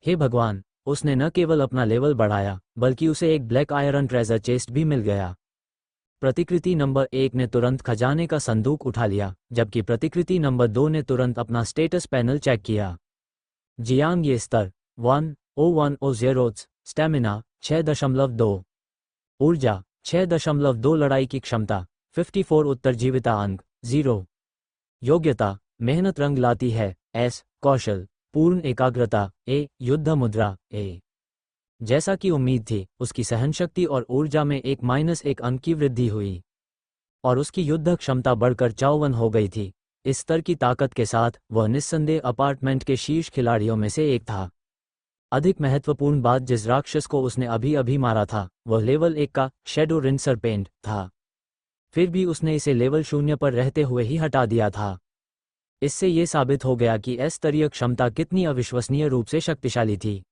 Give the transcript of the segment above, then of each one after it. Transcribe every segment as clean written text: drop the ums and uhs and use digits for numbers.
हे भगवान, उसने न केवल अपना लेवल बढ़ाया बल्कि उसे एक ब्लैक आयरन ट्रेजर चेस्ट भी मिल गया। प्रतिकृति नंबर 1 ने तुरंत खजाने का संदूक उठा लिया, जबकि प्रतिकृति नंबर 2 ने तुरंत अपना स्टेटस पैनल चेक किया। जियांग ये स्तर 10100, स्टैमिना 6.2, ऊर्जा 6.2, लड़ाई की क्षमता 54, उत्तरजीविता अंक 0, योग्यता मेहनत रंग लाती है एस, कौशल पूर्ण एकाग्रता ए, युद्ध मुद्रा ए। जैसा कि उम्मीद थी, उसकी सहनशक्ति और ऊर्जा में -1 अंक की वृद्धि हुई और उसकी युद्ध क्षमता बढ़कर 54 हो गई थी। इस स्तर की ताकत के साथ वह निस्संदेह अपार्टमेंट के शीर्ष खिलाड़ियों में से एक था। अधिक महत्वपूर्ण बात, जिस राक्षस को उसने अभी अभी मारा था वह लेवल 1 का शैडो रिन सरपेंट था। फिर भी उसने इसे लेवल 0 पर रहते हुए ही हटा दिया था। इससे ये साबित हो गया कि एस स्तरीय क्षमता कितनी अविश्वसनीय रूप से शक्तिशाली थी।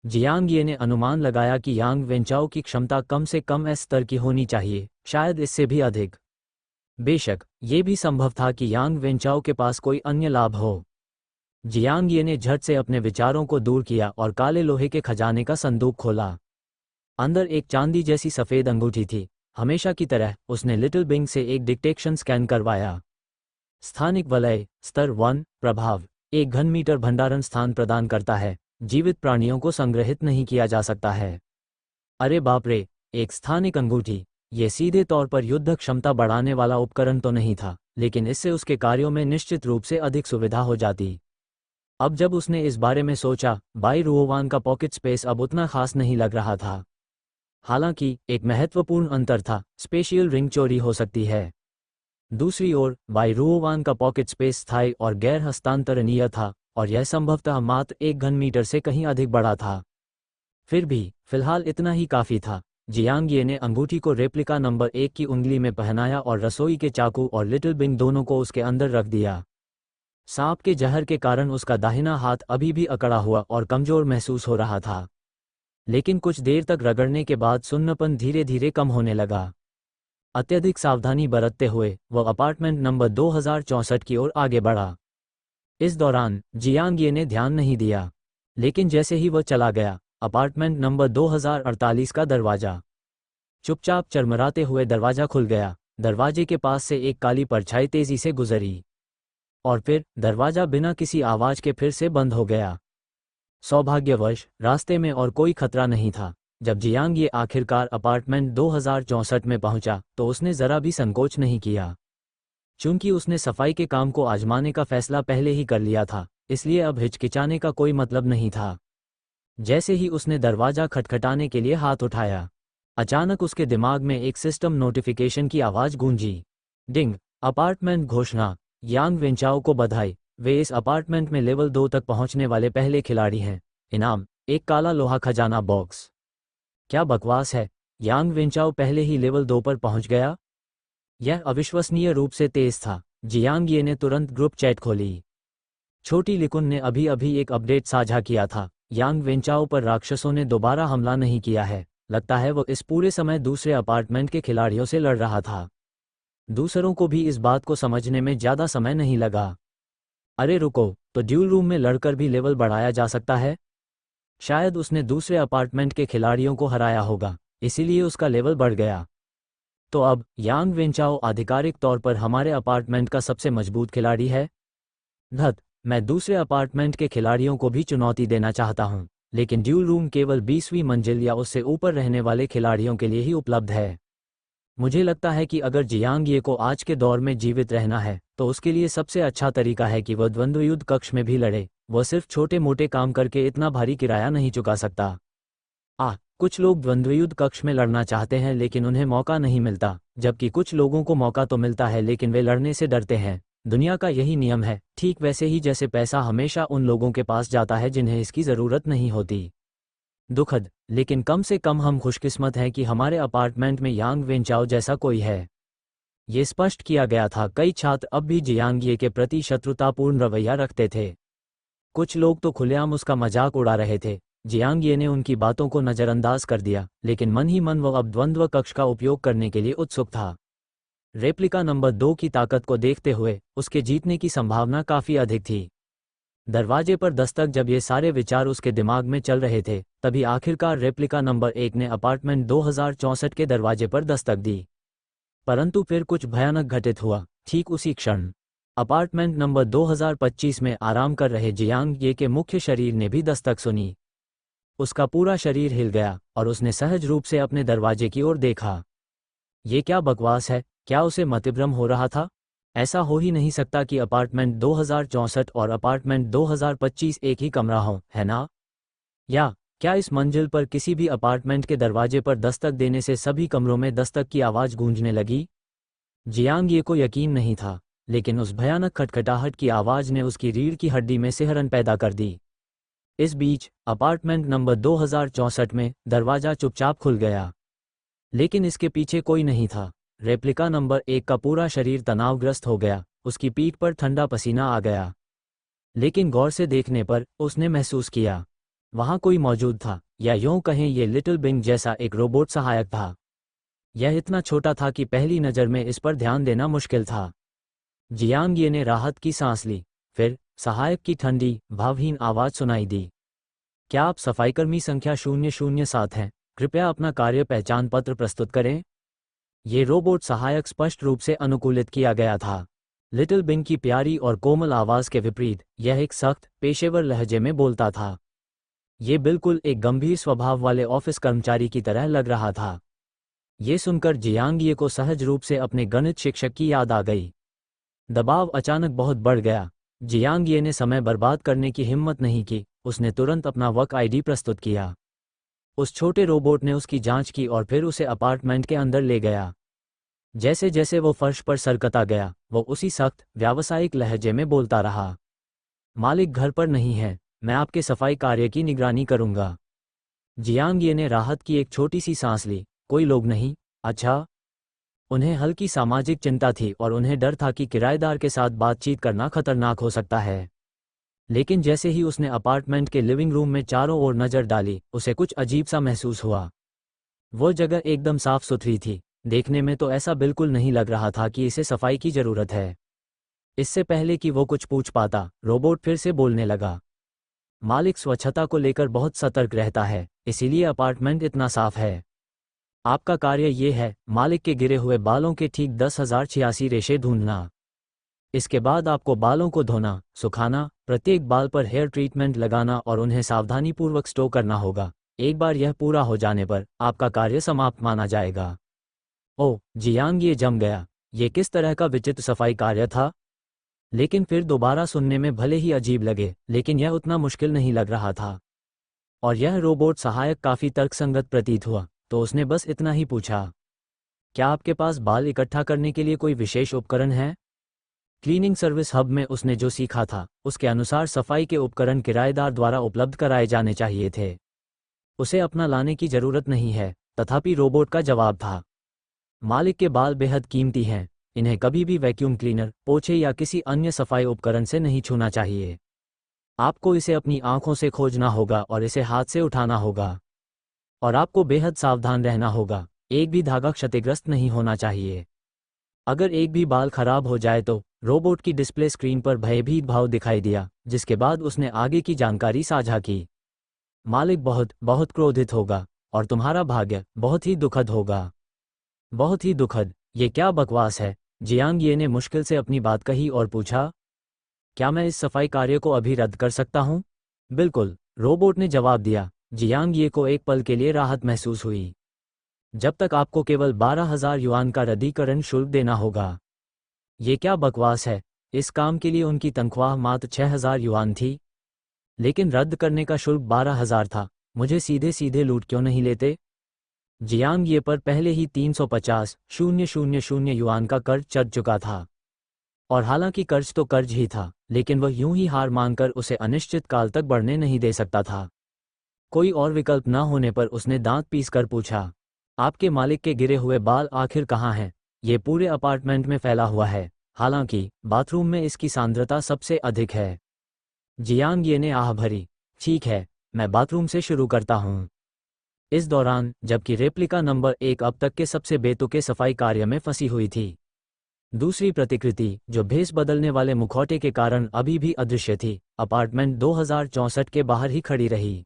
जियांग ये ने अनुमान लगाया कि यांग वेंचाओ की क्षमता कम से कम एस स्तर की होनी चाहिए, शायद इससे भी अधिक। बेशक ये भी संभव था कि यांग वेंचाओ के पास कोई अन्य लाभ हो। जियांग ये ने झट से अपने विचारों को दूर किया और काले लोहे के खजाने का संदूक खोला। अंदर एक चांदी जैसी सफ़ेद अंगूठी थी। हमेशा की तरह उसने लिटिल बिंग से एक डिटेक्शन स्कैन करवाया। स्थानिक वलय स्तर 1, प्रभाव 1 घन मीटर भंडारण स्थान प्रदान करता है, जीवित प्राणियों को संग्रहित नहीं किया जा सकता है। अरे बाप रे, एक स्थानिक अंगूठी! ये सीधे तौर पर युद्ध क्षमता बढ़ाने वाला उपकरण तो नहीं था, लेकिन इससे उसके कार्यों में निश्चित रूप से अधिक सुविधा हो जाती। अब जब उसने इस बारे में सोचा, बाई रुओवान का पॉकेट स्पेस अब उतना खास नहीं लग रहा था। हालांकि एक महत्वपूर्ण अंतर था, स्पेशियल रिंग चोरी हो सकती है। दूसरी ओर बाई रुओवान का पॉकेट स्पेस स्थायी और गैर हस्तांतरणीय था और यह संभवतः मात्र 1 घन मीटर से कहीं अधिक बड़ा था। फिर भी फिलहाल इतना ही काफ़ी था। जियांग ये ने अंगूठी को रेप्लिका नंबर 1 की उंगली में पहनाया और रसोई के चाकू और लिटिल बिंग दोनों को उसके अंदर रख दिया। सांप के जहर के कारण उसका दाहिना हाथ अभी भी अकड़ा हुआ और कमजोर महसूस हो रहा था, लेकिन कुछ देर तक रगड़ने के बाद सुन्नपन धीरे धीरे कम होने लगा। अत्यधिक सावधानी बरतते हुए वह अपार्टमेंट नंबर 2064 की ओर आगे बढ़ा। इस दौरान जियांग ये ने ध्यान नहीं दिया, लेकिन जैसे ही वह चला गया, अपार्टमेंट नंबर 2048 का दरवाजा चुपचाप चरमराते हुए दरवाजा खुल गया। दरवाजे के पास से एक काली परछाई तेजी से गुजरी और फिर दरवाजा बिना किसी आवाज के फिर से बंद हो गया। सौभाग्यवश रास्ते में और कोई खतरा नहीं था। जब जियांग ये आखिरकार अपार्टमेंट 2064 में पहुंचा तो उसने जरा भी संकोच नहीं किया। चूंकि उसने सफाई के काम को आजमाने का फैसला पहले ही कर लिया था, इसलिए अब हिचकिचाने का कोई मतलब नहीं था। जैसे ही उसने दरवाजा खटखटाने के लिए हाथ उठाया, अचानक उसके दिमाग में एक सिस्टम नोटिफिकेशन की आवाज गूंजी। डिंग, अपार्टमेंट घोषणा, यांग वेंचाओ को बधाई, वे इस अपार्टमेंट में लेवल 2 तक पहुंचने वाले पहले खिलाड़ी हैं। इनाम, एक काला लोहा खजाना बॉक्स। क्या बकवास है, यांग वेंचाओ पहले ही लेवल 2 पर पहुंच गया? यह अविश्वसनीय रूप से तेज था। जियांग ये ने तुरंत ग्रुप चैट खोली। छोटी लिकुन ने अभी अभी एक अपडेट साझा किया था, यांग वेंचाओ पर राक्षसों ने दोबारा हमला नहीं किया है। लगता है वो इस पूरे समय दूसरे अपार्टमेंट के खिलाड़ियों से लड़ रहा था। दूसरों को भी इस बात को समझने में ज़्यादा समय नहीं लगा। अरे रुको, तो ड्यूल रूम में लड़कर भी लेवल बढ़ाया जा सकता है? शायद उसने दूसरे अपार्टमेंट के खिलाड़ियों को हराया होगा, इसीलिए उसका लेवल बढ़ गया। तो अब यांग वेंचाओ आधिकारिक तौर पर हमारे अपार्टमेंट का सबसे मजबूत खिलाड़ी है। धत, मैं दूसरे अपार्टमेंट के खिलाड़ियों को भी चुनौती देना चाहता हूं, लेकिन ड्यूल रूम केवल 20वीं मंजिल या उससे ऊपर रहने वाले खिलाड़ियों के लिए ही उपलब्ध है। मुझे लगता है कि अगर जियांग ये को आज के दौर में जीवित रहना है तो उसके लिए सबसे अच्छा तरीका है कि वह द्वंद्वयुद्ध कक्ष में भी लड़े। वह सिर्फ छोटे मोटे काम करके इतना भारी किराया नहीं चुका सकता। कुछ लोग द्वंद्वयुद्ध कक्ष में लड़ना चाहते हैं लेकिन उन्हें मौका नहीं मिलता, जबकि कुछ लोगों को मौका तो मिलता है लेकिन वे लड़ने से डरते हैं। दुनिया का यही नियम है, ठीक वैसे ही जैसे पैसा हमेशा उन लोगों के पास जाता है जिन्हें इसकी ज़रूरत नहीं होती। दुखद, लेकिन कम से कम हम खुशकिस्मत हैं कि हमारे अपार्टमेंट में यांग वेंचाओ जैसा कोई है। ये स्पष्ट किया गया था। कई छात्र अब भी जियांग ये के प्रति शत्रुतापूर्ण रवैया रखते थे। कुछ लोग तो खुलेआम उसका मजाक उड़ा रहे थे। जियांग ये ने उनकी बातों को नज़रअंदाज कर दिया, लेकिन मन ही मन वह अब द्वंद्व कक्ष का उपयोग करने के लिए उत्सुक था। रेप्लिका नंबर 2 की ताकत को देखते हुए उसके जीतने की संभावना काफ़ी अधिक थी। दरवाजे पर दस्तक। जब ये सारे विचार उसके दिमाग में चल रहे थे, तभी आखिरकार रेप्लिका नंबर 1 ने अपार्टमेंट 2064 के दरवाजे पर दस्तक दी। परंतु फिर कुछ भयानक घटित हुआ। ठीक उसी क्षण अपार्टमेंट नंबर 2025 में आराम कर रहे जियांग ये के मुख्य शरीर ने भी दस्तक सुनी। उसका पूरा शरीर हिल गया और उसने सहज रूप से अपने दरवाजे की ओर देखा। ये क्या बकवास है? क्या उसे मतिभ्रम हो रहा था? ऐसा हो ही नहीं सकता कि अपार्टमेंट 2064 और अपार्टमेंट 2025 एक ही कमरा हो, है ना? या क्या इस मंजिल पर किसी भी अपार्टमेंट के दरवाजे पर दस्तक देने से सभी कमरों में दस्तक की आवाज़ गूंजने लगी? जियांग ये को यकीन नहीं था, लेकिन उस भयानक खटखटाहट की आवाज़ ने उसकी रीढ़ की हड्डी में सिहरन पैदा कर दी। इस बीच अपार्टमेंट नंबर 2064 में दरवाज़ा चुपचाप खुल गया, लेकिन इसके पीछे कोई नहीं था। रेप्लिका नंबर 1 का पूरा शरीर तनावग्रस्त हो गया, उसकी पीठ पर ठंडा पसीना आ गया। लेकिन गौर से देखने पर उसने महसूस किया वहाँ कोई मौजूद था, या यूं कहें ये लिटिल बिंग जैसा एक रोबोट सहायक था। यह इतना छोटा था कि पहली नज़र में इस पर ध्यान देना मुश्किल था। जियांग ये ने राहत की सांस ली। फिर सहायक की ठंडी, भावहीन आवाज़ सुनाई दी। क्या आप सफाईकर्मी संख्या 007 हैं? कृपया अपना कार्य पहचान पत्र प्रस्तुत करें। ये रोबोट सहायक स्पष्ट रूप से अनुकूलित किया गया था। लिटिल बिंग की प्यारी और कोमल आवाज़ के विपरीत यह एक सख्त, पेशेवर लहजे में बोलता था। ये बिल्कुल एक गंभीर स्वभाव वाले ऑफिस कर्मचारी की तरह लग रहा था। ये सुनकर जियांग ये को सहज रूप से अपने गणित शिक्षक की याद आ गई। दबाव अचानक बहुत बढ़ गया। जियांग ये ने समय बर्बाद करने की हिम्मत नहीं की, उसने तुरंत अपना वर्क आईडी प्रस्तुत किया। उस छोटे रोबोट ने उसकी जांच की और फिर उसे अपार्टमेंट के अंदर ले गया। जैसे जैसे वो फर्श पर सरकता गया, वो उसी सख्त, व्यावसायिक लहजे में बोलता रहा। मालिक घर पर नहीं है, मैं आपके सफाई कार्य की निगरानी करूंगा। जियांग ये ने राहत की एक छोटी सी सांस ली। कोई लोग नहीं? अच्छा। उन्हें हल्की सामाजिक चिंता थी और उन्हें डर था कि किराएदार के साथ बातचीत करना खतरनाक हो सकता है। लेकिन जैसे ही उसने अपार्टमेंट के लिविंग रूम में चारों ओर नज़र डाली, उसे कुछ अजीब सा महसूस हुआ। वो जगह एकदम साफ सुथरी थी। देखने में तो ऐसा बिल्कुल नहीं लग रहा था कि इसे सफाई की ज़रूरत है। इससे पहले कि वो कुछ पूछ पाता, रोबोट फिर से बोलने लगा। मालिक स्वच्छता को लेकर बहुत सतर्क रहता है, इसीलिए अपार्टमेंट इतना साफ है। आपका कार्य ये है मालिक के गिरे हुए बालों के ठीक 10,086 रेशे ढूंढना। इसके बाद आपको बालों को धोना, सुखाना, प्रत्येक बाल पर हेयर ट्रीटमेंट लगाना और उन्हें सावधानीपूर्वक स्टोव करना होगा। एक बार यह पूरा हो जाने पर आपका कार्य समाप्त माना जाएगा। ओह, जियांग ये जम गया। ये किस तरह का विचित्र सफाई कार्य था? लेकिन फिर दोबारा सुनने में भले ही अजीब लगे, लेकिन यह उतना मुश्किल नहीं लग रहा था। और यह रोबोट सहायक काफ़ी तर्कसंगत प्रतीत हुआ, तो उसने बस इतना ही पूछा, क्या आपके पास बाल इकट्ठा करने के लिए कोई विशेष उपकरण है? क्लीनिंग सर्विस हब में उसने जो सीखा था, उसके अनुसार सफाई के उपकरण किराएदार द्वारा उपलब्ध कराए जाने चाहिए थे। उसे अपना लाने की ज़रूरत नहीं है। तथापि रोबोट का जवाब था, मालिक के बाल बेहद कीमती हैं, इन्हें कभी भी वैक्यूम क्लीनर, पोछे या किसी अन्य सफाई उपकरण से नहीं छूना चाहिए। आपको इसे अपनी आंखों से खोजना होगा और इसे हाथ से उठाना होगा। और आपको बेहद सावधान रहना होगा, एक भी धागा क्षतिग्रस्त नहीं होना चाहिए। अगर एक भी बाल खराब हो जाए तो रोबोट की डिस्प्ले स्क्रीन पर भयभीत भाव दिखाई दिया, जिसके बाद उसने आगे की जानकारी साझा की। मालिक बहुत बहुत क्रोधित होगा और तुम्हारा भाग्य बहुत ही दुखद होगा। बहुत ही दुखद? ये क्या बकवास है? जियांग ये ने मुश्किल से अपनी बात कही और पूछा, क्या मैं इस सफाई कार्य को अभी रद्द कर सकता हूँ? बिल्कुल, रोबोट ने जवाब दिया। जियांग ये को एक पल के लिए राहत महसूस हुई। जब तक आपको केवल 12,000 युआन का रद्दीकरण शुल्क देना होगा। ये क्या बकवास है? इस काम के लिए उनकी तनख्वाह मात्र 6,000 युआन थी। लेकिन रद्द करने का शुल्क 12,000 था। मुझे सीधे सीधे लूट क्यों नहीं लेते? जियांग ये पर पहले ही 350,000 युआन का कर्ज चढ़ चुका था। और हालांकि कर्ज तो कर्ज ही था, लेकिन वह यूं ही हार मानकर उसे अनिश्चित काल तक बढ़ने नहीं दे सकता था। कोई और विकल्प न होने पर उसने दांत पीस कर पूछा, आपके मालिक के गिरे हुए बाल आखिर कहाँ हैं? ये पूरे अपार्टमेंट में फैला हुआ है, हालांकि बाथरूम में इसकी सांद्रता सबसे अधिक है। जियांग ये ने आह भरी। ठीक है, मैं बाथरूम से शुरू करता हूँ। इस दौरान, जबकि रेप्लिका नंबर 1 अब तक के सबसे बेतुके सफाई कार्य में फंसी हुई थी, दूसरी प्रतिकृति, जो भेष बदलने वाले मुखौटे के कारण अभी भी अदृश्य थी, अपार्टमेंट 2064 के बाहर ही खड़ी रही।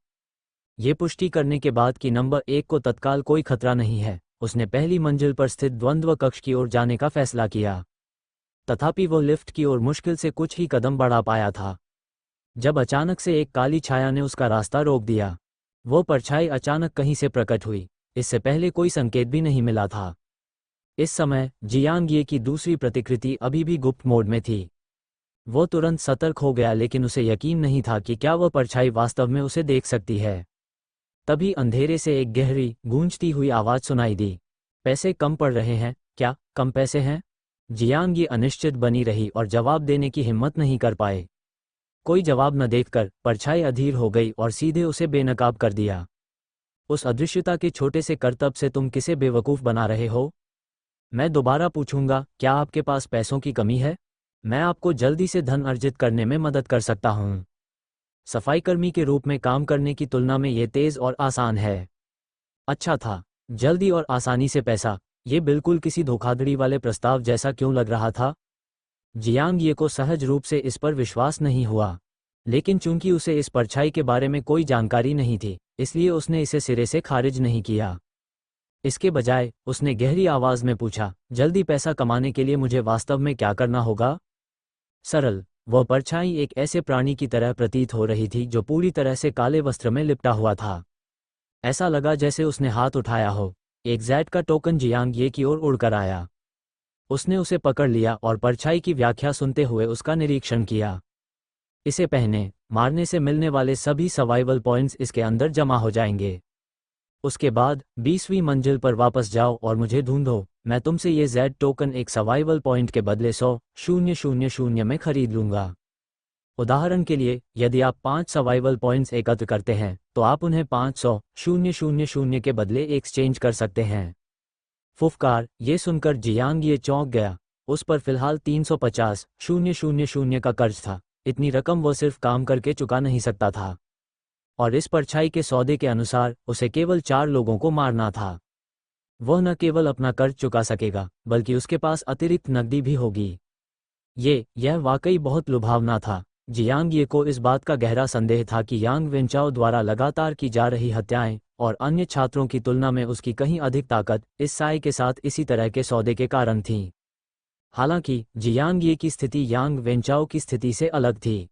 ये पुष्टि करने के बाद कि नंबर 1 को तत्काल कोई खतरा नहीं है, उसने पहली मंजिल पर स्थित द्वंद्व कक्ष की ओर जाने का फैसला किया। तथापि वो लिफ्ट की ओर मुश्किल से कुछ ही कदम बढ़ा पाया था, जब अचानक से एक काली छाया ने उसका रास्ता रोक दिया। वो परछाई अचानक कहीं से प्रकट हुई, इससे पहले कोई संकेत भी नहीं मिला था। इस समय जियांग ये की दूसरी प्रतिकृति अभी भी गुप्त मोड में थी। वो तुरंत सतर्क हो गया, लेकिन उसे यकीन नहीं था कि क्या वह परछाई वास्तव में उसे देख सकती है। तभी अंधेरे से एक गहरी, गूंजती हुई आवाज सुनाई दी। पैसे कम पड़ रहे हैं क्या? कम पैसे हैं? जियांग ये अनिश्चित बनी रही और जवाब देने की हिम्मत नहीं कर पाए। कोई जवाब न देखकर परछाई अधीर हो गई और सीधे उसे बेनकाब कर दिया। उस अदृश्यता के छोटे से करतब से तुम किसे बेवकूफ़ बना रहे हो? मैं दोबारा पूछूंगा, क्या आपके पास पैसों की कमी है? मैं आपको जल्दी से धन अर्जित करने में मदद कर सकता हूँ। सफाईकर्मी के रूप में काम करने की तुलना में ये तेज़ और आसान है। अच्छा था, जल्दी और आसानी से पैसा, ये बिल्कुल किसी धोखाधड़ी वाले प्रस्ताव जैसा क्यों लग रहा था? जियांग ये को सहज रूप से इस पर विश्वास नहीं हुआ, लेकिन चूंकि उसे इस परछाई के बारे में कोई जानकारी नहीं थी, इसलिए उसने इसे सिरे से खारिज नहीं किया। इसके बजाय उसने गहरी आवाज में पूछा, जल्दी पैसा कमाने के लिए मुझे वास्तव में क्या करना होगा? सरल। वह परछाई एक ऐसे प्राणी की तरह प्रतीत हो रही थी जो पूरी तरह से काले वस्त्र में लिपटा हुआ था। ऐसा लगा जैसे उसने हाथ उठाया हो। एक जैट का टोकन जियांग ये की ओर उड़कर आया। उसने उसे पकड़ लिया और परछाई की व्याख्या सुनते हुए उसका निरीक्षण किया। इसे पहने मारने से मिलने वाले सभी सर्वाइवल पॉइंट्स इसके अंदर जमा हो जाएंगे। उसके बाद 20वीं मंजिल पर वापस जाओ और मुझे ढूंढो। मैं तुमसे ये जेड टोकन एक सर्वाइवल पॉइंट के बदले 100,000 में खरीद लूंगा। उदाहरण के लिए, यदि आप 5 सर्वाइवल पॉइंट्स एकत्र करते हैं तो आप उन्हें 500,000 के बदले एक्सचेंज कर सकते हैं। फुफकार। ये सुनकर जियांग ये चौंक गया। उस पर फिलहाल 350,000 का कर्ज था। इतनी रकम वो सिर्फ काम करके चुका नहीं सकता था, और इस परछाई के सौदे के अनुसार उसे केवल 4 लोगों को मारना था। वह न केवल अपना कर्ज चुका सकेगा, बल्कि उसके पास अतिरिक्त नकदी भी होगी। यह वाकई बहुत लुभावना था। जियांग ये को इस बात का गहरा संदेह था कि यांग वेंचाओ द्वारा लगातार की जा रही हत्याएं और अन्य छात्रों की तुलना में उसकी कहीं अधिक ताकत इस साय के साथ इसी तरह के सौदे के कारण थी। हालांकि जियांग ये की स्थिति यांग वेंचाओ की स्थिति से अलग थी।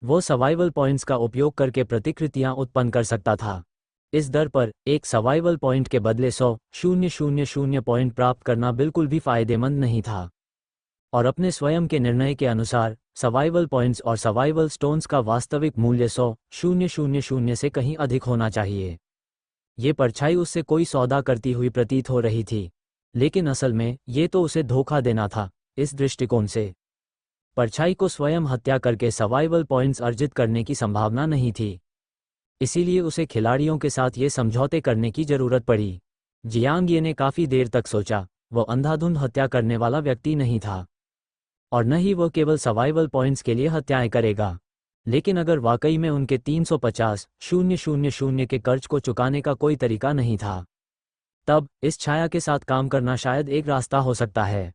वो सर्वाइवल पॉइंट्स का उपयोग करके प्रतिकृतियां उत्पन्न कर सकता था। इस दर पर एक सर्वाइवल पॉइंट के बदले 100,000 पॉइंट प्राप्त करना बिल्कुल भी फायदेमंद नहीं था। और अपने स्वयं के निर्णय के अनुसार सर्वाइवल पॉइंट्स और सर्वाइवल स्टोन्स का वास्तविक मूल्य 100,000 से कहीं अधिक होना चाहिए। ये परछाई उससे कोई सौदा करती हुई प्रतीत हो रही थी, लेकिन असल में ये तो उसे धोखा देना था। इस दृष्टिकोण से परछाई को स्वयं हत्या करके सर्वाइवल पॉइंट्स अर्जित करने की संभावना नहीं थी, इसीलिए उसे खिलाड़ियों के साथ ये समझौते करने की जरूरत पड़ी। जियांग ये ने काफी देर तक सोचा। वह अंधाधुंध हत्या करने वाला व्यक्ति नहीं था, और न ही वह केवल सर्वाइवल पॉइंट्स के लिए हत्याएं करेगा। लेकिन अगर वाकई में उनके 350,000 के कर्ज को चुकाने का कोई तरीका नहीं था, तब इस छाया के साथ काम करना शायद एक रास्ता हो सकता है।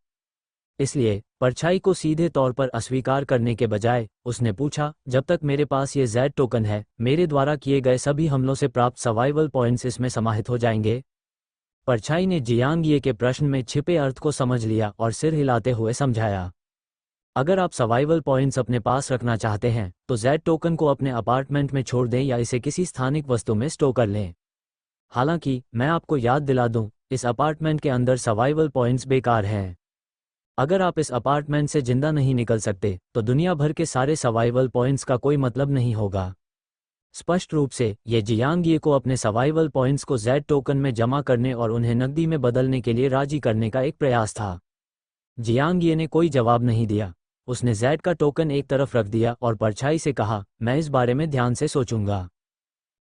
इसलिए परछाई को सीधे तौर पर अस्वीकार करने के बजाय उसने पूछा, जब तक मेरे पास ये जेड टोकन है, मेरे द्वारा किए गए सभी हमलों से प्राप्त सर्वाइवल पॉइंट्स इसमें समाहित हो जाएंगे? परछाई ने जियांग ये के प्रश्न में छिपे अर्थ को समझ लिया और सिर हिलाते हुए समझाया, अगर आप सर्वाइवल पॉइंट्स अपने पास रखना चाहते हैं तो जेड टोकन को अपने अपार्टमेंट में छोड़ दें या इसे किसी स्थानिक वस्तु में स्टोर कर लें। हालांकि मैं आपको याद दिला दूं, इस अपार्टमेंट के अंदर सर्वाइवल पॉइंट्स बेकार हैं। अगर आप इस अपार्टमेंट से जिंदा नहीं निकल सकते तो दुनिया भर के सारे सर्वाइवल पॉइंट्स का कोई मतलब नहीं होगा। स्पष्ट रूप से ये जियांग ये को अपने सर्वाइवल पॉइंट्स को जेड टोकन में जमा करने और उन्हें नकदी में बदलने के लिए राजी करने का एक प्रयास था। जियांग ये ने कोई जवाब नहीं दिया। उसने जेड का टोकन एक तरफ रख दिया और परछाई से कहा, मैं इस बारे में ध्यान से सोचूंगा।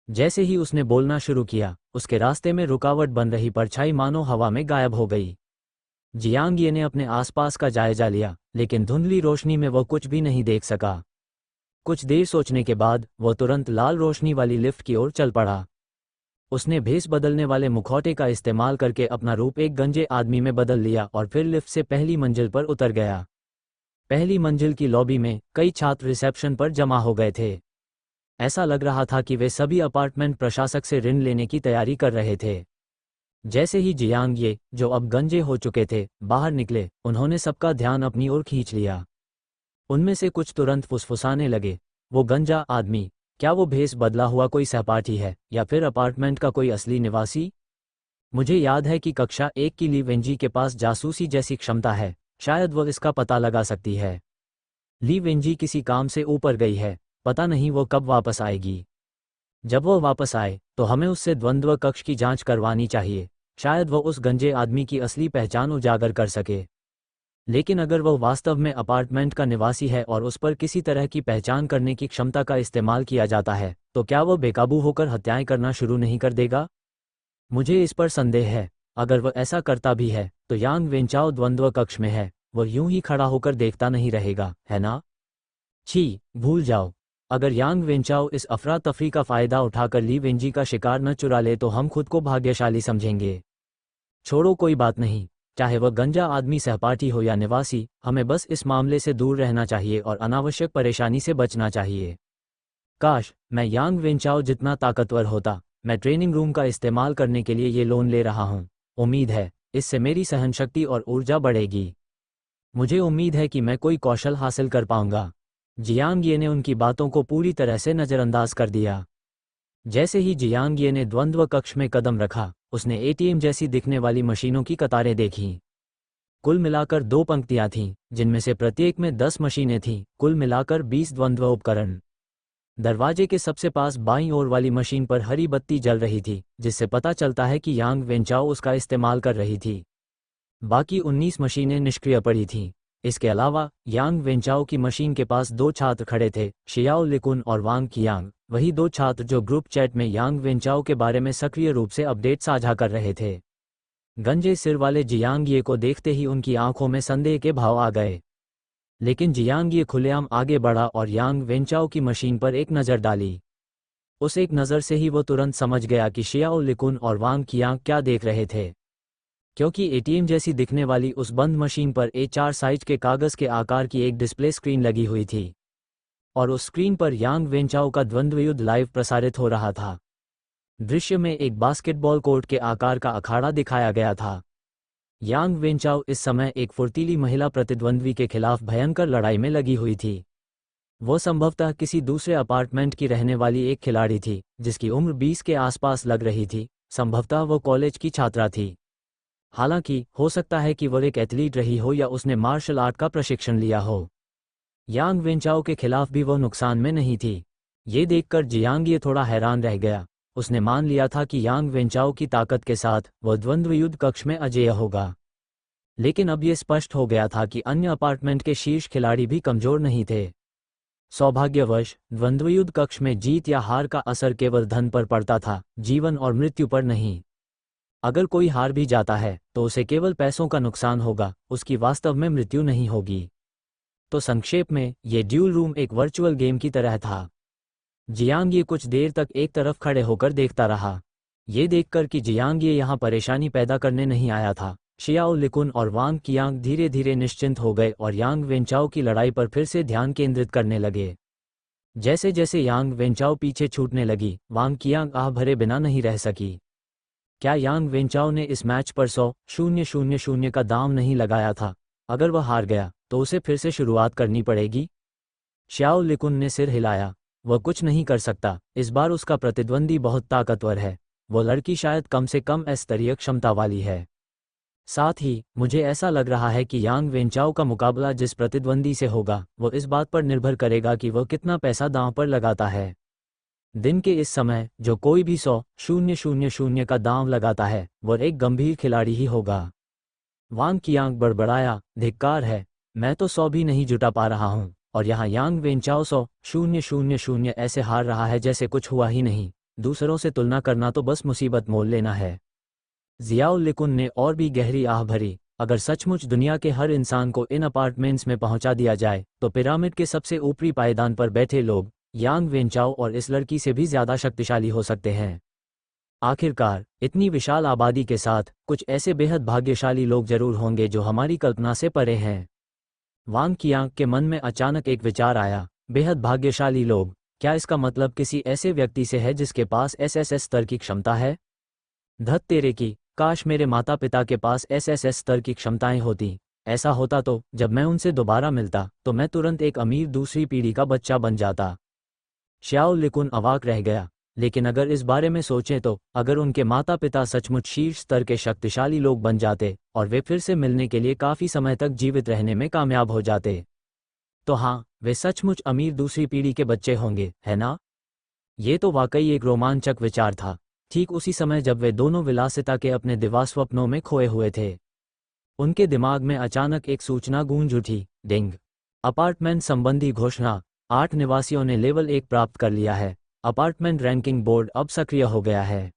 जैसे ही उसने बोलना शुरू किया, उसके रास्ते में रुकावट बन रही परछाई मानो हवा में गायब हो गई। जियांग ये ने अपने आसपास का जायजा लिया, लेकिन धुंधली रोशनी में वह कुछ भी नहीं देख सका। कुछ देर सोचने के बाद वह तुरंत लाल रोशनी वाली लिफ्ट की ओर चल पड़ा। उसने भेस बदलने वाले मुखौटे का इस्तेमाल करके अपना रूप एक गंजे आदमी में बदल लिया और फिर लिफ्ट से पहली मंजिल पर उतर गया। पहली मंजिल की लॉबी में कई छात्र रिसेप्शन पर जमा हो गए थे। ऐसा लग रहा था कि वे सभी अपार्टमेंट प्रशासक से ऋण लेने की तैयारी कर रहे थे। जैसे ही जियांग ये, जो अब गंजे हो चुके थे, बाहर निकले, उन्होंने सबका ध्यान अपनी ओर खींच लिया। उनमें से कुछ तुरंत फुसफुसाने लगे, वो गंजा आदमी, क्या वो भेस बदला हुआ कोई सहपाठी है या फिर अपार्टमेंट का कोई असली निवासी? मुझे याद है कि कक्षा 1 की ली वेंजी के पास जासूसी जैसी क्षमता है, शायद वो इसका पता लगा सकती है। ली वेंजी किसी काम से ऊपर गई है, पता नहीं वो कब वापस आएगी। जब वो वापस आए तो हमें उससे द्वंद्व कक्ष की जांच करवानी चाहिए, शायद वो उस गंजे आदमी की असली पहचान उजागर कर सके। लेकिन अगर वो वास्तव में अपार्टमेंट का निवासी है और उस पर किसी तरह की पहचान करने की क्षमता का इस्तेमाल किया जाता है, तो क्या वो बेकाबू होकर हत्याएं करना शुरू नहीं कर देगा? मुझे इस पर संदेह है। अगर वह ऐसा करता भी है तो यांग वेंचाओ द्वंद्व कक्ष में है, वह यूं ही खड़ा होकर देखता नहीं रहेगा, है ना? छी, भूल जाओ। अगर यांग वेंचाओ इस अफरा तफरी का फायदा उठाकर ली वेंजी का शिकार न चुरा ले तो हम खुद को भाग्यशाली समझेंगे। छोड़ो, कोई बात नहीं, चाहे वह गंजा आदमी सहपाठी हो या निवासी, हमें बस इस मामले से दूर रहना चाहिए और अनावश्यक परेशानी से बचना चाहिए। काश मैं यांग वेंचाओ जितना ताकतवर होता। मैं ट्रेनिंग रूम का इस्तेमाल करने के लिए ये लोन ले रहा हूँ। उम्मीद है इससे मेरी सहनशक्ति और ऊर्जा बढ़ेगी। मुझे उम्मीद है कि मैं कोई कौशल हासिल कर पाऊंगा। जियांग ये ने उनकी बातों को पूरी तरह से नज़रअंदाज कर दिया। जैसे ही जियांग ये ने द्वंद्व कक्ष में कदम रखा, उसने एटीएम जैसी दिखने वाली मशीनों की कतारें देखीं। कुल मिलाकर 2 पंक्तियां थीं, जिनमें से प्रत्येक में 10 मशीनें थीं, कुल मिलाकर 20 द्वंद्व उपकरण। दरवाजे के सबसे पास बाईं ओर वाली मशीन पर हरी बत्ती जल रही थी, जिससे पता चलता है कि यांग वेंचाओ उसका इस्तेमाल कर रही थी। बाकी 19 मशीनें निष्क्रिय पड़ी थीं। इसके अलावा यांग वेंचाओ की मशीन के पास 2 छात्र खड़े थे, शियाओ लिकुन और वांग कियांग, वही 2 छात्र जो ग्रुप चैट में यांग वेंचाओ के बारे में सक्रिय रूप से अपडेट साझा कर रहे थे। गंजे सिर वाले जियांग ये को देखते ही उनकी आंखों में संदेह के भाव आ गए। लेकिन जियांग ये खुलेआम आगे बढ़ा और यांग वेंचाओ की मशीन पर एक नज़र डाली। उस एक नज़र से ही वो तुरंत समझ गया कि शियाओ लिकुन और वांग कियांग क्या देख रहे थे, क्योंकि एटीएम जैसी दिखने वाली उस बंद मशीन पर A4 साइज के कागज़ के आकार की एक डिस्प्ले स्क्रीन लगी हुई थी और उस स्क्रीन पर यांग वेंचाओ का द्वंद्व युद्ध लाइव प्रसारित हो रहा था। दृश्य में एक बास्केटबॉल कोर्ट के आकार का अखाड़ा दिखाया गया था। यांग वेंचाओ इस समय एक फुर्तीली महिला प्रतिद्वंद्वी के खिलाफ भयंकर लड़ाई में लगी हुई थी। वो संभवतः किसी दूसरे अपार्टमेंट की रहने वाली एक खिलाड़ी थी, जिसकी उम्र 20 के आसपास लग रही थी। संभवतः वो कॉलेज की छात्रा थी। हालांकि हो सकता है कि वो एक एथलीट रही हो या उसने मार्शल आर्ट का प्रशिक्षण लिया हो। यांग वेंचाओ के खिलाफ भी वो नुकसान में नहीं थी। ये देखकर जियांग ये थोड़ा हैरान रह गया। उसने मान लिया था कि यांग वेंचाओ की ताकत के साथ वह द्वंद्व युद्ध कक्ष में अजेय होगा, लेकिन अब ये स्पष्ट हो गया था कि अन्य अपार्टमेंट के शीर्ष खिलाड़ी भी कमजोर नहीं थे। सौभाग्यवश द्वंद्वयुद्ध कक्ष में जीत या हार का असर केवल धन पर पड़ता था, जीवन और मृत्यु पर नहीं। अगर कोई हार भी जाता है तो उसे केवल पैसों का नुकसान होगा, उसकी वास्तव में मृत्यु नहीं होगी। तो संक्षेप में, ये ड्यूल रूम एक वर्चुअल गेम की तरह था। जियांग ये कुछ देर तक एक तरफ खड़े होकर देखता रहा। ये देखकर कि जियांग ये यहाँ परेशानी पैदा करने नहीं आया था, शियाओ लिकुन और वांग कियांग धीरे धीरे निश्चिंत हो गए और यांग वेंचाओ की लड़ाई पर फिर से ध्यान केंद्रित करने लगे। जैसे जैसे यांग वेंचाओ पीछे छूटने लगी, वांग कियांग आह भरे बिना नहीं रह सकी। क्या यांग वेंचाओ ने इस मैच पर 100,000 का दाम नहीं लगाया था? अगर वह हार गया तो उसे फिर से शुरुआत करनी पड़ेगी। शियाओ लिकुन ने सिर हिलाया। वह कुछ नहीं कर सकता, इस बार उसका प्रतिद्वंदी बहुत ताकतवर है। वो लड़की शायद कम से कम स्तरीय क्षमता वाली है। साथ ही मुझे ऐसा लग रहा है कि यांग वेंचाओ का मुकाबला जिस प्रतिद्वंदी से होगा वो इस बात पर निर्भर करेगा कि वह कितना पैसा दांव पर लगाता है। दिन के इस समय जो कोई भी 100,000 का दांव लगाता है वह एक गंभीर खिलाड़ी ही होगा। वांग कियांग बड़बड़ाया, धिक्कार है, मैं तो 100 भी नहीं जुटा पा रहा हूँ और यहाँ यांग वेंचाओ 100,000 ऐसे हार रहा है जैसे कुछ हुआ ही नहीं। दूसरों से तुलना करना तो बस मुसीबत मोल लेना है। जियाओ लिकुन ने और भी गहरी आह भरी। अगर सचमुच दुनिया के हर इंसान को इन अपार्टमेंट्स में पहुंचा दिया जाए तो पिरामिड के सबसे ऊपरी पायदान पर बैठे लोग यांग वेंचाओ और इस लड़की से भी ज्यादा शक्तिशाली हो सकते हैं। आखिरकार इतनी विशाल आबादी के साथ कुछ ऐसे बेहद भाग्यशाली लोग जरूर होंगे जो हमारी कल्पना से परे हैं। वांग कियांग के मन में अचानक एक विचार आया, बेहद भाग्यशाली लोग, क्या इसका मतलब किसी ऐसे व्यक्ति से है जिसके पास एसएसएस स्तर की क्षमता है? धत तेरे की, काश मेरे माता पिता के पास एसएसएस स्तर की क्षमताएं होती। ऐसा होता तो जब मैं उनसे दोबारा मिलता तो मैं तुरंत एक अमीर दूसरी पीढ़ी का बच्चा बन जाता। श्याओ लिकुन अवाक रह गया। लेकिन अगर इस बारे में सोचें तो अगर उनके माता पिता सचमुच शीर्ष स्तर के शक्तिशाली लोग बन जाते और वे फिर से मिलने के लिए काफ़ी समय तक जीवित रहने में कामयाब हो जाते, तो हाँ, वे सचमुच अमीर दूसरी पीढ़ी के बच्चे होंगे, है ना? ये तो वाकई एक रोमांचक विचार था। ठीक उसी समय जब वे दोनों विलासिता के अपने दिवास्वप्नों में खोए हुए थे, उनके दिमाग में अचानक एक सूचना गूंज उठी, डिंग। अपार्टमेंट संबंधी घोषणा, 8 निवासियों ने लेवल 1 प्राप्त कर लिया है। अपार्टमेंट रैंकिंग बोर्ड अब सक्रिय हो गया है।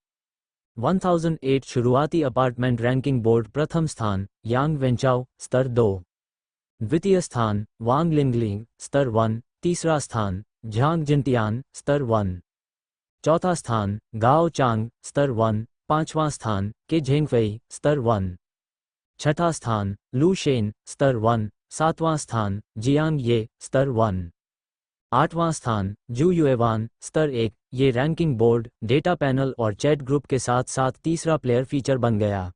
1008 शुरुआती अपार्टमेंट रैंकिंग बोर्ड प्रथम स्थान यांग वेंचाओ स्तर 2, द्वितीय स्थान वांग लिंगलिंग स्तर 1, तीसरा स्थान झांग जिनटियान स्तर 1, चौथा स्थान गाओ चांग स्तर 1, पांचवां स्थान के झेंगफेई स्तर 1, छठा स्थान लू शेन स्तर 1, सातवां स्थान जियांग ये स्तर 1, आठवां स्थान जू युएवान स्तर 1। ये रैंकिंग बोर्ड, डेटा पैनल और चैट ग्रुप के साथ साथ तीसरा प्लेयर फीचर बन गया।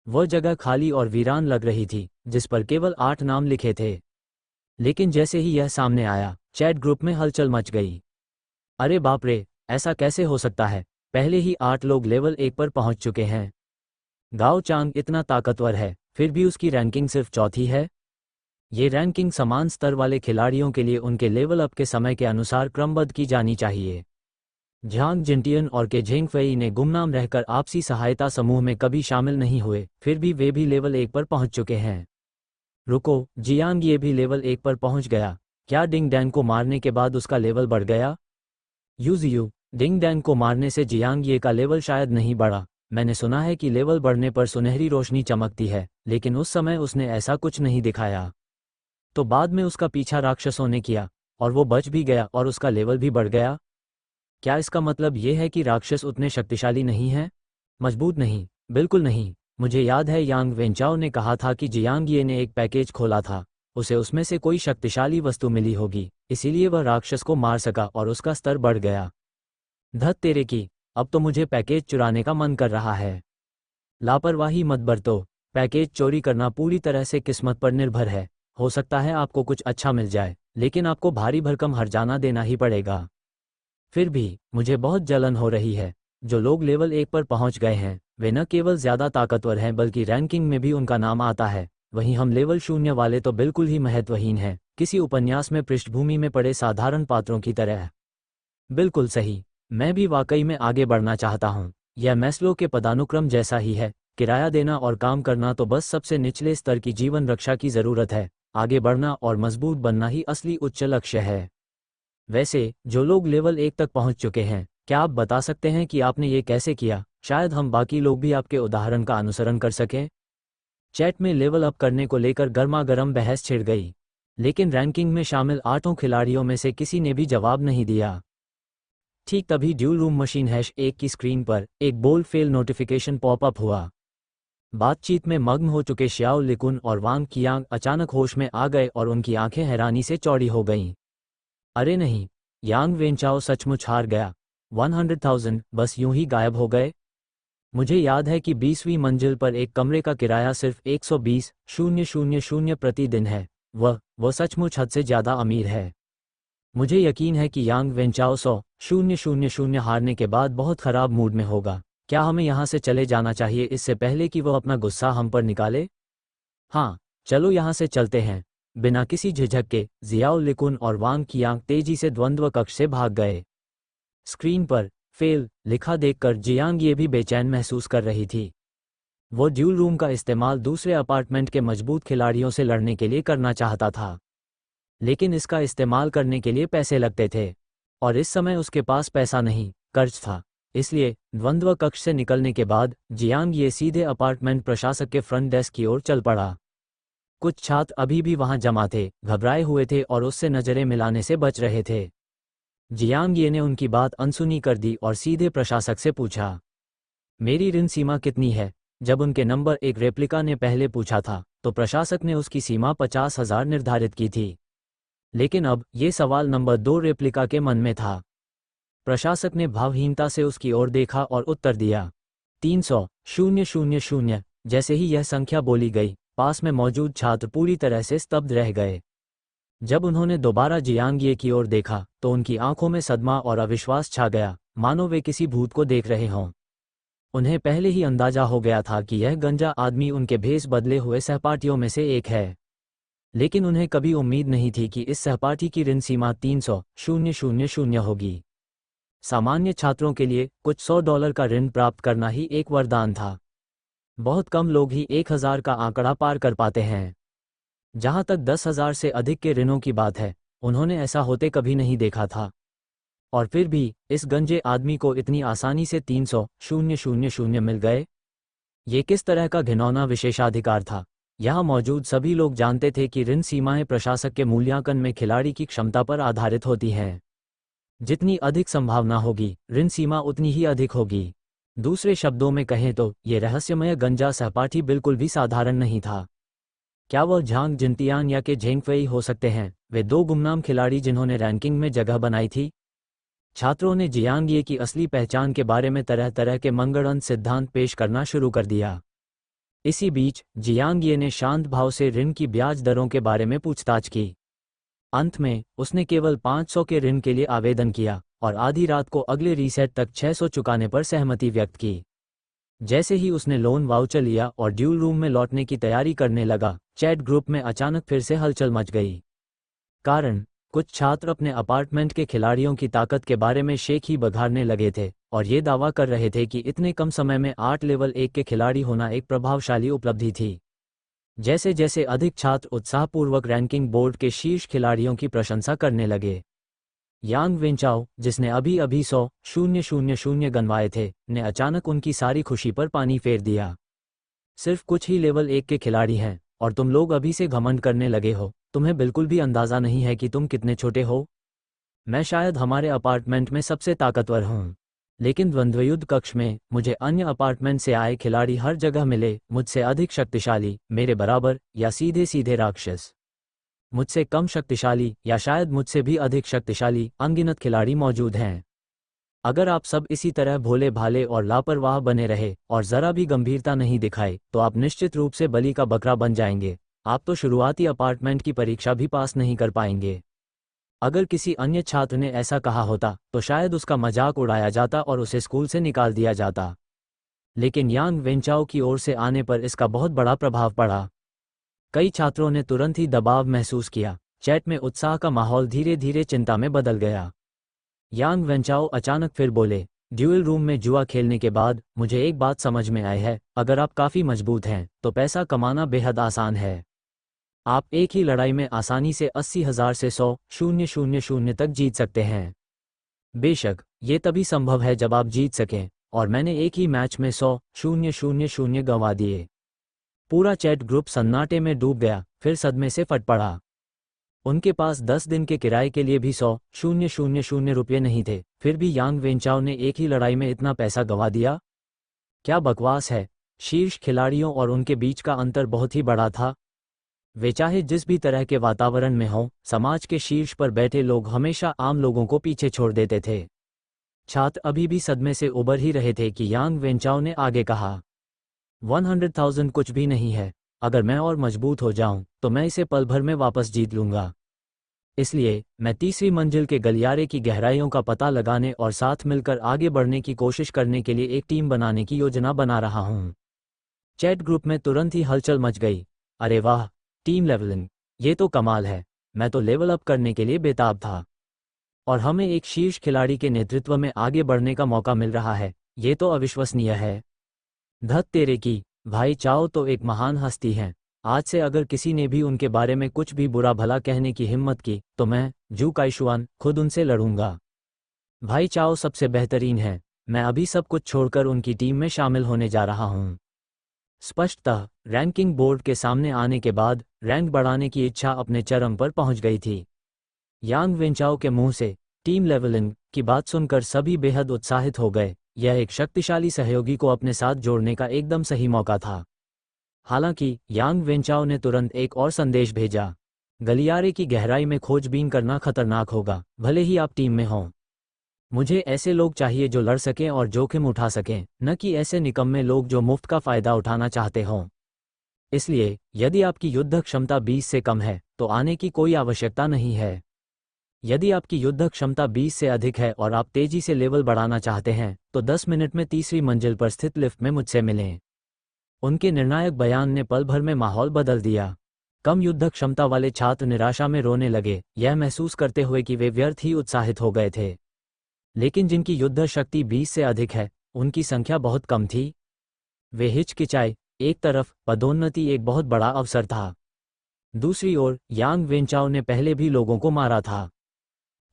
वह जगह खाली और वीरान लग रही थी जिस पर केवल 8 नाम लिखे थे। लेकिन जैसे ही यह सामने आया, चैट ग्रुप में हलचल मच गई। अरे बाप रे, ऐसा कैसे हो सकता है? पहले ही 8 लोग लेवल 1 पर पहुंच चुके हैं। गाओ चांग इतना ताकतवर है, फिर भी उसकी रैंकिंग सिर्फ चौथी है। ये रैंकिंग समान स्तर वाले खिलाड़ियों के लिए उनके लेवल अप के समय के अनुसार क्रमबद्ध की जानी चाहिए। झांग जिनटियन और के झेंगफेई ने गुमनाम रहकर आपसी सहायता समूह में कभी शामिल नहीं हुए, फिर भी वे भी लेवल 1 पर पहुंच चुके हैं। रुको, जियांग ये भी लेवल 1 पर पहुंच गया। क्या डिंग डैन को मारने के बाद उसका लेवल बढ़ गया? यूजियू, डिंग डैन को मारने से जियांग ये का लेवल शायद नहीं बढ़ा। मैंने सुना है कि लेवल बढ़ने पर सुनहरी रोशनी चमकती है, लेकिन उस समय उसने ऐसा कुछ नहीं दिखाया। तो बाद में उसका पीछा राक्षसों ने किया और वो बच भी गया और उसका लेवल भी बढ़ गया। क्या इसका मतलब ये है कि राक्षस उतने शक्तिशाली नहीं हैं? मजबूत नहीं, बिल्कुल नहीं। मुझे याद है यांग वेंचाओ ने कहा था कि जियांग ये ने एक पैकेज खोला था, उसे उसमें से कोई शक्तिशाली वस्तु मिली होगी, इसीलिए वह राक्षस को मार सका और उसका स्तर बढ़ गया। धत तेरे की, अब तो मुझे पैकेज चुराने का मन कर रहा है। लापरवाही मत बरतो, पैकेज चोरी करना पूरी तरह से किस्मत पर निर्भर है। हो सकता है आपको कुछ अच्छा मिल जाए, लेकिन आपको भारी भरकम हर्जाना देना ही पड़ेगा। फिर भी मुझे बहुत जलन हो रही है। जो लोग लेवल 1 पर पहुंच गए हैं वे न केवल ज़्यादा ताकतवर हैं बल्कि रैंकिंग में भी उनका नाम आता है। वहीं हम लेवल 0 वाले तो बिल्कुल ही महत्वहीन हैं, किसी उपन्यास में पृष्ठभूमि में पड़े साधारण पात्रों की तरह। बिल्कुल सही, मैं भी वाकई में आगे बढ़ना चाहता हूँ। यह मैस्लो के पदानुक्रम जैसा ही है। किराया देना और काम करना तो बस सबसे निचले स्तर की जीवन रक्षा की ज़रूरत है। आगे बढ़ना और मजबूत बनना ही असली उच्च लक्ष्य है। वैसे जो लोग लेवल 1 तक पहुंच चुके हैं, क्या आप बता सकते हैं कि आपने ये कैसे किया? शायद हम बाकी लोग भी आपके उदाहरण का अनुसरण कर सकें। चैट में लेवल अप करने को लेकर गर्मागर्म बहस छिड़ गई, लेकिन रैंकिंग में शामिल 8 खिलाड़ियों में से किसी ने भी जवाब नहीं दिया। ठीक तभी ड्यूल रूम मशीन #1 की स्क्रीन पर एक बोल्ड फेल नोटिफिकेशन पॉपअप हुआ। बातचीत में मग्न हो चुके श्याओ लिकुन और वांग कियांग अचानक होश में आ गए और उनकी आंखें हैरानी से चौड़ी हो गईं। अरे नहीं, यांग वेंचाओ सचमुच हार गया। 100,000 बस यूं ही गायब हो गए। मुझे याद है कि 20वीं मंजिल पर एक कमरे का किराया सिर्फ 120,000 प्रति दिन है। वह सचमुच हद से ज़्यादा अमीर है। मुझे यकीन है कि यांग वेंचाओ 100,000 हारने के बाद बहुत ख़राब मूड में होगा। क्या हमें यहाँ से चले जाना चाहिए इससे पहले कि वह अपना गुस्सा हम पर निकाले? हाँ, चलो यहाँ से चलते हैं। बिना किसी झिझक के जियाओ लिकुन और वांग कियांग तेजी से द्वंद्व कक्ष से भाग गए। स्क्रीन पर फेल लिखा देखकर जियांग ये भी बेचैन महसूस कर रही थी। वो ड्यूल रूम का इस्तेमाल दूसरे अपार्टमेंट के मजबूत खिलाड़ियों से लड़ने के लिए करना चाहता था, लेकिन इसका इस्तेमाल करने के लिए पैसे लगते थे और इस समय उसके पास पैसा नहीं, कर्ज था। इसलिए द्वंद्व कक्ष से निकलने के बाद जियांग ये सीधे अपार्टमेंट प्रशासक के फ्रंट डेस्क की ओर चल पड़ा। कुछ छात्र अभी भी वहां जमा थे, घबराए हुए थे और उससे नजरें मिलाने से बच रहे थे। जियांग ये ने उनकी बात अनसुनी कर दी और सीधे प्रशासक से पूछा, मेरी ऋण सीमा कितनी है? जब उनके नंबर एक रेप्लिका ने पहले पूछा था तो प्रशासक ने उसकी सीमा 50,000 निर्धारित की थी। लेकिन अब ये सवाल नंबर 2 रेप्लिका के मन में था। प्रशासक ने भावहीनता से उसकी ओर देखा और उत्तर दिया 300,000। जैसे ही यह संख्या बोली गई, पास में मौजूद छात्र पूरी तरह से स्तब्ध रह गए। जब उन्होंने दोबारा जियांग की ओर देखा तो उनकी आंखों में सदमा और अविश्वास छा गया, मानो वे किसी भूत को देख रहे हों। उन्हें पहले ही अंदाजा हो गया था कि यह गंजा आदमी उनके भेष बदले हुए सहपाठियों में से एक है, लेकिन उन्हें कभी उम्मीद नहीं थी कि इस सहपाठी की ऋण सीमा 300,000 होगी। सामान्य छात्रों के लिए कुछ $100 का ऋण प्राप्त करना ही एक वरदान था। बहुत कम लोग ही 1,000 का आंकड़ा पार कर पाते हैं। जहां तक 10,000 से अधिक के ऋणों की बात है, उन्होंने ऐसा होते कभी नहीं देखा था। और फिर भी इस गंजे आदमी को इतनी आसानी से 300,000 मिल गए। ये किस तरह का घिनौना विशेषाधिकार था? यहाँ मौजूद सभी लोग जानते थे कि ऋण सीमाएं प्रशासक के मूल्यांकन में खिलाड़ी की क्षमता पर आधारित होती हैं। जितनी अधिक संभावना होगी, ऋण सीमा उतनी ही अधिक होगी। दूसरे शब्दों में कहें तो ये रहस्यमय गंजा सहपाठी बिल्कुल भी साधारण नहीं था। क्या वह झांग जिनतियान या के झेंगफेई हो सकते हैं, वे दो गुमनाम खिलाड़ी जिन्होंने रैंकिंग में जगह बनाई थी? छात्रों ने जियांग की असली पहचान के बारे में तरह तरह के मंगड़ंत सिद्धांत पेश करना शुरू कर दिया। इसी बीच जियांग ने शांत भाव से ऋण की ब्याज दरों के बारे में पूछताछ की। अंत में उसने केवल 500 के ऋण के लिए आवेदन किया और आधी रात को अगले रीसेट तक 600 चुकाने पर सहमति व्यक्त की। जैसे ही उसने लोन वाउचर लिया और ड्यूल रूम में लौटने की तैयारी करने लगा, चैट ग्रुप में अचानक फिर से हलचल मच गई। कारण, कुछ छात्र अपने अपार्टमेंट के खिलाड़ियों की ताकत के बारे में शेख ही बघाड़ने लगे थे और ये दावा कर रहे थे कि इतने कम समय में 8 लेवल 1 के खिलाड़ी होना एक प्रभावशाली उपलब्धि थी। जैसे जैसे अधिक छात्र उत्साहपूर्वक रैंकिंग बोर्ड के शीर्ष खिलाड़ियों की प्रशंसा करने लगे, यांग वेंचाओ, जिसने अभी अभी 100,000 गंवाए थे, ने अचानक उनकी सारी खुशी पर पानी फेर दिया। सिर्फ कुछ ही लेवल 1 के खिलाड़ी हैं और तुम लोग अभी से घमंड करने लगे हो। तुम्हें बिल्कुल भी अंदाजा नहीं है कि तुम कितने छोटे हो। मैं शायद हमारे अपार्टमेंट में सबसे ताकतवर हूँ, लेकिन द्वंद्वयुद्ध कक्ष में मुझे अन्य अपार्टमेंट से आए खिलाड़ी हर जगह मिले, मुझसे अधिक शक्तिशाली, मेरे बराबर, या सीधे सीधे राक्षस। मुझसे कम शक्तिशाली या शायद मुझसे भी अधिक शक्तिशाली अनगिनत खिलाड़ी मौजूद हैं। अगर आप सब इसी तरह भोले भाले और लापरवाह बने रहे और जरा भी गंभीरता नहीं दिखाए तो आप निश्चित रूप से बलि का बकरा बन जाएंगे। आप तो शुरुआती अपार्टमेंट की परीक्षा भी पास नहीं कर पाएंगे। अगर किसी अन्य छात्र ने ऐसा कहा होता तो शायद उसका मजाक उड़ाया जाता और उसे स्कूल से निकाल दिया जाता, लेकिन यांग वेंचाओ की ओर से आने पर इसका बहुत बड़ा प्रभाव पड़ा। कई छात्रों ने तुरंत ही दबाव महसूस किया। चैट में उत्साह का माहौल धीरे धीरे चिंता में बदल गया। यांग वेंचाओ अचानक फिर बोले, ड्यूल रूम में जुआ खेलने के बाद मुझे एक बात समझ में आई है, अगर आप काफ़ी मजबूत हैं तो पैसा कमाना बेहद आसान है। आप एक ही लड़ाई में आसानी से 80,000 से 100,000 तक जीत सकते हैं। बेशक ये तभी संभव है जब आप जीत सकें, और मैंने एक ही मैच में 100,000 गंवा दिए। पूरा चैट ग्रुप सन्नाटे में डूब गया, फिर सदमे से फट पड़ा। उनके पास 10 दिन के किराए के लिए भी 100,000 रुपये नहीं थे, फिर भी यांग वेंचाओ ने एक ही लड़ाई में इतना पैसा गंवा दिया। क्या बकवास है। शीर्ष खिलाड़ियों और उनके बीच का अंतर बहुत ही बड़ा था। वे चाहे जिस भी तरह के वातावरण में हों, समाज के शीर्ष पर बैठे लोग हमेशा आम लोगों को पीछे छोड़ देते थे। छात्र अभी भी सदमे से उबर ही रहे थे कि यांग वेंचाओ ने आगे कहा, 100,000 कुछ भी नहीं है। अगर मैं और मजबूत हो जाऊं तो मैं इसे पल भर में वापस जीत लूंगा। इसलिए मैं तीसरी मंजिल के गलियारे की गहराइयों का पता लगाने और साथ मिलकर आगे बढ़ने की कोशिश करने के लिए एक टीम बनाने की योजना बना रहा हूं। चैट ग्रुप में तुरंत ही हलचल मच गई। अरे वाह, टीम लेवलिंग, ये तो कमाल है। मैं तो लेवल अप करने के लिए बेताब था, और हमें एक शीर्ष खिलाड़ी के नेतृत्व में आगे बढ़ने का मौका मिल रहा है। ये तो अविश्वसनीय है। धत तेरे की, भाई चाओ तो एक महान हस्ती हैं। आज से अगर किसी ने भी उनके बारे में कुछ भी बुरा भला कहने की हिम्मत की तो मैं, जू काइशुआन, खुद उनसे लड़ूंगा। भाई चाओ सबसे बेहतरीन है। मैं अभी सब कुछ छोड़कर उनकी टीम में शामिल होने जा रहा हूं। स्पष्टतः रैंकिंग बोर्ड के सामने आने के बाद रैंक बढ़ाने की इच्छा अपने चरम पर पहुंच गई थी। यांग वेंचाओ के मुंह से टीम लेवलिंग की बात सुनकर सभी बेहद उत्साहित हो गए। यह एक शक्तिशाली सहयोगी को अपने साथ जोड़ने का एकदम सही मौका था। हालांकि यांग वेंचाओ ने तुरंत एक और संदेश भेजा, गलियारे की गहराई में खोजबीन करना खतरनाक होगा, भले ही आप टीम में हों। मुझे ऐसे लोग चाहिए जो लड़ सकें और जोखिम उठा सकें, न कि ऐसे निकम्मे लोग जो मुफ्त का फायदा उठाना चाहते हों। इसलिए यदि आपकी युद्ध क्षमता 20 से कम है तो आने की कोई आवश्यकता नहीं है। यदि आपकी युद्ध क्षमता 20 से अधिक है और आप तेजी से लेवल बढ़ाना चाहते हैं तो 10 मिनट में तीसरी मंजिल पर स्थित लिफ्ट में मुझसे मिलें। उनके निर्णायक बयान ने पल भर में माहौल बदल दिया। कम युद्ध क्षमता वाले छात्र निराशा में रोने लगे, यह महसूस करते हुए कि वे व्यर्थ ही उत्साहित हो गए थे। लेकिन जिनकी युद्ध शक्ति 20 से अधिक है, उनकी संख्या बहुत कम थी। वे हिचकिचाए। एक तरफ पदोन्नति एक बहुत बड़ा अवसर था, दूसरी ओर यांग वेंचाओ ने पहले भी लोगों को मारा था।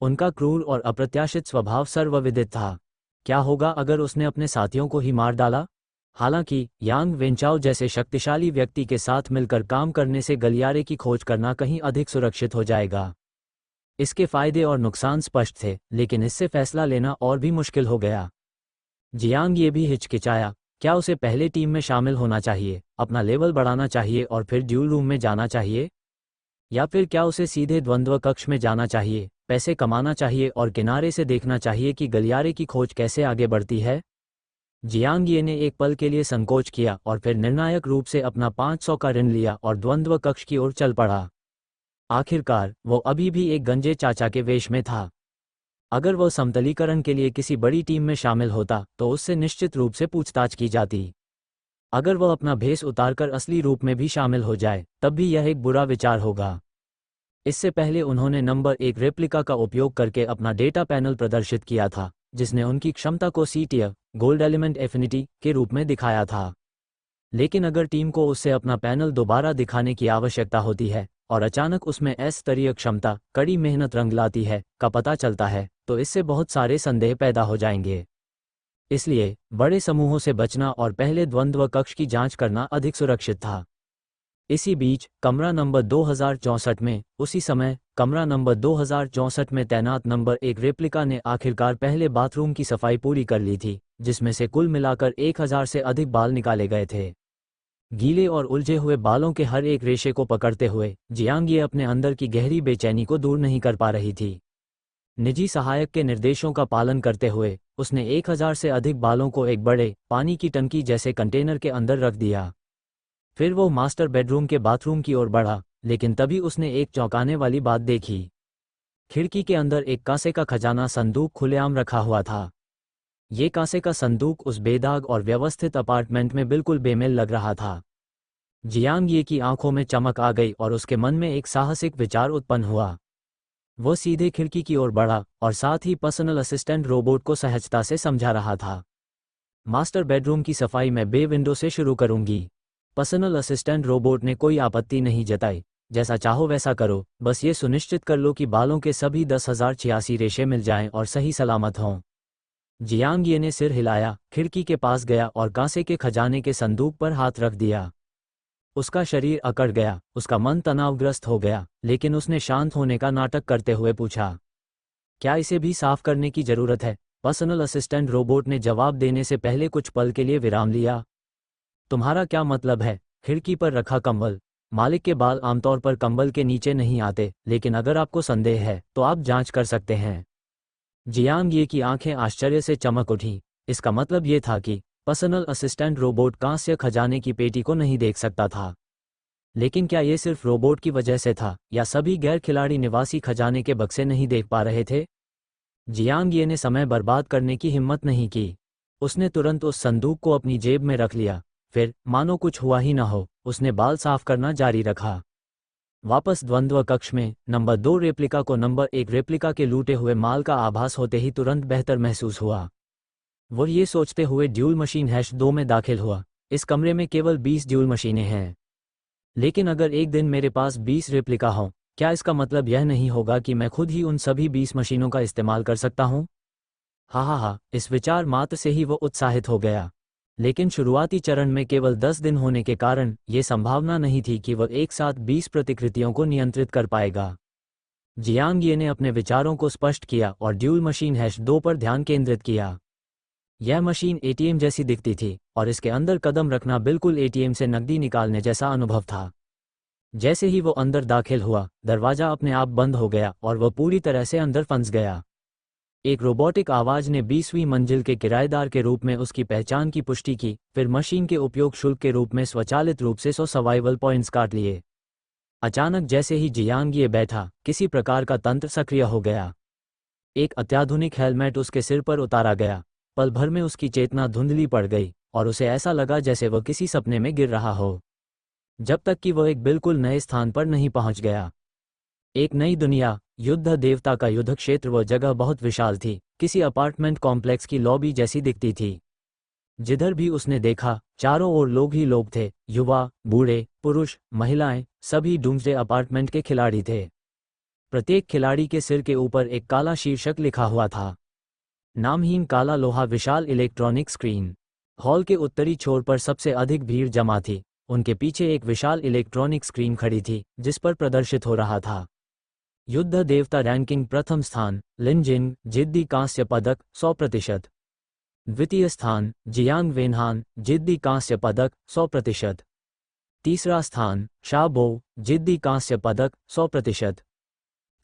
उनका क्रूर और अप्रत्याशित स्वभाव सर्वविदित था। क्या होगा अगर उसने अपने साथियों को ही मार डाला? हालांकि यांग वेंचाओ जैसे शक्तिशाली व्यक्ति के साथ मिलकर काम करने से गलियारे की खोज करना कहीं अधिक सुरक्षित हो जाएगा। इसके फायदे और नुकसान स्पष्ट थे, लेकिन इससे फैसला लेना और भी मुश्किल हो गया। जियांग ये भी हिचकिचाया, क्या उसे पहले टीम में शामिल होना चाहिए, अपना लेवल बढ़ाना चाहिए और फिर ड्यूल रूम में जाना चाहिए, या फिर क्या उसे सीधे द्वंद्व कक्ष में जाना चाहिए, पैसे कमाना चाहिए और किनारे से देखना चाहिए कि गलियारे की खोज कैसे आगे बढ़ती है? जियांग ये ने एक पल के लिए संकोच किया और फिर निर्णायक रूप से अपना 500 का ऋण लिया और द्वंद्व कक्ष की ओर चल पड़ा। आखिरकार वो अभी भी एक गंजे चाचा के वेश में था। अगर वह समतलीकरण के लिए किसी बड़ी टीम में शामिल होता तो उससे निश्चित रूप से पूछताछ की जाती। अगर वह अपना भेष उतारकर असली रूप में भी शामिल हो जाए तब भी यह एक बुरा विचार होगा। इससे पहले उन्होंने नंबर 1 रेप्लिका का उपयोग करके अपना डेटा पैनल प्रदर्शित किया था, जिसने उनकी क्षमता को सी टियर गोल्ड एलिमेंट एफिनिटी के रूप में दिखाया था। लेकिन अगर टीम को उससे अपना पैनल दोबारा दिखाने की आवश्यकता होती है और अचानक उसमें एस स्तरीय क्षमता कड़ी मेहनत रंग लाती है का पता चलता है तो इससे बहुत सारे संदेह पैदा हो जाएंगे। इसलिए बड़े समूहों से बचना और पहले द्वंद्व कक्ष की जांच करना अधिक सुरक्षित था। इसी बीच कमरा नंबर 2064 में उसी समय कमरा नंबर 2064 में तैनात नंबर 1 रेप्लिका ने आखिरकार पहले बाथरूम की सफाई पूरी कर ली थी, जिसमें से कुल मिलाकर 1000 से अधिक बाल निकाले गए थे। गीले और उलझे हुए बालों के हर एक रेशे को पकड़ते हुए जियांग ये अपने अंदर की गहरी बेचैनी को दूर नहीं कर पा रही थी। निजी सहायक के निर्देशों का पालन करते हुए उसने 1000 से अधिक बालों को एक बड़े पानी की टंकी जैसे कंटेनर के अंदर रख दिया। फिर वो मास्टर बेडरूम के बाथरूम की ओर बढ़ा, लेकिन तभी उसने एक चौंकाने वाली बात देखी। खिड़की के अंदर एक कांसे का खजाना संदूक खुलेआम रखा हुआ था। ये कांसे का संदूक उस बेदाग और व्यवस्थित अपार्टमेंट में बिल्कुल बेमेल लग रहा था। जियांग ये की आंखों में चमक आ गई और उसके मन में एक साहसिक विचार उत्पन्न हुआ। वो सीधे खिड़की की ओर बढ़ा और साथ ही पर्सनल असिस्टेंट रोबोट को सहजता से समझा रहा था। मास्टर बेडरूम की सफाई मैं बे विंडो से शुरू करूंगी। पर्सनल असिस्टेंट रोबोट ने कोई आपत्ति नहीं जताई। जैसा चाहो वैसा करो, बस ये सुनिश्चित कर लो कि बालों के सभी 10,086 रेशे मिल जाएं और सही सलामत हों। जियांग ये ने सिर हिलाया, खिड़की के पास गया और कांसे के खजाने के संदूक पर हाथ रख दिया। उसका शरीर अकड़ गया, उसका मन तनावग्रस्त हो गया, लेकिन उसने शांत होने का नाटक करते हुए पूछा, क्या इसे भी साफ करने की जरूरत है? पर्सनल असिस्टेंट रोबोट ने जवाब देने से पहले कुछ पल के लिए विराम लिया। तुम्हारा क्या मतलब है? खिड़की पर रखा कंबल। मालिक के बाल आमतौर पर कंबल के नीचे नहीं आते, लेकिन अगर आपको संदेह है तो आप जांच कर सकते हैं। जियांग ये की आंखें आश्चर्य से चमक उठीं। इसका मतलब ये था कि पर्सनल असिस्टेंट रोबोट कांस्य खजाने की पेटी को नहीं देख सकता था। लेकिन क्या ये सिर्फ रोबोट की वजह से था या सभी गैर खिलाड़ी निवासी खजाने के बक्से नहीं देख पा रहे थे? जियांग ये ने समय बर्बाद करने की हिम्मत नहीं की। उसने तुरंत उस संदूक को अपनी जेब में रख लिया। फिर मानो कुछ हुआ ही ना हो, उसने बाल साफ करना जारी रखा। वापस द्वंद्व कक्ष में नंबर 2 रेप्लिका को नंबर 1 रेप्लिका के लूटे हुए माल का आभास होते ही तुरंत बेहतर महसूस हुआ। वो ये सोचते हुए ड्यूल मशीन #2 में दाखिल हुआ। इस कमरे में केवल 20 ड्यूल मशीनें हैं, लेकिन अगर एक दिन मेरे पास 20 रेप्लिका हों, क्या इसका मतलब यह नहीं होगा कि मैं खुद ही उन सभी 20 मशीनों का इस्तेमाल कर सकता हूं? हा, इस विचार मात्र से ही वो उत्साहित हो गया। लेकिन शुरुआती चरण में केवल 10 दिन होने के कारण ये संभावना नहीं थी कि वह एक साथ 20 प्रतिकृतियों को नियंत्रित कर पाएगा। जियांग ये ने अपने विचारों को स्पष्ट किया और ड्यूल मशीन #2 पर ध्यान केंद्रित किया। यह मशीन एटीएम जैसी दिखती थी और इसके अंदर कदम रखना बिल्कुल एटीएम से नकदी निकालने जैसा अनुभव था। जैसे ही वो अंदर दाखिल हुआ, दरवाज़ा अपने आप बंद हो गया और वह पूरी तरह से अंदर फंस गया। एक रोबोटिक आवाज़ ने 20वीं मंजिल के किराएदार के रूप में उसकी पहचान की पुष्टि की, फिर मशीन के उपयोग शुल्क के रूप में स्वचालित रूप से 100 सर्वाइवल पॉइंट्स काट लिए। अचानक जैसे ही जियांग ये बैठा, किसी प्रकार का तंत्र सक्रिय हो गया। एक अत्याधुनिक हेलमेट उसके सिर पर उतारा गया। पल भर में उसकी चेतना धुंधली पड़ गई और उसे ऐसा लगा जैसे वह किसी सपने में गिर रहा हो, जब तक कि वह एक बिल्कुल नए स्थान पर नहीं पहुंच गया। एक नई दुनिया, युद्ध देवता का युद्ध क्षेत्र। वह जगह बहुत विशाल थी, किसी अपार्टमेंट कॉम्प्लेक्स की लॉबी जैसी दिखती थी। जिधर भी उसने देखा, चारों ओर लोग ही लोग थे, युवा, बूढ़े, पुरुष, महिलाएं, सभी डूम्सडे अपार्टमेंट के खिलाड़ी थे। प्रत्येक खिलाड़ी के सिर के ऊपर एक काला शीर्षक लिखा हुआ था, नामहीन काला लोहा विशाल इलेक्ट्रॉनिक स्क्रीन। हॉल के उत्तरी छोर पर सबसे अधिक भीड़ जमा थी। उनके पीछे एक विशाल इलेक्ट्रॉनिक स्क्रीन खड़ी थी जिस पर प्रदर्शित हो रहा था, युद्ध देवता रैंकिंग प्रथम स्थान लिन जिंग, जिद्दी कांस्य पदक 100%। द्वितीय स्थान जियांग वेनहान, जिद्दी कांस्य पदक 100%। तीसरा स्थान शाबो, जिद्दी कांस्य पदक 100%।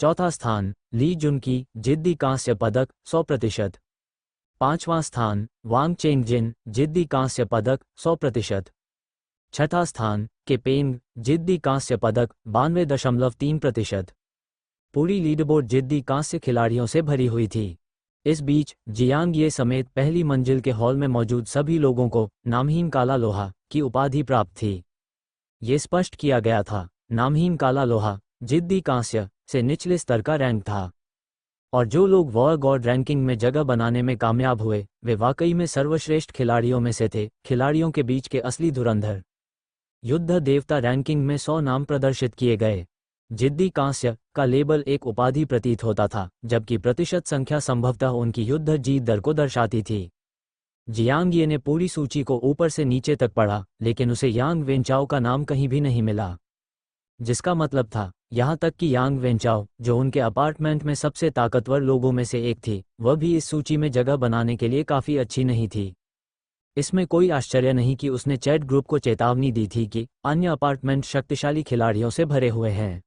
चौथा स्थान ली जुनकी, जिद्दी कांस्य पदक 100%। पांचवां स्थान वांग चेंगजिन, जिद्दी कांस्य पदक 100%। छठा स्थान केपेंग, जिद्दी कांस्य पदक 92.3%। पूरी लीडरबोर्ड जिद्दी कांस्य खिलाड़ियों से भरी हुई थी। इस बीच जियांग ये समेत पहली मंजिल के हॉल में मौजूद सभी लोगों को नामहीन काला लोहा की उपाधि प्राप्त थी। ये स्पष्ट किया गया था, नामहीन काला लोहा जिद्दी कांस्य से निचले स्तर का रैंक था, और जो लोग वॉर गॉड रैंकिंग में जगह बनाने में कामयाब हुए, वे वाकई में सर्वश्रेष्ठ खिलाड़ियों में से थे, खिलाड़ियों के बीच के असली धुरंधर। युद्ध देवता रैंकिंग में 100 नाम प्रदर्शित किए गए। जिद्दी कांस्य का लेबल एक उपाधि प्रतीत होता था, जबकि प्रतिशत संख्या संभवतः उनकी युद्ध जीत दर को दर्शाती थी। जियांग ये ने पूरी सूची को ऊपर से नीचे तक पढ़ा, लेकिन उसे यांग वेंचाओ का नाम कहीं भी नहीं मिला, जिसका मतलब था यहाँ तक कि यांग वेंचाओ, जो उनके अपार्टमेंट में सबसे ताकतवर लोगों में से एक थी, वह भी इस सूची में जगह बनाने के लिए काफ़ी अच्छी नहीं थी। इसमें कोई आश्चर्य नहीं कि उसने चैट ग्रुप को चेतावनी दी थी कि अन्य अपार्टमेंट शक्तिशाली खिलाड़ियों से भरे हुए हैं।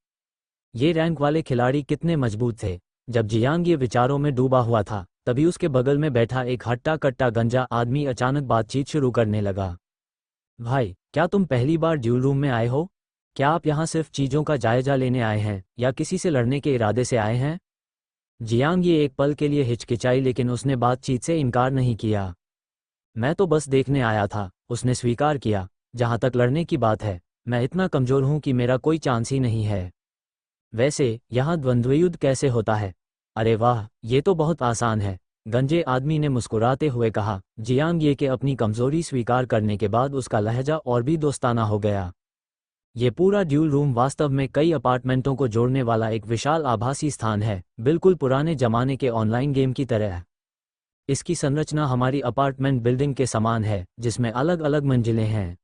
ये रैंक वाले खिलाड़ी कितने मजबूत थे। जब जियांग ये विचारों में डूबा हुआ था, तभी उसके बगल में बैठा एक हट्टा कट्टा गंजा आदमी अचानक बातचीत शुरू करने लगा। भाई, क्या तुम पहली बार ड्यूल रूम में आए हो? क्या आप यहाँ सिर्फ चीज़ों का जायजा लेने आए हैं या किसी से लड़ने के इरादे से आए हैं? जियांग ये एक पल के लिए हिचकिचाई, लेकिन उसने बातचीत से इनकार नहीं किया। मैं तो बस देखने आया था, उसने स्वीकार किया। जहाँ तक लड़ने की बात है, मैं इतना कमज़ोर हूँ कि मेरा कोई चांस ही नहीं है। वैसे यहाँ द्वंद्वयुद्ध कैसे होता है? अरे वाह, ये तो बहुत आसान है, गंजे आदमी ने मुस्कुराते हुए कहा। जियांग ये के अपनी कमज़ोरी स्वीकार करने के बाद उसका लहजा और भी दोस्ताना हो गया। ये पूरा ड्यूल रूम वास्तव में कई अपार्टमेंटों को जोड़ने वाला एक विशाल आभासी स्थान है, बिल्कुल पुराने जमाने के ऑनलाइन गेम की तरह। इसकी संरचना हमारी अपार्टमेंट बिल्डिंग के समान है, जिसमें अलग अलग मंजिलें हैं।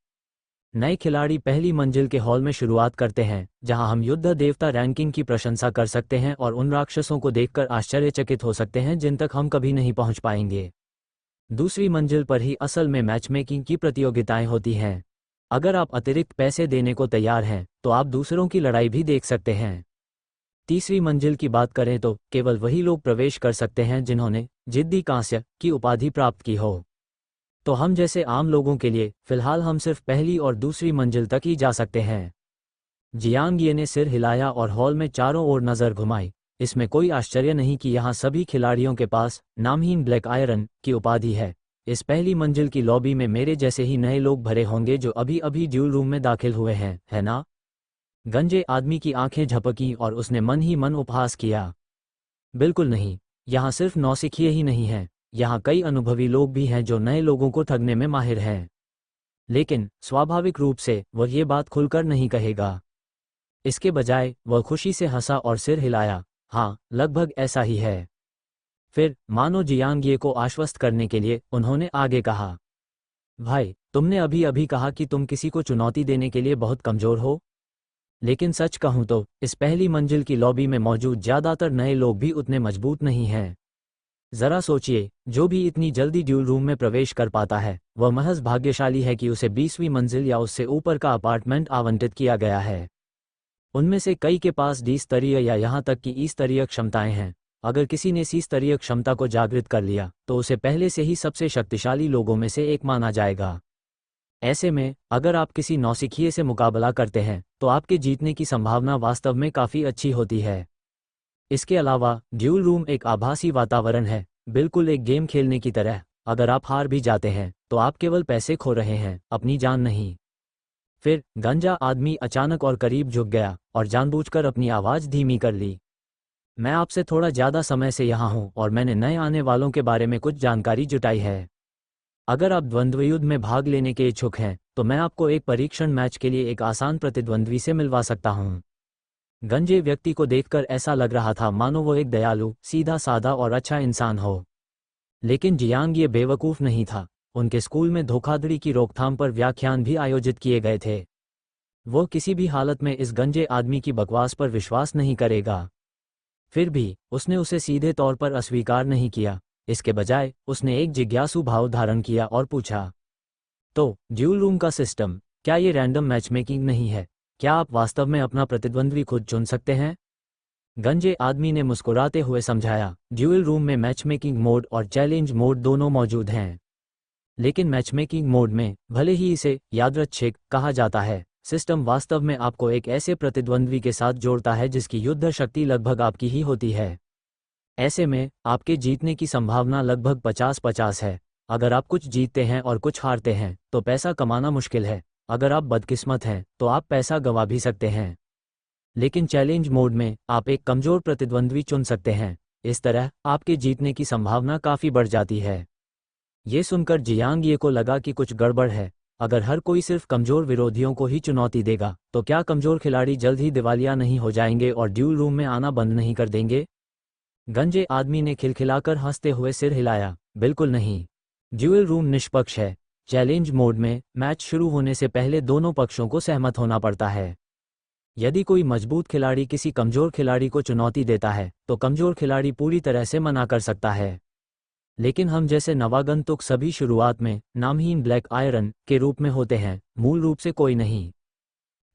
नए खिलाड़ी पहली मंजिल के हॉल में शुरुआत करते हैं, जहां हम युद्ध देवता रैंकिंग की प्रशंसा कर सकते हैं और उन राक्षसों को देखकर आश्चर्यचकित हो सकते हैं जिन तक हम कभी नहीं पहुंच पाएंगे। दूसरी मंजिल पर ही असल में मैचमेकिंग की प्रतियोगिताएं होती हैं। अगर आप अतिरिक्त पैसे देने को तैयार हैं, तो आप दूसरों की लड़ाई भी देख सकते हैं। तीसरी मंजिल की बात करें तो केवल वही लोग प्रवेश कर सकते हैं जिन्होंने जिद्दी कांस्य की उपाधि प्राप्त की हो। तो हम जैसे आम लोगों के लिए फिलहाल हम सिर्फ पहली और दूसरी मंजिल तक ही जा सकते हैं। जियांग ये ने सिर हिलाया और हॉल में चारों ओर नज़र घुमाई। इसमें कोई आश्चर्य नहीं कि यहाँ सभी खिलाड़ियों के पास नामहीन ब्लैक आयरन की उपाधि है। इस पहली मंजिल की लॉबी में मेरे जैसे ही नए लोग भरे होंगे जो अभी अभी ड्यूल रूम में दाखिल हुए हैं, है ना? गंजे आदमी की आंखें झपकी और उसने मन ही मन उपहास किया। बिल्कुल नहीं, यहाँ सिर्फ नौसिखिए ही नहीं हैं, यहाँ कई अनुभवी लोग भी हैं जो नए लोगों को ठगने में माहिर हैं। लेकिन स्वाभाविक रूप से वह ये बात खुलकर नहीं कहेगा। इसके बजाय वह खुशी से हंसा और सिर हिलाया। हाँ, लगभग ऐसा ही है। फिर मानो जियांग ये को आश्वस्त करने के लिए उन्होंने आगे कहा, भाई, तुमने अभी अभी कहा कि तुम किसी को चुनौती देने के लिए बहुत कमज़ोर हो। लेकिन सच कहूँ तो इस पहली मंजिल की लॉबी में मौजूद ज़्यादातर नए लोग भी उतने मजबूत नहीं हैं। जरा सोचिए, जो भी इतनी जल्दी ड्यूल रूम में प्रवेश कर पाता है वह महज भाग्यशाली है कि उसे 20वीं मंजिल या उससे ऊपर का अपार्टमेंट आवंटित किया गया है। उनमें से कई के पास डी स्तरीय या यहाँ तक कि ई स्तरीय क्षमताएं हैं। अगर किसी ने सी स्तरीय क्षमता को जागृत कर लिया तो उसे पहले से ही सबसे शक्तिशाली लोगों में से एक माना जाएगा। ऐसे में अगर आप किसी नौसिखिए से मुकाबला करते हैं तो आपके जीतने की संभावना वास्तव में काफ़ी अच्छी होती है। इसके अलावा ड्यूल रूम एक आभासी वातावरण है, बिल्कुल एक गेम खेलने की तरह। अगर आप हार भी जाते हैं तो आप केवल पैसे खो रहे हैं, अपनी जान नहीं। फिर गंजा आदमी अचानक और करीब झुक गया और जानबूझकर अपनी आवाज़ धीमी कर ली। मैं आपसे थोड़ा ज़्यादा समय से यहाँ हूँ और मैंने नए आने वालों के बारे में कुछ जानकारी जुटाई है। अगर आप द्वंद्वयुद्ध में भाग लेने के इच्छुक हैं तो मैं आपको एक परीक्षण मैच के लिए एक आसान प्रतिद्वंद्वी से मिलवा सकता हूँ। गंजे व्यक्ति को देखकर ऐसा लग रहा था मानो वो एक दयालु, सीधा साधा और अच्छा इंसान हो। लेकिन जियांग ये बेवकूफ़ नहीं था। उनके स्कूल में धोखाधड़ी की रोकथाम पर व्याख्यान भी आयोजित किए गए थे। वो किसी भी हालत में इस गंजे आदमी की बकवास पर विश्वास नहीं करेगा। फिर भी उसने उसे सीधे तौर पर अस्वीकार नहीं किया। इसके बजाय उसने एक जिज्ञासु भाव धारण किया और पूछा, तो ड्यूल रूम का सिस्टम, क्या ये रैंडम मैचमेकिंग नहीं है? क्या आप वास्तव में अपना प्रतिद्वंद्वी खुद चुन सकते हैं? गंजे आदमी ने मुस्कुराते हुए समझाया, ड्यूल रूम में मैचमेकिंग मोड और चैलेंज मोड दोनों मौजूद हैं। लेकिन मैचमेकिंग मोड में, भले ही इसे यादृच्छिक कहा जाता है, सिस्टम वास्तव में आपको एक ऐसे प्रतिद्वंद्वी के साथ जोड़ता है जिसकी युद्ध शक्ति लगभग आपकी ही होती है। ऐसे में आपके जीतने की संभावना लगभग 50-50 है। अगर आप कुछ जीतते हैं और कुछ हारते हैं तो पैसा कमाना मुश्किल है। अगर आप बदकिस्मत हैं तो आप पैसा गंवा भी सकते हैं। लेकिन चैलेंज मोड में आप एक कमजोर प्रतिद्वंद्वी चुन सकते हैं। इस तरह आपके जीतने की संभावना काफ़ी बढ़ जाती है। ये सुनकर जियांग ये को लगा कि कुछ गड़बड़ है। अगर हर कोई सिर्फ कमजोर विरोधियों को ही चुनौती देगा तो क्या कमजोर खिलाड़ी जल्द ही दिवालिया नहीं हो जाएंगे और ड्यूल रूम में आना बंद नहीं कर देंगे? गंजे आदमी ने खिलखिलाकर हंसते हुए सिर हिलाया, बिल्कुल नहीं। ड्यूल रूम निष्पक्ष है। चैलेंज मोड में मैच शुरू होने से पहले दोनों पक्षों को सहमत होना पड़ता है। यदि कोई मजबूत खिलाड़ी किसी कमजोर खिलाड़ी को चुनौती देता है तो कमजोर खिलाड़ी पूरी तरह से मना कर सकता है। लेकिन हम जैसे नवागंतुक सभी शुरुआत में नामहीन ब्लैक आयरन के रूप में होते हैं, मूल रूप से कोई नहीं।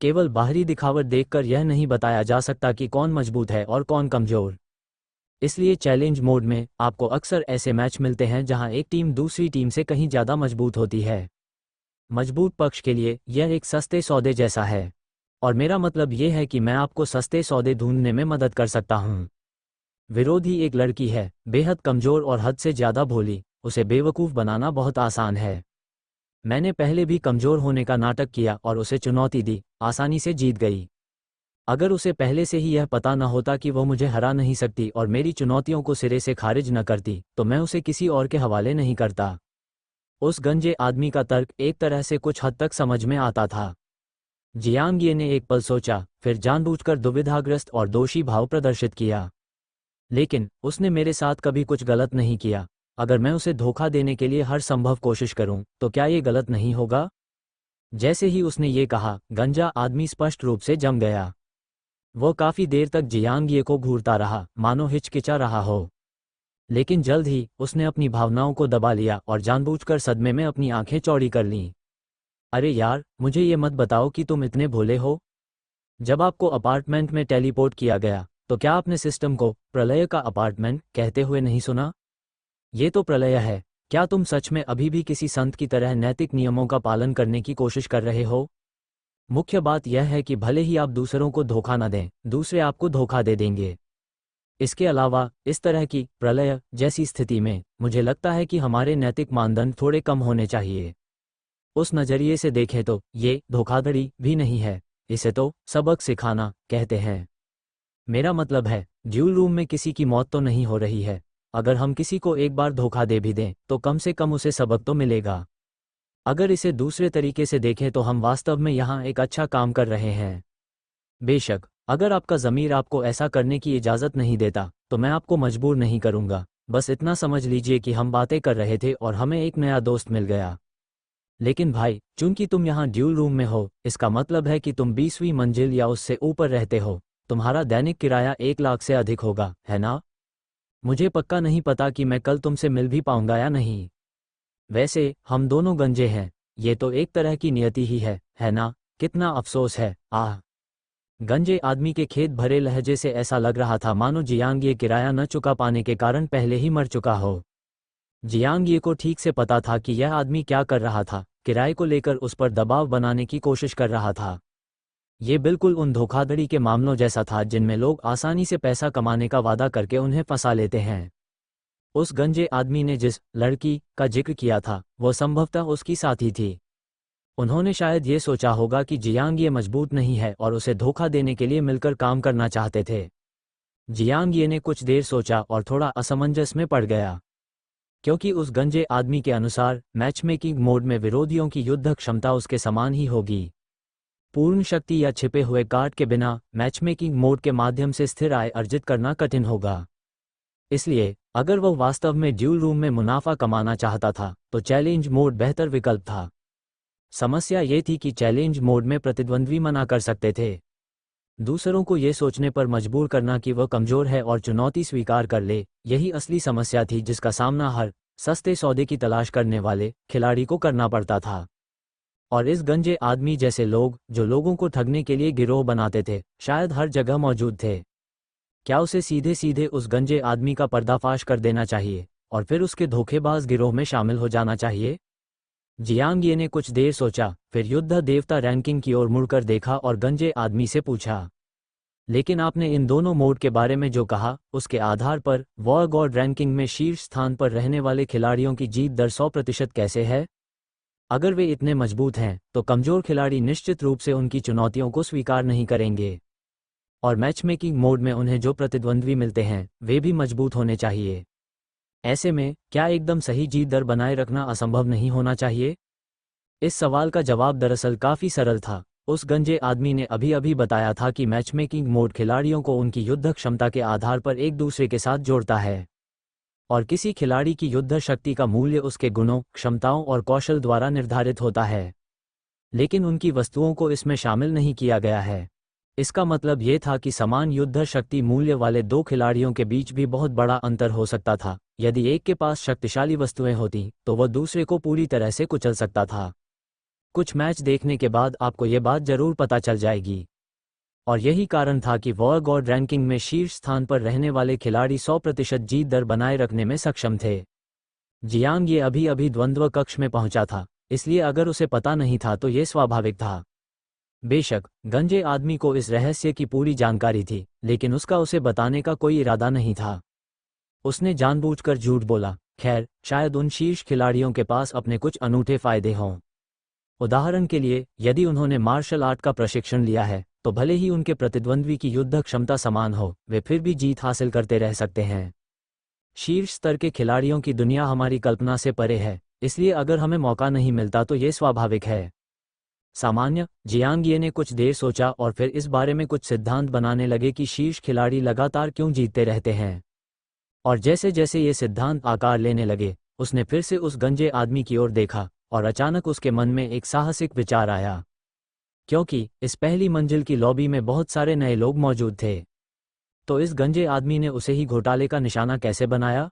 केवल बाहरी दिखावट देखकर यह नहीं बताया जा सकता कि कौन मजबूत है और कौन कमजोर। इसलिए चैलेंज मोड में आपको अक्सर ऐसे मैच मिलते हैं जहां एक टीम दूसरी टीम से कहीं ज़्यादा मजबूत होती है। मजबूत पक्ष के लिए यह एक सस्ते सौदे जैसा है। और मेरा मतलब यह है कि मैं आपको सस्ते सौदे ढूंढने में मदद कर सकता हूं। विरोधी एक लड़की है, बेहद कमजोर और हद से ज़्यादा भोली। उसे बेवकूफ़ बनाना बहुत आसान है। मैंने पहले भी कमजोर होने का नाटक किया और उसे चुनौती दी, आसानी से जीत गई। अगर उसे पहले से ही यह पता न होता कि वह मुझे हरा नहीं सकती और मेरी चुनौतियों को सिरे से खारिज न करती तो मैं उसे किसी और के हवाले नहीं करता। उस गंजे आदमी का तर्क एक तरह से कुछ हद तक समझ में आता था। जियांग ये ने एक पल सोचा, फिर जानबूझकर दुविधाग्रस्त और दोषी भाव प्रदर्शित किया। लेकिन उसने मेरे साथ कभी कुछ गलत नहीं किया। अगर मैं उसे धोखा देने के लिए हर संभव कोशिश करूं तो क्या ये गलत नहीं होगा? जैसे ही उसने ये कहा, गंजा आदमी स्पष्ट रूप से जम गया। वो काफी देर तक जियांग ये को घूरता रहा, मानो हिचकिचा रहा हो। लेकिन जल्द ही उसने अपनी भावनाओं को दबा लिया और जानबूझकर सदमे में अपनी आंखें चौड़ी कर लीं। अरे यार, मुझे ये मत बताओ कि तुम इतने भोले हो। जब आपको अपार्टमेंट में टेलीपोर्ट किया गया तो क्या आपने सिस्टम को प्रलय का अपार्टमेंट कहते हुए नहीं सुना? ये तो प्रलय है। क्या तुम सच में अभी भी किसी संत की तरह नैतिक नियमों का पालन करने की कोशिश कर रहे हो? मुख्य बात यह है कि भले ही आप दूसरों को धोखा न दें, दूसरे आपको धोखा दे देंगे। इसके अलावा इस तरह की प्रलय जैसी स्थिति में मुझे लगता है कि हमारे नैतिक मानदंड थोड़े कम होने चाहिए। उस नज़रिए से देखें तो ये धोखाधड़ी भी नहीं है, इसे तो सबक सिखाना कहते हैं। मेरा मतलब है, ड्यूल रूम में किसी की मौत तो नहीं हो रही है। अगर हम किसी को एक बार धोखा दे भी दें तो कम से कम उसे सबक तो मिलेगा। अगर इसे दूसरे तरीके से देखें तो हम वास्तव में यहाँ एक अच्छा काम कर रहे हैं। बेशक अगर आपका ज़मीर आपको ऐसा करने की इजाज़त नहीं देता तो मैं आपको मजबूर नहीं करूँगा। बस इतना समझ लीजिए कि हम बातें कर रहे थे और हमें एक नया दोस्त मिल गया। लेकिन भाई, चूंकि तुम यहाँ ड्यूल रूम में हो, इसका मतलब है कि तुम 20वीं मंजिल या उससे ऊपर रहते हो। तुम्हारा दैनिक किराया 1 लाख से अधिक होगा, है ना? मुझे पक्का नहीं पता कि मैं कल तुमसे मिल भी पाऊंगा या नहीं। वैसे हम दोनों गंजे हैं, ये तो एक तरह की नियति ही है ना? कितना अफसोस है। आह। गंजे आदमी के खेत भरे लहजे से ऐसा लग रहा था मानो जियांग ये किराया न चुका पाने के कारण पहले ही मर चुका हो। जियांग ये को ठीक से पता था कि यह आदमी क्या कर रहा था, किराए को लेकर उस पर दबाव बनाने की कोशिश कर रहा था। ये बिल्कुल उन धोखाधड़ी के मामलों जैसा था जिनमें लोग आसानी से पैसा कमाने का वादा करके उन्हें फंसा लेते हैं। उस गंजे आदमी ने जिस लड़की का जिक्र किया था वो संभवतः उसकी साथी थी। उन्होंने शायद ये सोचा होगा कि जियांग ये मजबूत नहीं है और उसे धोखा देने के लिए मिलकर काम करना चाहते थे। जियांग ये ने कुछ देर सोचा और थोड़ा असमंजस में पड़ गया, क्योंकि उस गंजे आदमी के अनुसार मैचमेकिंग मोड में विरोधियों की युद्ध क्षमता उसके समान ही होगी। पूर्ण शक्ति या छिपे हुए कार्ड के बिना मैचमेकिंग मोड के माध्यम से स्थिर आय अर्जित करना कठिन होगा। इसलिए अगर वह वास्तव में ड्यूल रूम में मुनाफा कमाना चाहता था तो चैलेंज मोड बेहतर विकल्प था। समस्या ये थी कि चैलेंज मोड में प्रतिद्वंद्वी मना कर सकते थे, दूसरों को ये सोचने पर मजबूर करना कि वह कमजोर है और चुनौती स्वीकार कर ले। यही असली समस्या थी जिसका सामना हर सस्ते सौदे की तलाश करने वाले खिलाड़ी को करना पड़ता था। और इस गंजे आदमी जैसे लोग जो लोगों को ठगने के लिए गिरोह बनाते थे शायद हर जगह मौजूद थे। क्या उसे सीधे सीधे उस गंजे आदमी का पर्दाफाश कर देना चाहिए और फिर उसके धोखेबाज गिरोह में शामिल हो जाना चाहिए? जियांग ये ने कुछ देर सोचा, फिर युद्ध देवता रैंकिंग की ओर मुड़कर देखा और गंजे आदमी से पूछा, लेकिन आपने इन दोनों मोड के बारे में जो कहा उसके आधार पर वॉर गॉड रैंकिंग में शीर्ष स्थान पर रहने वाले खिलाड़ियों की जीत दर 100% कैसे है? अगर वे इतने मजबूत हैं तो कमजोर खिलाड़ी निश्चित रूप से उनकी चुनौतियों को स्वीकार नहीं करेंगे, और मैचमेकिंग मोड में उन्हें जो प्रतिद्वंद्वी मिलते हैं वे भी मजबूत होने चाहिए। ऐसे में क्या एकदम सही जीत दर बनाए रखना असंभव नहीं होना चाहिए? इस सवाल का जवाब दरअसल काफी सरल था। उस गंजे आदमी ने अभी अभी बताया था कि मैचमेकिंग मोड खिलाड़ियों को उनकी युद्ध क्षमता के आधार पर एक दूसरे के साथ जोड़ता है, और किसी खिलाड़ी की युद्ध शक्ति का मूल्य उसके गुणों, क्षमताओं और कौशल द्वारा निर्धारित होता है, लेकिन उनकी वस्तुओं को इसमें शामिल नहीं किया गया है। इसका मतलब ये था कि समान युद्ध शक्ति मूल्य वाले दो खिलाड़ियों के बीच भी बहुत बड़ा अंतर हो सकता था। यदि एक के पास शक्तिशाली वस्तुएं होती तो वह दूसरे को पूरी तरह से कुचल सकता था। कुछ मैच देखने के बाद आपको ये बात जरूर पता चल जाएगी, और यही कारण था कि वॉर गॉड रैंकिंग में शीर्ष स्थान पर रहने वाले खिलाड़ी 100% जीत दर बनाए रखने में सक्षम थे। जियांग ये अभी अभी द्वंद्व कक्ष में पहुंचा था, इसलिए अगर उसे पता नहीं था तो ये स्वाभाविक था। बेशक गंजे आदमी को इस रहस्य की पूरी जानकारी थी, लेकिन उसका उसे बताने का कोई इरादा नहीं था। उसने जानबूझकर झूठ बोला। खैर, शायद उन शीर्ष खिलाड़ियों के पास अपने कुछ अनूठे फायदे हों। उदाहरण के लिए, यदि उन्होंने मार्शल आर्ट का प्रशिक्षण लिया है तो भले ही उनके प्रतिद्वंद्वी की युद्ध क्षमता समान हो, वे फिर भी जीत हासिल करते रह सकते हैं। शीर्ष स्तर के खिलाड़ियों की दुनिया हमारी कल्पना से परे है, इसलिए अगर हमें मौका नहीं मिलता तो ये स्वाभाविक है। सामान्य। जियांग ये ने कुछ देर सोचा और फिर इस बारे में कुछ सिद्धांत बनाने लगे कि शीर्ष खिलाड़ी लगातार क्यों जीतते रहते हैं, और जैसे जैसे ये सिद्धांत आकार लेने लगे उसने फिर से उस गंजे आदमी की ओर देखा और अचानक उसके मन में एक साहसिक विचार आया। क्योंकि इस पहली मंजिल की लॉबी में बहुत सारे नए लोग मौजूद थे, तो इस गंजे आदमी ने उसे ही घोटाले का निशाना कैसे बनाया?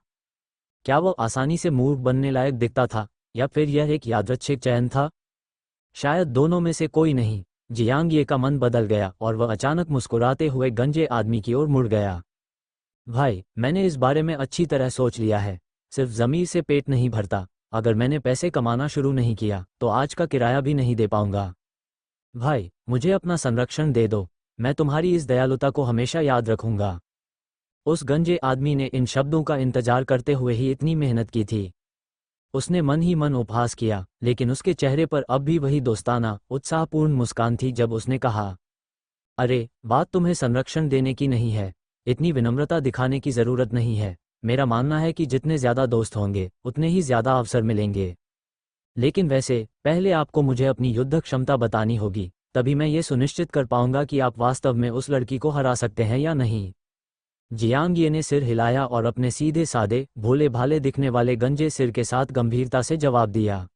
क्या वो आसानी से मूर्ख बनने लायक दिखता था या फिर यह एक यादृच्छिक चयन था? शायद दोनों में से कोई नहीं। जियांग ये का मन बदल गया और वह अचानक मुस्कुराते हुए गंजे आदमी की ओर मुड़ गया। भाई, मैंने इस बारे में अच्छी तरह सोच लिया है। सिर्फ ज़मीर से पेट नहीं भरता। अगर मैंने पैसे कमाना शुरू नहीं किया तो आज का किराया भी नहीं दे पाऊंगा। भाई, मुझे अपना संरक्षण दे दो, मैं तुम्हारी इस दयालुता को हमेशा याद रखूंगा। उस गंजे आदमी ने इन शब्दों का इंतजार करते हुए ही इतनी मेहनत की थी। उसने मन ही मन उपहास किया, लेकिन उसके चेहरे पर अब भी वही दोस्ताना, उत्साहपूर्ण मुस्कान थी जब उसने कहा, अरे, बात तुम्हें संरक्षण देने की नहीं है, इतनी विनम्रता दिखाने की जरूरत नहीं है। मेरा मानना है कि जितने ज्यादा दोस्त होंगे उतने ही ज्यादा अवसर मिलेंगे। लेकिन वैसे पहले आपको मुझे अपनी युद्ध क्षमता बतानी होगी, तभी मैं ये सुनिश्चित कर पाऊंगा कि आप वास्तव में उस लड़की को हरा सकते हैं या नहीं। जियांग ये ने सिर हिलाया और अपने सीधे सादे, भोले भाले दिखने वाले गंजे सिर के साथ गंभीरता से जवाब दिया,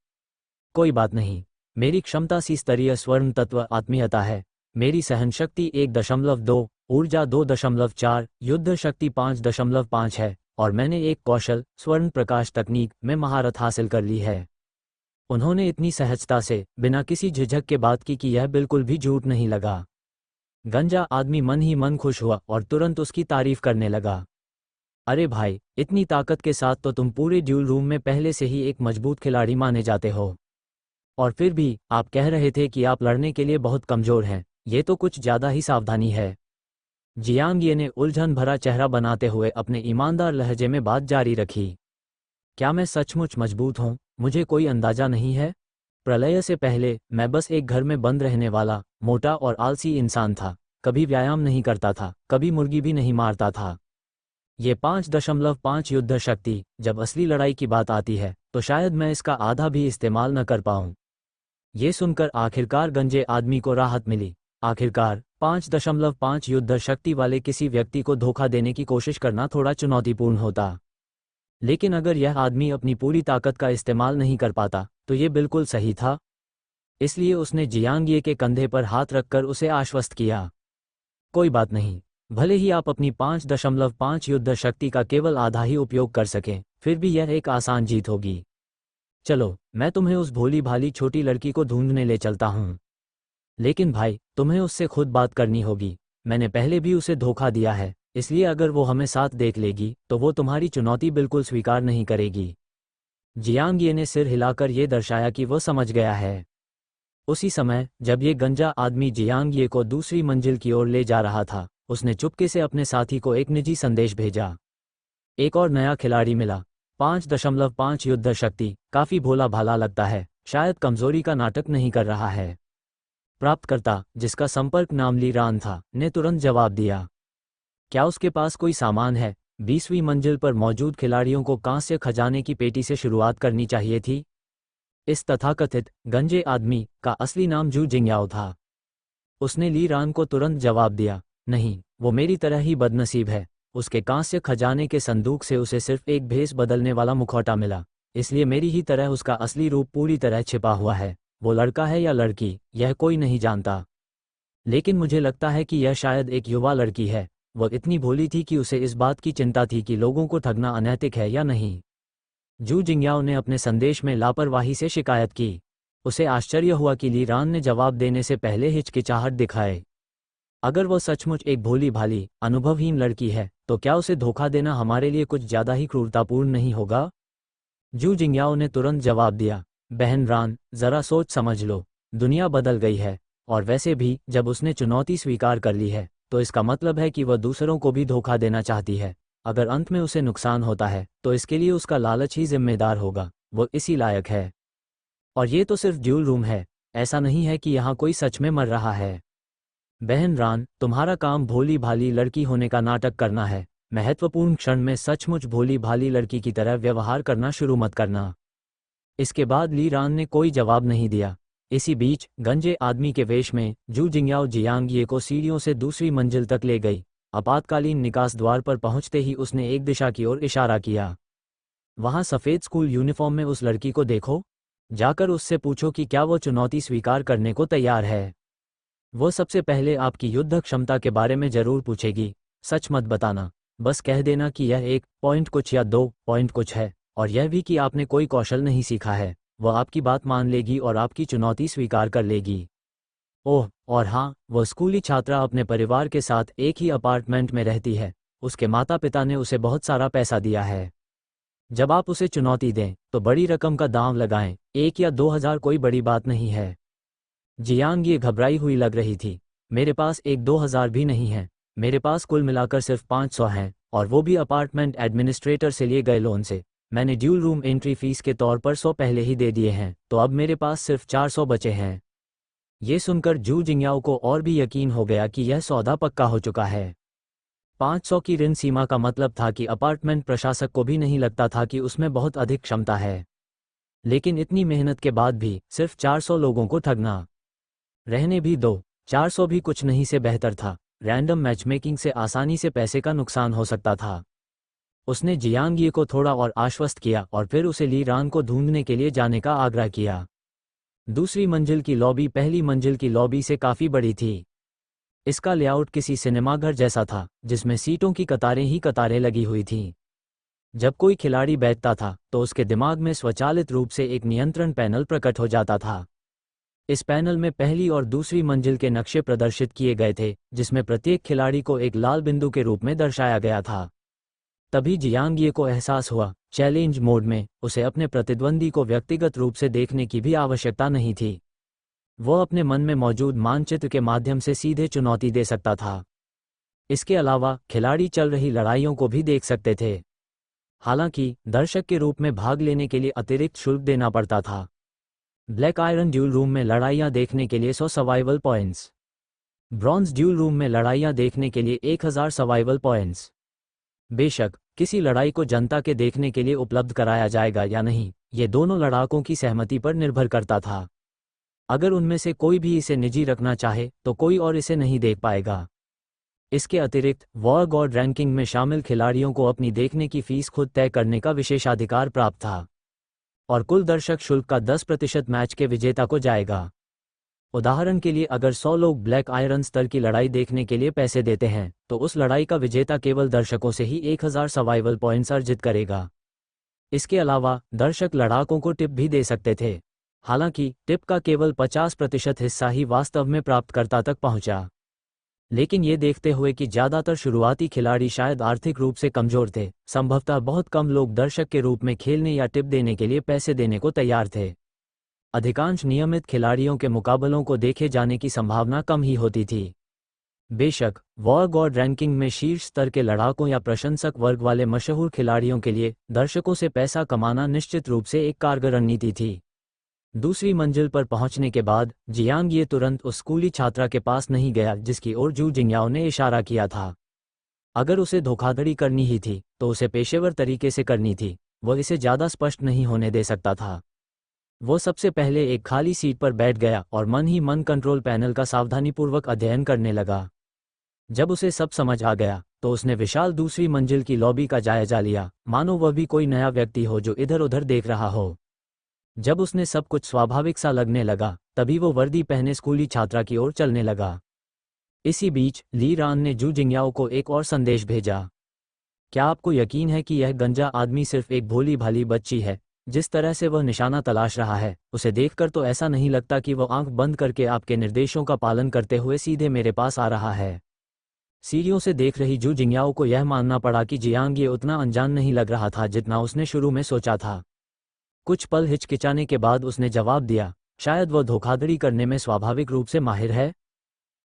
कोई बात नहीं। मेरी क्षमता सी स्तरीय स्वर्ण तत्व आत्मीयता है। मेरी सहनशक्ति 1.2, ऊर्जा 2.4, युद्ध शक्ति 5.5 है, और मैंने एक कौशल स्वर्ण प्रकाश तकनीक में महारत हासिल कर ली है। उन्होंने इतनी सहजता से बिना किसी झिझक के बात की कि यह बिल्कुल भी झूठ नहीं लगा। गंजा आदमी मन ही मन खुश हुआ और तुरंत उसकी तारीफ करने लगा। अरे भाई, इतनी ताकत के साथ तो तुम पूरे ड्यूल रूम में पहले से ही एक मजबूत खिलाड़ी माने जाते हो, और फिर भी आप कह रहे थे कि आप लड़ने के लिए बहुत कमजोर हैं। ये तो कुछ ज्यादा ही सावधानी है। जियांग ये ने उलझन भरा चेहरा बनाते हुए अपने ईमानदार लहजे में बात जारी रखी। क्या मैं सचमुच मजबूत हूँ? मुझे कोई अंदाजा नहीं है। प्रलय से पहले मैं बस एक घर में बंद रहने वाला मोटा और आलसी इंसान था। कभी व्यायाम नहीं करता था, कभी मुर्गी भी नहीं मारता था। ये 5.5 युद्ध शक्ति जब असली लड़ाई की बात आती है तो शायद मैं इसका आधा भी इस्तेमाल न कर पाऊं। ये सुनकर आखिरकार गंजे आदमी को राहत मिली। आखिरकार 5.5 युद्ध शक्ति वाले किसी व्यक्ति को धोखा देने की कोशिश करना थोड़ा चुनौतीपूर्ण होता, लेकिन अगर यह आदमी अपनी पूरी ताकत का इस्तेमाल नहीं कर पाता तो ये बिल्कुल सही था। इसलिए उसने जियांग ये के कंधे पर हाथ रखकर उसे आश्वस्त किया। कोई बात नहीं, भले ही आप अपनी 5.5 युद्ध शक्ति का केवल आधा ही उपयोग कर सकें, फिर भी यह एक आसान जीत होगी। चलो, मैं तुम्हें उस भोली भाली छोटी लड़की को ढूंढने ले चलता हूँ। लेकिन भाई, तुम्हें उससे खुद बात करनी होगी। मैंने पहले भी उसे धोखा दिया है, इसलिए अगर वो हमें साथ देख लेगी तो वो तुम्हारी चुनौती बिल्कुल स्वीकार नहीं करेगी। जियांग ये ने सिर हिलाकर ये दर्शाया कि वो समझ गया है। उसी समय जब ये गंजा आदमी जियांग ये को दूसरी मंजिल की ओर ले जा रहा था, उसने चुपके से अपने साथी को एक निजी संदेश भेजा। एक और नया खिलाड़ी मिला। 5.5 युद्ध शक्ति काफी भोला भाला लगता है, शायद कमजोरी का नाटक नहीं कर रहा है। प्राप्तकर्ता, जिसका संपर्क नाम ली रान था, ने तुरंत जवाब दिया। क्या उसके पास कोई सामान है? 20वीं मंजिल पर मौजूद खिलाड़ियों को कांस्य खजाने की पेटी से शुरुआत करनी चाहिए थी। इस तथाकथित गंजे आदमी का असली नाम जू जिंगयाओ था। उसने ली रान को तुरंत जवाब दिया, नहीं, वो मेरी तरह ही बदनसीब है। उसके कांस्य खजाने के संदूक से उसे सिर्फ एक भेस बदलने वाला मुखौटा मिला, इसलिए मेरी ही तरह उसका असली रूप पूरी तरह छिपा हुआ है। वो लड़का है या लड़की, यह कोई नहीं जानता, लेकिन मुझे लगता है कि यह शायद एक युवा लड़की है। वह इतनी भोली थी कि उसे इस बात की चिंता थी कि लोगों को ठगना अनैतिक है या नहीं। जू जिंगयाओ ने अपने संदेश में लापरवाही से शिकायत की। उसे आश्चर्य हुआ कि ली रान ने जवाब देने से पहले हिचकिचाहट दिखाए। अगर वह सचमुच एक भोली भाली अनुभवहीन लड़की है तो क्या उसे धोखा देना हमारे लिए कुछ ज्यादा ही क्रूरतापूर्ण नहीं होगा? जू जिंगयाओ ने तुरंत जवाब दिया, बहन रान, जरा सोच समझ लो। दुनिया बदल गई है, और वैसे भी जब उसने चुनौती स्वीकार कर ली है तो इसका मतलब है कि वह दूसरों को भी धोखा देना चाहती है। अगर अंत में उसे नुकसान होता है तो इसके लिए उसका लालच ही जिम्मेदार होगा। वो इसी लायक है। और ये तो सिर्फ ड्यूल रूम है, ऐसा नहीं है कि यहाँ कोई सच में मर रहा है। बहन रान, तुम्हारा काम भोली भाली लड़की होने का नाटक करना है। महत्वपूर्ण क्षण में सचमुच भोली भाली लड़की की तरह व्यवहार करना शुरू मत करना। इसके बाद ली रान ने कोई जवाब नहीं दिया। इसी बीच गंजे आदमी के वेश में जू जिंगयाओ जियांग ये को सीढ़ियों से दूसरी मंजिल तक ले गई। आपातकालीन निकास द्वार पर पहुंचते ही उसने एक दिशा की ओर इशारा किया। वहां सफेद स्कूल यूनिफॉर्म में उस लड़की को देखो। जाकर उससे पूछो कि क्या वो चुनौती स्वीकार करने को तैयार है। वो सबसे पहले आपकी युद्ध क्षमता के बारे में जरूर पूछेगी। सच मत बताना, बस कह देना कि यह 1 पॉइंट कुछ या 2 पॉइंट कुछ है, और यह भी कि आपने कोई कौशल नहीं सीखा है। वह आपकी बात मान लेगी और आपकी चुनौती स्वीकार कर लेगी। ओह, और हाँ, वह स्कूली छात्रा अपने परिवार के साथ एक ही अपार्टमेंट में रहती है। उसके माता पिता ने उसे बहुत सारा पैसा दिया है। जब आप उसे चुनौती दें तो बड़ी रकम का दांव लगाएं। 1 या 2 हज़ार कोई बड़ी बात नहीं है। जियांग ये घबराई हुई लग रही थी। मेरे पास 1-2 हज़ार भी नहीं है। मेरे पास कुल मिलाकर सिर्फ 500 हैं, और वो भी अपार्टमेंट एडमिनिस्ट्रेटर से लिए गए लोन से। मैंने ड्यूल रूम एंट्री फीस के तौर पर 100 पहले ही दे दिए हैं, तो अब मेरे पास सिर्फ 400 बचे हैं। ये सुनकर जू जिंगयाओ को और भी यकीन हो गया कि यह सौदा पक्का हो चुका है। 500 की ऋण सीमा का मतलब था कि अपार्टमेंट प्रशासक को भी नहीं लगता था कि उसमें बहुत अधिक क्षमता है। लेकिन इतनी मेहनत के बाद भी सिर्फ 400 लोगों को ठगना, रहने भी दो, 400 भी कुछ नहीं से बेहतर था। रैंडम मैचमेकिंग से आसानी से पैसे का नुकसान हो सकता था। उसने जियांग ये को थोड़ा और आश्वस्त किया और फिर उसे ली रान को ढूंढने के लिए जाने का आग्रह किया। दूसरी मंजिल की लॉबी पहली मंजिल की लॉबी से काफ़ी बड़ी थी। इसका लेआउट किसी सिनेमाघर जैसा था, जिसमें सीटों की कतारें ही कतारें लगी हुई थीं। जब कोई खिलाड़ी बैठता था तो उसके दिमाग में स्वचालित रूप से एक नियंत्रण पैनल प्रकट हो जाता था। इस पैनल में पहली और दूसरी मंजिल के नक्शे प्रदर्शित किए गए थे, जिसमें प्रत्येक खिलाड़ी को एक लाल बिंदु के रूप में दर्शाया गया था। तभी जियांग ये को एहसास हुआ, चैलेंज मोड में उसे अपने प्रतिद्वंदी को व्यक्तिगत रूप से देखने की भी आवश्यकता नहीं थी। वो अपने मन में मौजूद मानचित्र के माध्यम से सीधे चुनौती दे सकता था। इसके अलावा खिलाड़ी चल रही लड़ाइयों को भी देख सकते थे। हालांकि दर्शक के रूप में भाग लेने के लिए अतिरिक्त शुल्क देना पड़ता था। ब्लैक आयरन ड्यूल रूम में लड़ाइयां देखने के लिए 100 survival points, bronze dual room में लड़ाइयां देखने के लिए 1000 सर्वाइवल पॉइंट्स। बेशक किसी लड़ाई को जनता के देखने के लिए उपलब्ध कराया जाएगा या नहीं, ये दोनों लड़ाकों की सहमति पर निर्भर करता था। अगर उनमें से कोई भी इसे निजी रखना चाहे तो कोई और इसे नहीं देख पाएगा। इसके अतिरिक्त वॉर गॉड रैंकिंग में शामिल खिलाड़ियों को अपनी देखने की फीस खुद तय करने का विशेषाधिकार प्राप्त था, और कुल दर्शक शुल्क का 10% मैच के विजेता को जाएगा। उदाहरण के लिए अगर 100 लोग ब्लैक आयरन स्तर की लड़ाई देखने के लिए पैसे देते हैं, तो उस लड़ाई का विजेता केवल दर्शकों से ही 1000 सर्वाइवल पॉइंट्स अर्जित करेगा। इसके अलावा दर्शक लड़ाकों को टिप भी दे सकते थे। हालांकि टिप का केवल 50% हिस्सा ही वास्तव में प्राप्तकर्ता तक पहुंचा। लेकिन ये देखते हुए कि ज़्यादातर शुरुआती खिलाड़ी शायद आर्थिक रूप से कमज़ोर थे, संभवतः बहुत कम लोग दर्शक के रूप में खेलने या टिप देने के लिए पैसे देने को तैयार थे। अधिकांश नियमित खिलाड़ियों के मुकाबलों को देखे जाने की संभावना कम ही होती थी। बेशक वॉर गॉड रैंकिंग में शीर्ष स्तर के लड़ाकों या प्रशंसक वर्ग वाले मशहूर खिलाड़ियों के लिए दर्शकों से पैसा कमाना निश्चित रूप से एक कारगर रणनीति थी। दूसरी मंजिल पर पहुंचने के बाद जियांग ये तुरंत उस स्कूली छात्रा के पास नहीं गया जिसकी ओर जू जिंगयाओ ने इशारा किया था। अगर उसे धोखाधड़ी करनी ही थी तो उसे पेशेवर तरीके से करनी थी। वह इसे ज़्यादा स्पष्ट नहीं होने दे सकता था। वो सबसे पहले एक खाली सीट पर बैठ गया और मन ही मन कंट्रोल पैनल का सावधानीपूर्वक अध्ययन करने लगा। जब उसे सब समझ आ गया तो उसने विशाल दूसरी मंजिल की लॉबी का जायजा लिया, मानो वह भी कोई नया व्यक्ति हो जो इधर उधर देख रहा हो। जब उसने सब कुछ स्वाभाविक सा लगने लगा, तभी वो वर्दी पहने स्कूली छात्रा की ओर चलने लगा। इसी बीच ली रान ने जू जिंगयाओ को एक और संदेश भेजा। क्या आपको यकीन है कि यह गंजा आदमी सिर्फ एक भोली भाली बच्ची है? जिस तरह से वह निशाना तलाश रहा है, उसे देखकर तो ऐसा नहीं लगता कि वह आंख बंद करके आपके निर्देशों का पालन करते हुए सीधे मेरे पास आ रहा है। सीढ़ियों से देख रही जू जिंगयाओ को यह मानना पड़ा कि जियांग ये उतना अनजान नहीं लग रहा था जितना उसने शुरू में सोचा था। कुछ पल हिचकिचाने के बाद उसने जवाब दिया, शायद वह धोखाधड़ी करने में स्वाभाविक रूप से माहिर है।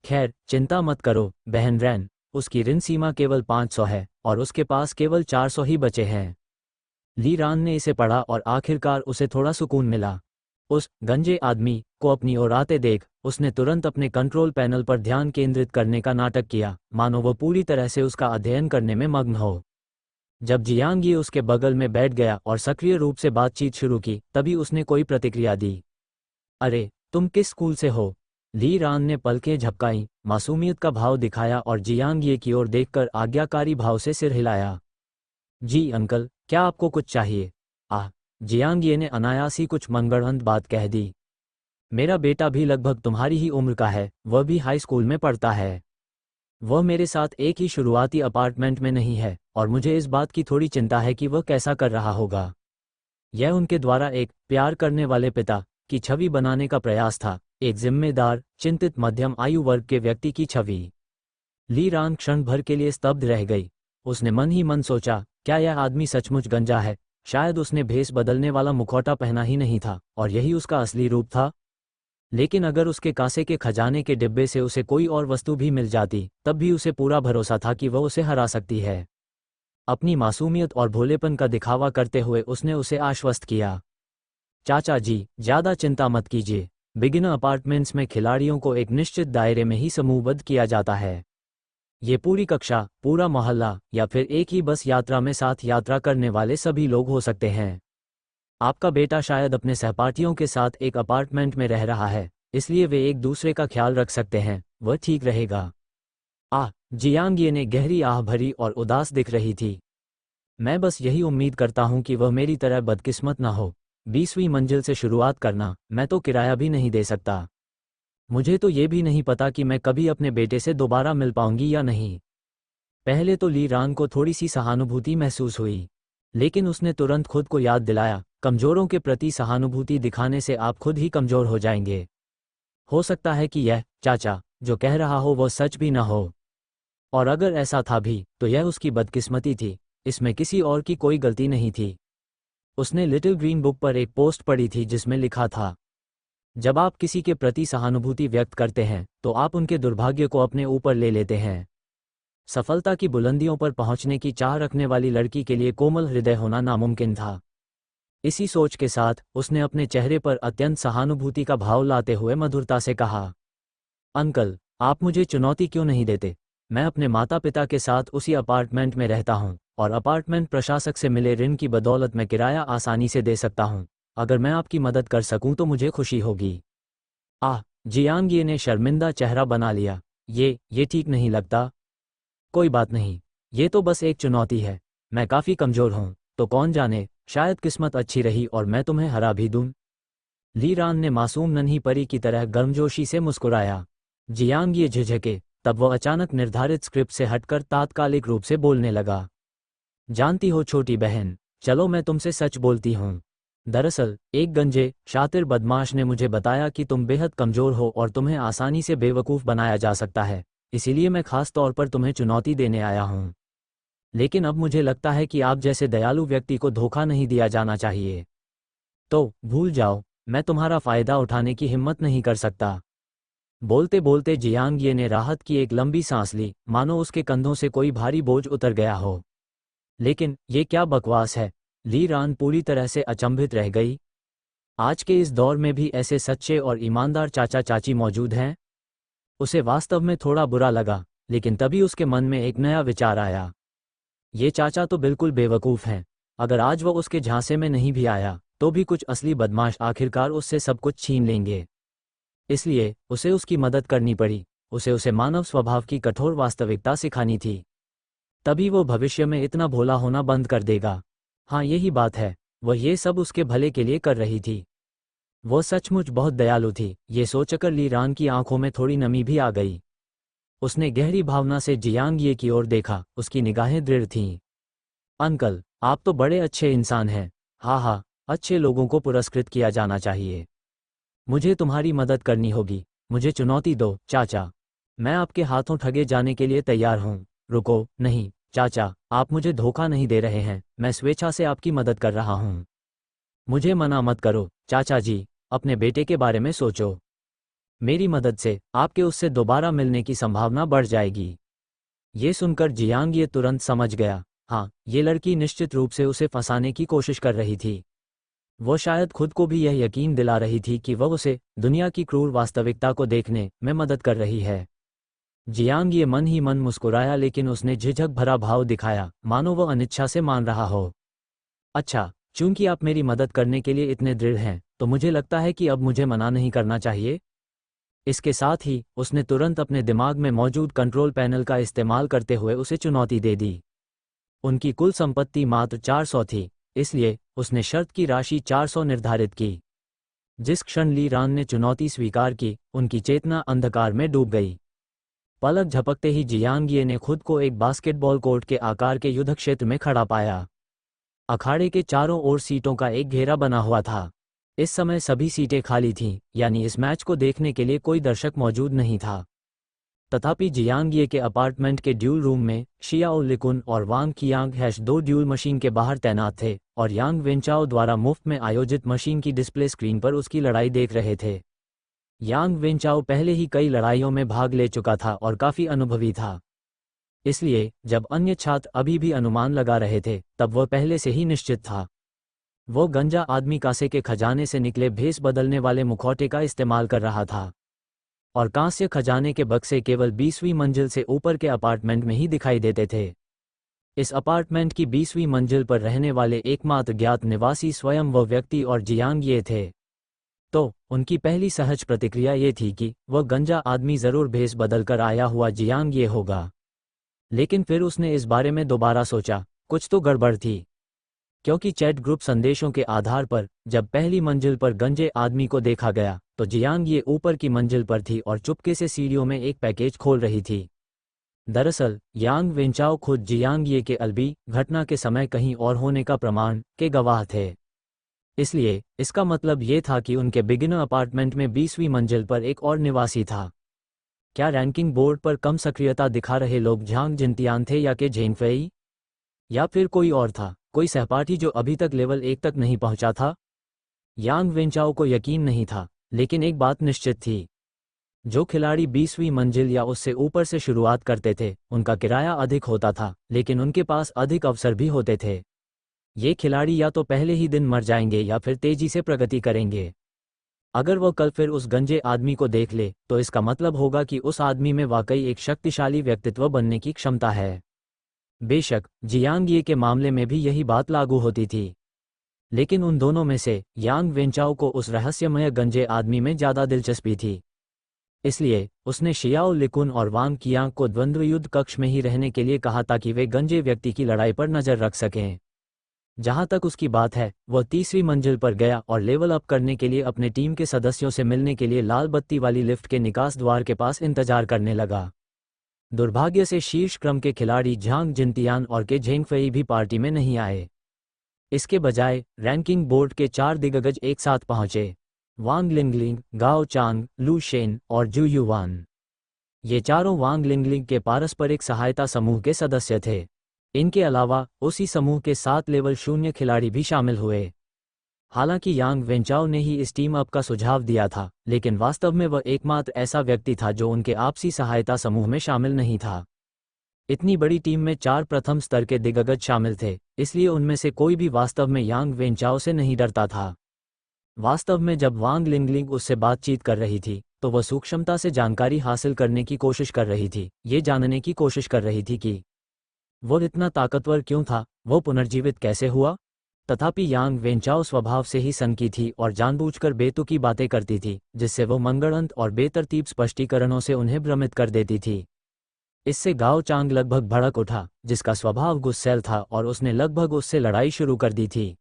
खैर चिंता मत करो बहन रैन, उसकी ऋण सीमा केवल 500 है और उसके पास केवल 400 ही बचे हैं। ली रान ने इसे पढ़ा और आखिरकार उसे थोड़ा सुकून मिला। उस गंजे आदमी को अपनी ओर आते देख उसने तुरंत अपने कंट्रोल पैनल पर ध्यान केंद्रित करने का नाटक किया, मानो वह पूरी तरह से उसका अध्ययन करने में मग्न हो। जब जियांग ये उसके बगल में बैठ गया और सक्रिय रूप से बातचीत शुरू की, तभी उसने कोई प्रतिक्रिया दी। अरे तुम किस स्कूल से हो? ली रान ने पलकें झपकाई, मासूमियत का भाव दिखाया और जियांग ये की ओर देखकर आज्ञाकारी भाव से सिर हिलाया। जी अंकल, क्या आपको कुछ चाहिए? जियांग ये ने अनायास ही कुछ मनगढ़ंत बात कह दी। मेरा बेटा भी लगभग तुम्हारी ही उम्र का है, वह भी हाई स्कूल में पढ़ता है। वह मेरे साथ एक ही शुरुआती अपार्टमेंट में नहीं है और मुझे इस बात की थोड़ी चिंता है कि वह कैसा कर रहा होगा। यह उनके द्वारा एक प्यार करने वाले पिता की छवि बनाने का प्रयास था, एक जिम्मेदार, चिंतित मध्यम आयु वर्ग के व्यक्ति की छवि। ली रान क्षण भर के लिए स्तब्ध रह गई। उसने मन ही मन सोचा, क्या यह आदमी सचमुच गंजा है? शायद उसने भेस बदलने वाला मुखौटा पहना ही नहीं था और यही उसका असली रूप था। लेकिन अगर उसके कांसे के खजाने के डिब्बे से उसे कोई और वस्तु भी मिल जाती, तब भी उसे पूरा भरोसा था कि वह उसे हरा सकती है। अपनी मासूमियत और भोलेपन का दिखावा करते हुए उसने उसे आश्वस्त किया, चाचा जी ज़्यादा चिंता मत कीजिए। बिगिनर अपार्टमेंट्स में खिलाड़ियों को एक निश्चित दायरे में ही समूहबद्ध किया जाता है। ये पूरी कक्षा, पूरा मोहल्ला या फिर एक ही बस यात्रा में साथ यात्रा करने वाले सभी लोग हो सकते हैं। आपका बेटा शायद अपने सहपाठियों के साथ एक अपार्टमेंट में रह रहा है, इसलिए वे एक दूसरे का ख्याल रख सकते हैं, वह ठीक रहेगा। जियांग ये ने गहरी आह भरी और उदास दिख रही थी। मैं बस यही उम्मीद करता हूं कि वह मेरी तरह बदकिस्मत ना हो। 20वीं मंजिल से शुरुआत करना, मैं तो किराया भी नहीं दे सकता। मुझे तो ये भी नहीं पता कि मैं कभी अपने बेटे से दोबारा मिल पाऊंगी या नहीं। पहले तो ली रान को थोड़ी सी सहानुभूति महसूस हुई। लेकिन उसने तुरंत खुद को याद दिलाया, कमजोरों के प्रति सहानुभूति दिखाने से आप खुद ही कमजोर हो जाएंगे। हो सकता है कि यह चाचा जो कह रहा हो वो सच भी न हो, और अगर ऐसा था भी तो यह उसकी बदकिस्मती थी, इसमें किसी और की कोई गलती नहीं थी। उसने लिटिल ग्रीन बुक पर एक पोस्ट पढ़ी थी जिसमें लिखा था, जब आप किसी के प्रति सहानुभूति व्यक्त करते हैं तो आप उनके दुर्भाग्य को अपने ऊपर ले लेते हैं। सफलता की बुलंदियों पर पहुंचने की चाह रखने वाली लड़की के लिए कोमल हृदय होना नामुमकिन था। इसी सोच के साथ उसने अपने चेहरे पर अत्यंत सहानुभूति का भाव लाते हुए मधुरता से कहा, अंकल, आप मुझे चुनौती क्यों नहीं देते? मैं अपने माता पिता के साथ उसी अपार्टमेंट में रहता हूँ और अपार्टमेंट प्रशासक से मिले ऋण की बदौलत मैं किराया आसानी से दे सकता हूँ। अगर मैं आपकी मदद कर सकूं तो मुझे खुशी होगी। जियांग ये ने शर्मिंदा चेहरा बना लिया। ये ठीक नहीं लगता। कोई बात नहीं, ये तो बस एक चुनौती है। मैं काफ़ी कमज़ोर हूँ, तो कौन जाने, शायद किस्मत अच्छी रही और मैं तुम्हें हरा भी दूँ। ली रान ने मासूम नन्ही परी की तरह गर्मजोशी से मुस्कुराया। जियांग ये झिझके, तब वह अचानक निर्धारित स्क्रिप्ट से हटकर तात्कालिक रूप से बोलने लगा। जानती हो छोटी बहन, चलो मैं तुमसे सच बोलती हूँ। दरअसल एक गंजे शातिर बदमाश ने मुझे बताया कि तुम बेहद कमज़ोर हो और तुम्हें आसानी से बेवकूफ़ बनाया जा सकता है, इसीलिए मैं खास तौर पर तुम्हें चुनौती देने आया हूँ। लेकिन अब मुझे लगता है कि आप जैसे दयालु व्यक्ति को धोखा नहीं दिया जाना चाहिए। तो भूल जाओ, मैं तुम्हारा फ़ायदा उठाने की हिम्मत नहीं कर सकता। बोलते बोलते जियांग ये ने राहत की एक लंबी सांस ली, मानो उसके कंधों से कोई भारी बोझ उतर गया हो। लेकिन ये क्या बकवास है? ली रान पूरी तरह से अचंभित रह गई। आज के इस दौर में भी ऐसे सच्चे और ईमानदार चाचा चाची मौजूद हैं? उसे वास्तव में थोड़ा बुरा लगा, लेकिन तभी उसके मन में एक नया विचार आया। ये चाचा तो बिल्कुल बेवकूफ़ हैं। अगर आज वह उसके झांसे में नहीं भी आया तो भी कुछ असली बदमाश आखिरकार उससे सब कुछ छीन लेंगे। इसलिए उसे उसकी मदद करनी पड़ी। उसे मानव स्वभाव की कठोर वास्तविकता सिखानी थी। तभी वो भविष्य में इतना भोला होना बंद कर देगा। हाँ, यही बात है, वह ये सब उसके भले के लिए कर रही थी। वो सचमुच बहुत दयालु थी। ये सोचकर ली रान की आंखों में थोड़ी नमी भी आ गई। उसने गहरी भावना से जियांग ये की ओर देखा, उसकी निगाहें दृढ़ थीं। अंकल, आप तो बड़े अच्छे इंसान हैं। हाँ, अच्छे लोगों को पुरस्कृत किया जाना चाहिए। मुझे तुम्हारी मदद करनी होगी। मुझे चुनौती दो चाचा। मैं आपके हाथों ठगे जाने के लिए तैयार हूँ। रुको, नहीं चाचा, आप मुझे धोखा नहीं दे रहे हैं। मैं स्वेच्छा से आपकी मदद कर रहा हूँ। मुझे मना मत करो चाचा जी, अपने बेटे के बारे में सोचो। मेरी मदद से आपके उससे दोबारा मिलने की संभावना बढ़ जाएगी। ये सुनकर जियांग ये तुरंत समझ गया। हाँ, ये लड़की निश्चित रूप से उसे फंसाने की कोशिश कर रही थी। वो शायद खुद को भी यह यकीन दिला रही थी कि वह उसे दुनिया की क्रूर वास्तविकता को देखने में मदद कर रही है। जियांग ये मन ही मन मुस्कुराया, लेकिन उसने झिझक भरा भाव दिखाया, मानो वह अनिच्छा से मान रहा हो। अच्छा, चूंकि आप मेरी मदद करने के लिए इतने दृढ़ हैं, तो मुझे लगता है कि अब मुझे मना नहीं करना चाहिए। इसके साथ ही उसने तुरंत अपने दिमाग में मौजूद कंट्रोल पैनल का इस्तेमाल करते हुए उसे चुनौती दे दी। उनकी कुल संपत्ति मात्र 400 थी, इसलिए उसने शर्त की राशि 400 निर्धारित की। जिस क्षण ली रान ने चुनौती स्वीकार की, उनकी चेतना अंधकार में डूब गई। पलक झपकते ही जियांग ये ने खुद को एक बास्केटबॉल कोर्ट के आकार के युद्ध क्षेत्र में खड़ा पाया। अखाड़े के चारों ओर सीटों का एक घेरा बना हुआ था। इस समय सभी सीटें खाली थीं, यानी इस मैच को देखने के लिए कोई दर्शक मौजूद नहीं था। तथापि जियांग ये के अपार्टमेंट के ड्यूल रूम में शियाओ लिकुन और वांग कियांग हैश 2 ड्यूल मशीन के बाहर तैनात थे और यांग वेंचाओ द्वारा मुफ्त में आयोजित मशीन की डिस्प्ले स्क्रीन पर उसकी लड़ाई देख रहे थे। यांग वेंचाओ पहले ही कई लड़ाइयों में भाग ले चुका था और काफ़ी अनुभवी था। इसलिए जब अन्य छात्र अभी भी अनुमान लगा रहे थे, तब वह पहले से ही निश्चित था। वो गंजा आदमी कांसे के खजाने से निकले भेस बदलने वाले मुखौटे का इस्तेमाल कर रहा था, और कांस्य खजाने के बक्से केवल 20वीं मंजिल से ऊपर के अपार्टमेंट में ही दिखाई देते थे। इस अपार्टमेंट की 20वीं मंजिल पर रहने वाले एकमात्र ज्ञात निवासी स्वयं वह व्यक्ति और जियांग ये थे। तो उनकी पहली सहज प्रतिक्रिया ये थी कि वह गंजा आदमी जरूर भेस बदलकर आया हुआ जियांग ये होगा। लेकिन फिर उसने इस बारे में दोबारा सोचा, कुछ तो गड़बड़ थी, क्योंकि चैट ग्रुप संदेशों के आधार पर जब पहली मंजिल पर गंजे आदमी को देखा गया तो जियांग ये ऊपर की मंजिल पर थी और चुपके से सीढ़ियों में एक पैकेज खोल रही थी। दरअसल यांग वेंचाओ खुद जियांग ये के अल्बी घटना के समय कहीं और होने का प्रमाण के गवाह थे। इसलिए इसका मतलब ये था कि उनके बिगिनर अपार्टमेंट में 20वीं मंजिल पर एक और निवासी था। क्या रैंकिंग बोर्ड पर कम सक्रियता दिखा रहे लोग झांग जिनतियान थे या के झेंगफेई, या फिर कोई और था, कोई सहपाठी जो अभी तक लेवल 1 तक नहीं पहुंचा था? यांग वेंचाओ को यकीन नहीं था, लेकिन एक बात निश्चित थी, जो खिलाड़ी 20वीं मंजिल या उससे ऊपर से शुरुआत करते थे उनका किराया अधिक होता था, लेकिन उनके पास अधिक अवसर भी होते थे। ये खिलाड़ी या तो पहले ही दिन मर जाएंगे या फिर तेजी से प्रगति करेंगे। अगर वह कल फिर उस गंजे आदमी को देख ले तो इसका मतलब होगा कि उस आदमी में वाकई एक शक्तिशाली व्यक्तित्व बनने की क्षमता है। बेशक जियांग ये के मामले में भी यही बात लागू होती थी, लेकिन उन दोनों में से यांग वेंचाओ को उस रहस्यमय गंजे आदमी में ज़्यादा दिलचस्पी थी। इसलिए उसने शियाओ लिकुन और वांग कियांग को द्वंद्व युद्ध कक्ष में ही रहने के लिए कहा ताकि वे गंजे व्यक्ति की लड़ाई पर नजर रख सकें। जहां तक उसकी बात है, वह 3वीं मंजिल पर गया और लेवल अप करने के लिए अपने टीम के सदस्यों से मिलने के लिए लाल बत्ती वाली लिफ्ट के निकास द्वार के पास इंतजार करने लगा। दुर्भाग्य से शीर्ष क्रम के खिलाड़ी झांग जिनतियान और के झेंगफेई भी पार्टी में नहीं आए। इसके बजाय रैंकिंग बोर्ड के 4 दिग्गज एक साथ पहुंचे, वांग लिंगलिंग, गाओ चांग, लू शेन और जू युवान। ये चारों वांग लिंगलिंग के पारस्परिक सहायता समूह के सदस्य थे। इनके अलावा उसी समूह के 7 लेवल 0 खिलाड़ी भी शामिल हुए। हालांकि यांग वेंचाओ ने ही इस टीम अप का सुझाव दिया था, लेकिन वास्तव में वह एकमात्र ऐसा व्यक्ति था जो उनके आपसी सहायता समूह में शामिल नहीं था। इतनी बड़ी टीम में 4 प्रथम स्तर के दिग्गज शामिल थे, इसलिए उनमें से कोई भी वास्तव में यांग वेंचाओ से नहीं डरता था। वास्तव में जब वांग लिंगलिंग उससे बातचीत कर रही थी तो वह सूक्ष्मता से जानकारी हासिल करने की कोशिश कर रही थी, ये जानने की कोशिश कर रही थी कि वह इतना ताकतवर क्यों था, वह पुनर्जीवित कैसे हुआ। तथापि यांग वेंचाओ स्वभाव से ही सनकी थी और जानबूझकर बेतुकी बातें करती थी, जिससे वो मंगड़ंत और बेतरतीब स्पष्टीकरणों से उन्हें भ्रमित कर देती थी। इससे गाओ चांग लगभग भड़क उठा, जिसका स्वभाव गुस्सैल था, और उसने लगभग उससे लड़ाई शुरू कर दी थी।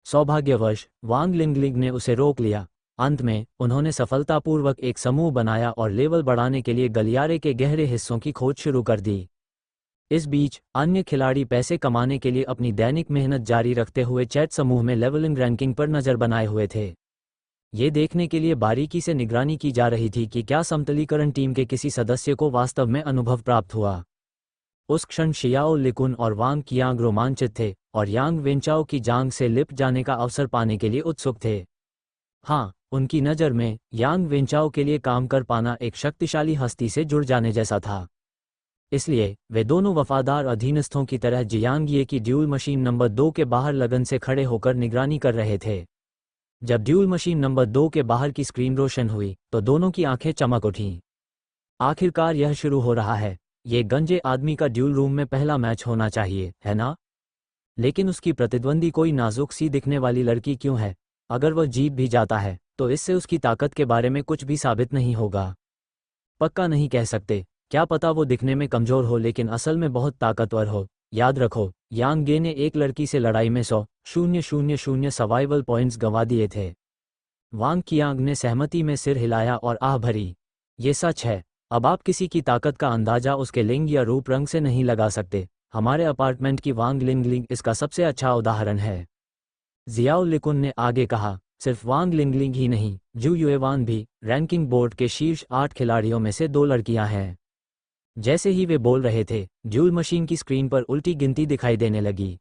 सौभाग्यवश वांग लिंगलिंग ने उसे रोक लिया। अंत में उन्होंने सफलतापूर्वक एक समूह बनाया और लेवल बढ़ाने के लिए गलियारे के गहरे हिस्सों की खोज शुरू कर दी। इस बीच अन्य खिलाड़ी पैसे कमाने के लिए अपनी दैनिक मेहनत जारी रखते हुए चैट समूह में लेवलिंग रैंकिंग पर नजर बनाए हुए थे। ये देखने के लिए बारीकी से निगरानी की जा रही थी कि क्या समतलीकरण टीम के किसी सदस्य को वास्तव में अनुभव प्राप्त हुआ। उस क्षण शियाओ लिकुन और वांग कियांग रोमांचित थे और यांग वेंचाओ की जांग से लिपट जाने का अवसर पाने के लिए उत्सुक थे। हाँ, उनकी नज़र में यांग वेंचाओ के लिए काम कर पाना एक शक्तिशाली हस्ती से जुड़ जाने जैसा था। इसलिए वे दोनों वफादार अधीनस्थों की तरह जियांग ये की ड्यूल मशीन नंबर 2 के बाहर लगन से खड़े होकर निगरानी कर रहे थे। जब ड्यूल मशीन नंबर 2 के बाहर की स्क्रीन रोशन हुई तो दोनों की आंखें चमक उठीं। आखिरकार यह शुरू हो रहा है। ये गंजे आदमी का ड्यूल रूम में पहला मैच होना चाहिए, है ना? लेकिन उसकी प्रतिद्वंदी कोई नाजुक सी दिखने वाली लड़की क्यों है? अगर वह जीत भी जाता है तो इससे उसकी ताकत के बारे में कुछ भी साबित नहीं होगा। पक्का नहीं कह सकते, क्या पता वो दिखने में कमजोर हो लेकिन असल में बहुत ताकतवर हो। याद रखो, यांग गे ने एक लड़की से लड़ाई में 100,000 सर्वाइवल पॉइंट्स गंवा दिए थे। वांग कियांग ने सहमति में सिर हिलाया और आह भरी। ये सच है। अब आप किसी की ताकत का अंदाजा उसके लिंग या रूप रंग से नहीं लगा सकते। हमारे अपार्टमेंट की वांग लिंगलिंग इसका सबसे अच्छा उदाहरण है। जियाओ लिकुन ने आगे कहा, सिर्फ वांग लिंगलिंग ही नहीं, जू युएवान भी रैंकिंग बोर्ड के शीर्ष 8 खिलाड़ियों में से 2 लड़कियां हैं। जैसे ही वे बोल रहे थे, ड्यूल मशीन की स्क्रीन पर उल्टी गिनती दिखाई देने लगी।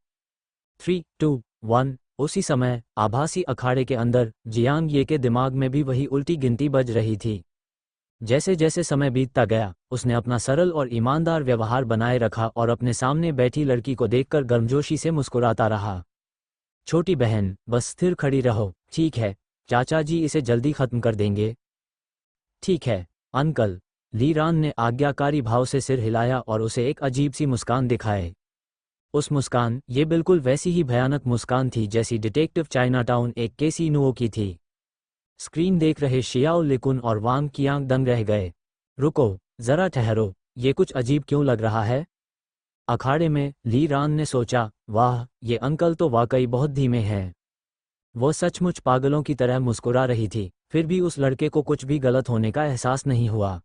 3, 2, 1। उसी समय आभासी अखाड़े के अंदर जियांग ये के दिमाग में भी वही उल्टी गिनती बज रही थी। जैसे जैसे समय बीतता गया, उसने अपना सरल और ईमानदार व्यवहार बनाए रखा और अपने सामने बैठी लड़की को देखकर गर्मजोशी से मुस्कुराता रहा। छोटी बहन, बस स्थिर खड़ी रहो, ठीक है? चाचा जी इसे जल्दी खत्म कर देंगे। ठीक है अंकल। ली रान ने आज्ञाकारी भाव से सिर हिलाया और उसे एक अजीब सी मुस्कान दिखाए। उस मुस्कान, ये बिल्कुल वैसी ही भयानक मुस्कान थी जैसी डिटेक्टिव चाइनाटाउन एक कैसीनो की थी। स्क्रीन देख रहे शियाओ लिकुन और वांग कियांग दंग रह गए। रुको, जरा ठहरो, ये कुछ अजीब क्यों लग रहा है? अखाड़े में ली रान ने सोचा, वाह, ये अंकल तो वाकई बहुत धीमे हैं। वो सचमुच पागलों की तरह मुस्कुरा रही थी, फिर भी उस लड़के को कुछ भी गलत होने का एहसास नहीं हुआ।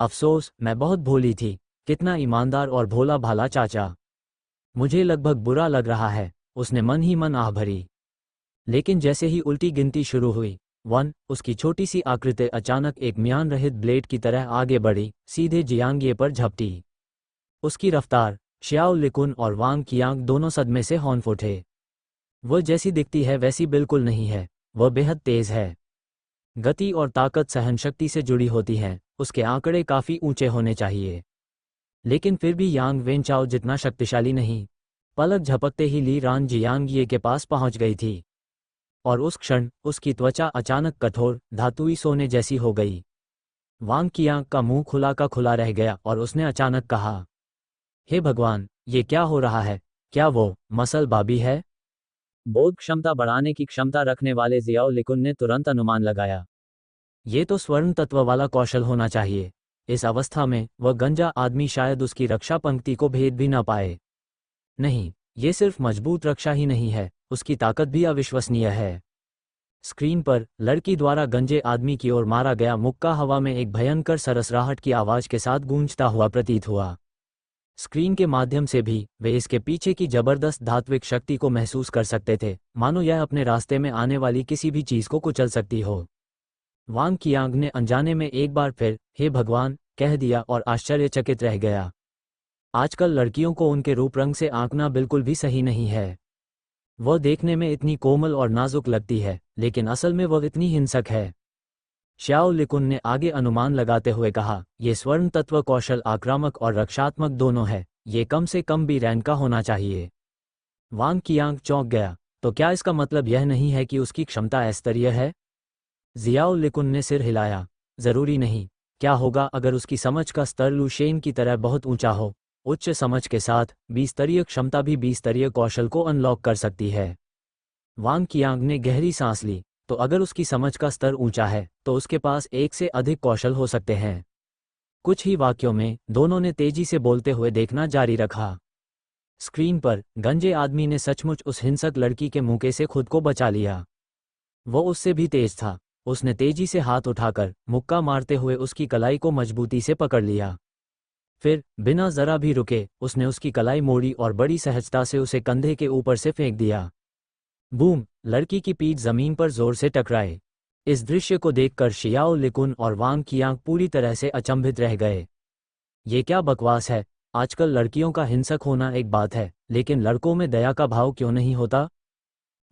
अफसोस, मैं बहुत भोली थी। कितना ईमानदार और भोला भाला चाचा। मुझे लगभग बुरा लग रहा है, उसने मन ही मन आह भरी। लेकिन जैसे ही उल्टी गिनती शुरू हुई, 1, उसकी छोटी सी आकृति अचानक एक म्यान रहित ब्लेड की तरह आगे बढ़ी, सीधे जियांग ये पर झपटी। उसकी रफ्तार, श्याओ लिकुन और वांग कियांग दोनों सदमे से हौंफ उठे। वह जैसी दिखती है वैसी बिल्कुल नहीं है, वह बेहद तेज है। गति और ताकत सहनशक्ति से जुड़ी होती हैं, उसके आंकड़े काफ़ी ऊंचे होने चाहिए। लेकिन फिर भी यांग वेनचाओ जितना शक्तिशाली नहीं। पलक झपकते ही ली रान जियांग ये के पास पहुंच गई थी, और उस क्षण उसकी त्वचा अचानक कठोर, धातुई सोने जैसी हो गई। वांग कियांग का मुंह खुला का खुला रह गया और उसने अचानक कहा, हे भगवान, ये क्या हो रहा है? क्या वो मसल बाबी है? बोध क्षमता बढ़ाने की क्षमता रखने वाले जियाओ लिकुन ने तुरंत अनुमान लगाया। ये तो स्वर्ण तत्व वाला कौशल होना चाहिए। इस अवस्था में वह गंजा आदमी शायद उसकी रक्षा पंक्ति को भेद भी न पाए। नहीं, ये सिर्फ मजबूत रक्षा ही नहीं है, उसकी ताकत भी अविश्वसनीय है। स्क्रीन पर लड़की द्वारा गंजे आदमी की ओर मारा गया मुक्का हवा में एक भयंकर सरसराहट की आवाज के साथ गूंजता हुआ प्रतीत हुआ। स्क्रीन के माध्यम से भी वे इसके पीछे की जबरदस्त धात्विक शक्ति को महसूस कर सकते थे, मानो यह अपने रास्ते में आने वाली किसी भी चीज को कुचल सकती हो। वांग कियांग ने अनजाने में एक बार फिर हे भगवान कह दिया और आश्चर्यचकित रह गया। आजकल लड़कियों को उनके रूप रंग से आंकना बिल्कुल भी सही नहीं है। वह देखने में इतनी कोमल और नाजुक लगती है, लेकिन असल में वह इतनी हिंसक है। श्याओ लिकुन ने आगे अनुमान लगाते हुए कहा, यह स्वर्ण तत्व कौशल आक्रामक और रक्षात्मक दोनों है, ये कम से कम भी रैंक का होना चाहिए। वांग कियांग चौंक गया, तो क्या इसका मतलब यह नहीं है कि उसकी क्षमता अस्तरीय है? जियाओ लिकुन ने सिर हिलाया, जरूरी नहीं। क्या होगा अगर उसकी समझ का स्तर लू शेन की तरह बहुत ऊंचा हो? उच्च समझ के साथ 20 स्तरीय क्षमता भी 20 स्तरीय कौशल को अनलॉक कर सकती है। वांग कियांग ने गहरी सांस ली, तो अगर उसकी समझ का स्तर ऊंचा है तो उसके पास एक से अधिक कौशल हो सकते हैं। कुछ ही वाक्यों में दोनों ने तेजी से बोलते हुए देखना जारी रखा। स्क्रीन पर गंजे आदमी ने सचमुच उस हिंसक लड़की के मुक्के से खुद को बचा लिया। वो उससे भी तेज था। उसने तेजी से हाथ उठाकर मुक्का मारते हुए उसकी कलाई को मजबूती से पकड़ लिया। फिर बिना जरा भी रुके उसने उसकी कलाई मोड़ी और बड़ी सहजता से उसे कंधे के ऊपर से फेंक दिया। बूम! लड़की की पीठ जमीन पर जोर से टकराए। इस दृश्य को देखकर शियाओ लिकुन और वांग कियांग पूरी तरह से अचंभित रह गए। ये क्या बकवास है? आजकल लड़कियों का हिंसक होना एक बात है, लेकिन लड़कों में दया का भाव क्यों नहीं होता?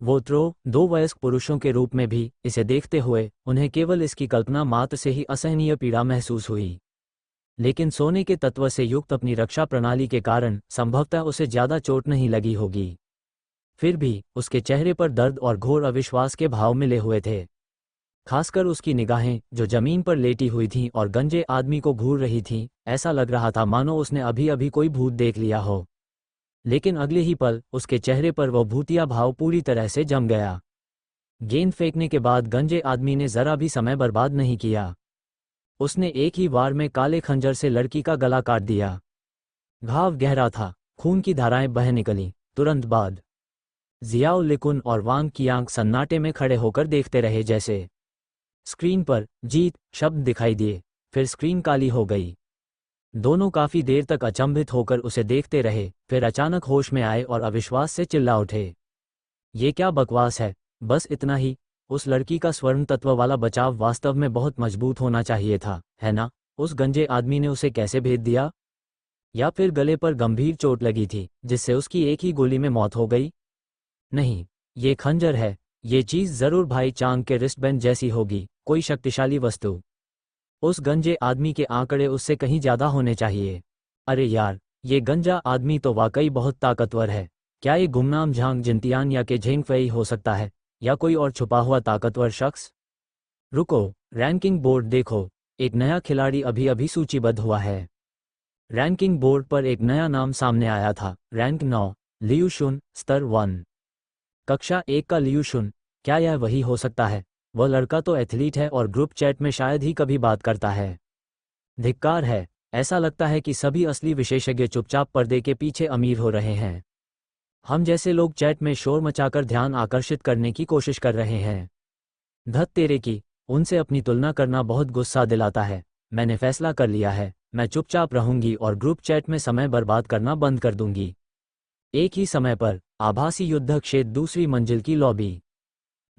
वो दो वयस्क पुरुषों के रूप में भी इसे देखते हुए उन्हें केवल इसकी कल्पना मात्र से ही असहनीय पीड़ा महसूस हुई। लेकिन सोने के तत्व से युक्त अपनी रक्षा प्रणाली के कारण संभवतः उसे ज्यादा चोट नहीं लगी होगी। फिर भी उसके चेहरे पर दर्द और घोर अविश्वास के भाव मिले हुए थे। खासकर उसकी निगाहें जो जमीन पर लेटी हुई थीं और गंजे आदमी को घूर रही थीं, ऐसा लग रहा था मानो उसने अभी अभी कोई भूत देख लिया हो। लेकिन अगले ही पल उसके चेहरे पर वह भूतिया भाव पूरी तरह से जम गया। गेंद फेंकने के बाद गंजे आदमी ने जरा भी समय बर्बाद नहीं किया। उसने एक ही वार में काले खंजर से लड़की का गला काट दिया। घाव गहरा था, खून की धाराएं बह निकलीं। तुरंत बाद जियाओ लिकुन और वांग कियांग सन्नाटे में खड़े होकर देखते रहे जैसे स्क्रीन पर जीत शब्द दिखाई दिए, फिर स्क्रीन काली हो गई। दोनों काफी देर तक अचंभित होकर उसे देखते रहे, फिर अचानक होश में आए और अविश्वास से चिल्ला उठे, ये क्या बकवास है? बस इतना ही? उस लड़की का स्वर्ण तत्व वाला बचाव वास्तव में बहुत मजबूत होना चाहिए था, है ना? उस गंजे आदमी ने उसे कैसे भेद दिया? या फिर गले पर गंभीर चोट लगी थी जिससे उसकी एक ही गोली में मौत हो गई? नहीं, ये खंजर है। ये चीज जरूर भाई चांग के रिस्टबैंड जैसी होगी, कोई शक्तिशाली वस्तु। उस गंजे आदमी के आंकड़े उससे कहीं ज्यादा होने चाहिए। अरे यार, ये गंजा आदमी तो वाकई बहुत ताकतवर है। क्या ये गुमनाम झांग जिनतियान या के झेंगफेई हो सकता है, या कोई और छुपा हुआ ताकतवर शख्स? रुको, रैंकिंग बोर्ड देखो, एक नया खिलाड़ी अभी अभी सूचीबद्ध हुआ है। रैंकिंग बोर्ड पर एक नया नाम सामने आया था, रैंक 9, लियू शुन, स्तर 1। कक्षा 1 का लियू शुन। क्या यह वही हो सकता है? वह लड़का तो एथलीट है और ग्रुप चैट में शायद ही कभी बात करता है। धिक्कार है, ऐसा लगता है कि सभी असली विशेषज्ञ चुपचाप पर्दे के पीछे अमीर हो रहे हैं। हम जैसे लोग चैट में शोर मचाकर ध्यान आकर्षित करने की कोशिश कर रहे हैं। धत तेरे की, उनसे अपनी तुलना करना बहुत गुस्सा दिलाता है। मैंने फैसला कर लिया है, मैं चुपचाप रहूंगी और ग्रुप चैट में समय बर्बाद करना बंद कर दूंगी। एक ही समय पर आभासी युद्ध क्षेत्र, दूसरी मंजिल की लॉबी।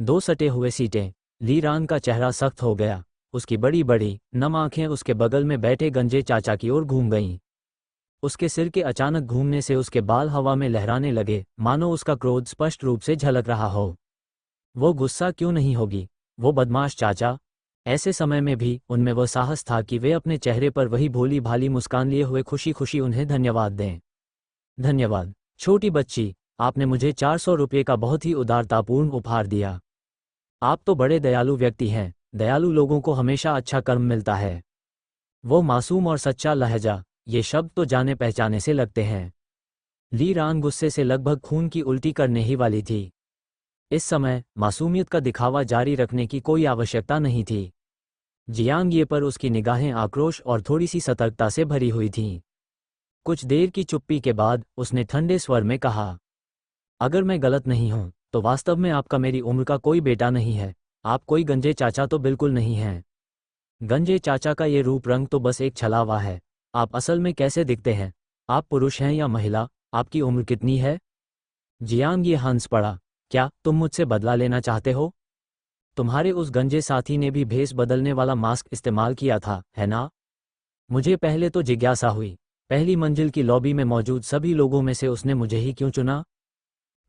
दो सटे हुए सीटें। ली रान का चेहरा सख्त हो गया। उसकी बड़ी बड़ी नम आंखें उसके बगल में बैठे गंजे चाचा की ओर घूम गईं। उसके सिर के अचानक घूमने से उसके बाल हवा में लहराने लगे, मानो उसका क्रोध स्पष्ट रूप से झलक रहा हो। वो गुस्सा क्यों नहीं होगी, वो बदमाश चाचा। ऐसे समय में भी उनमें वह साहस था कि वे अपने चेहरे पर वही भोली भाली मुस्कान लिए हुए खुशी खुशी उन्हें धन्यवाद दें। धन्यवाद छोटी बच्ची, आपने मुझे 400 रुपये का बहुत ही उदारतापूर्ण उपहार दिया। आप तो बड़े दयालु व्यक्ति हैं। दयालु लोगों को हमेशा अच्छा कर्म मिलता है। वो मासूम और सच्चा लहजा, ये शब्द तो जाने पहचाने से लगते हैं। ली रान गुस्से से लगभग खून की उल्टी करने ही वाली थी। इस समय मासूमियत का दिखावा जारी रखने की कोई आवश्यकता नहीं थी। जियांग ये पर उसकी निगाहें आक्रोश और थोड़ी सी सतर्कता से भरी हुई थीं। कुछ देर की चुप्पी के बाद उसने ठंडे स्वर में कहा, अगर मैं गलत नहीं हूं तो वास्तव में आपका मेरी उम्र का कोई बेटा नहीं है। आप कोई गंजे चाचा तो बिल्कुल नहीं हैं। गंजे चाचा का ये रूप रंग तो बस एक छलावा है। आप असल में कैसे दिखते हैं? आप पुरुष हैं या महिला? आपकी उम्र कितनी है? जियांग ये हंस पड़ा। क्या तुम मुझसे बदला लेना चाहते हो? तुम्हारे उस गंजे साथी ने भी भेस बदलने वाला मास्क इस्तेमाल किया था, है ना? मुझे पहले तो जिज्ञासा हुई, पहली मंजिल की लॉबी में मौजूद सभी लोगों में से उसने मुझे ही क्यों चुना?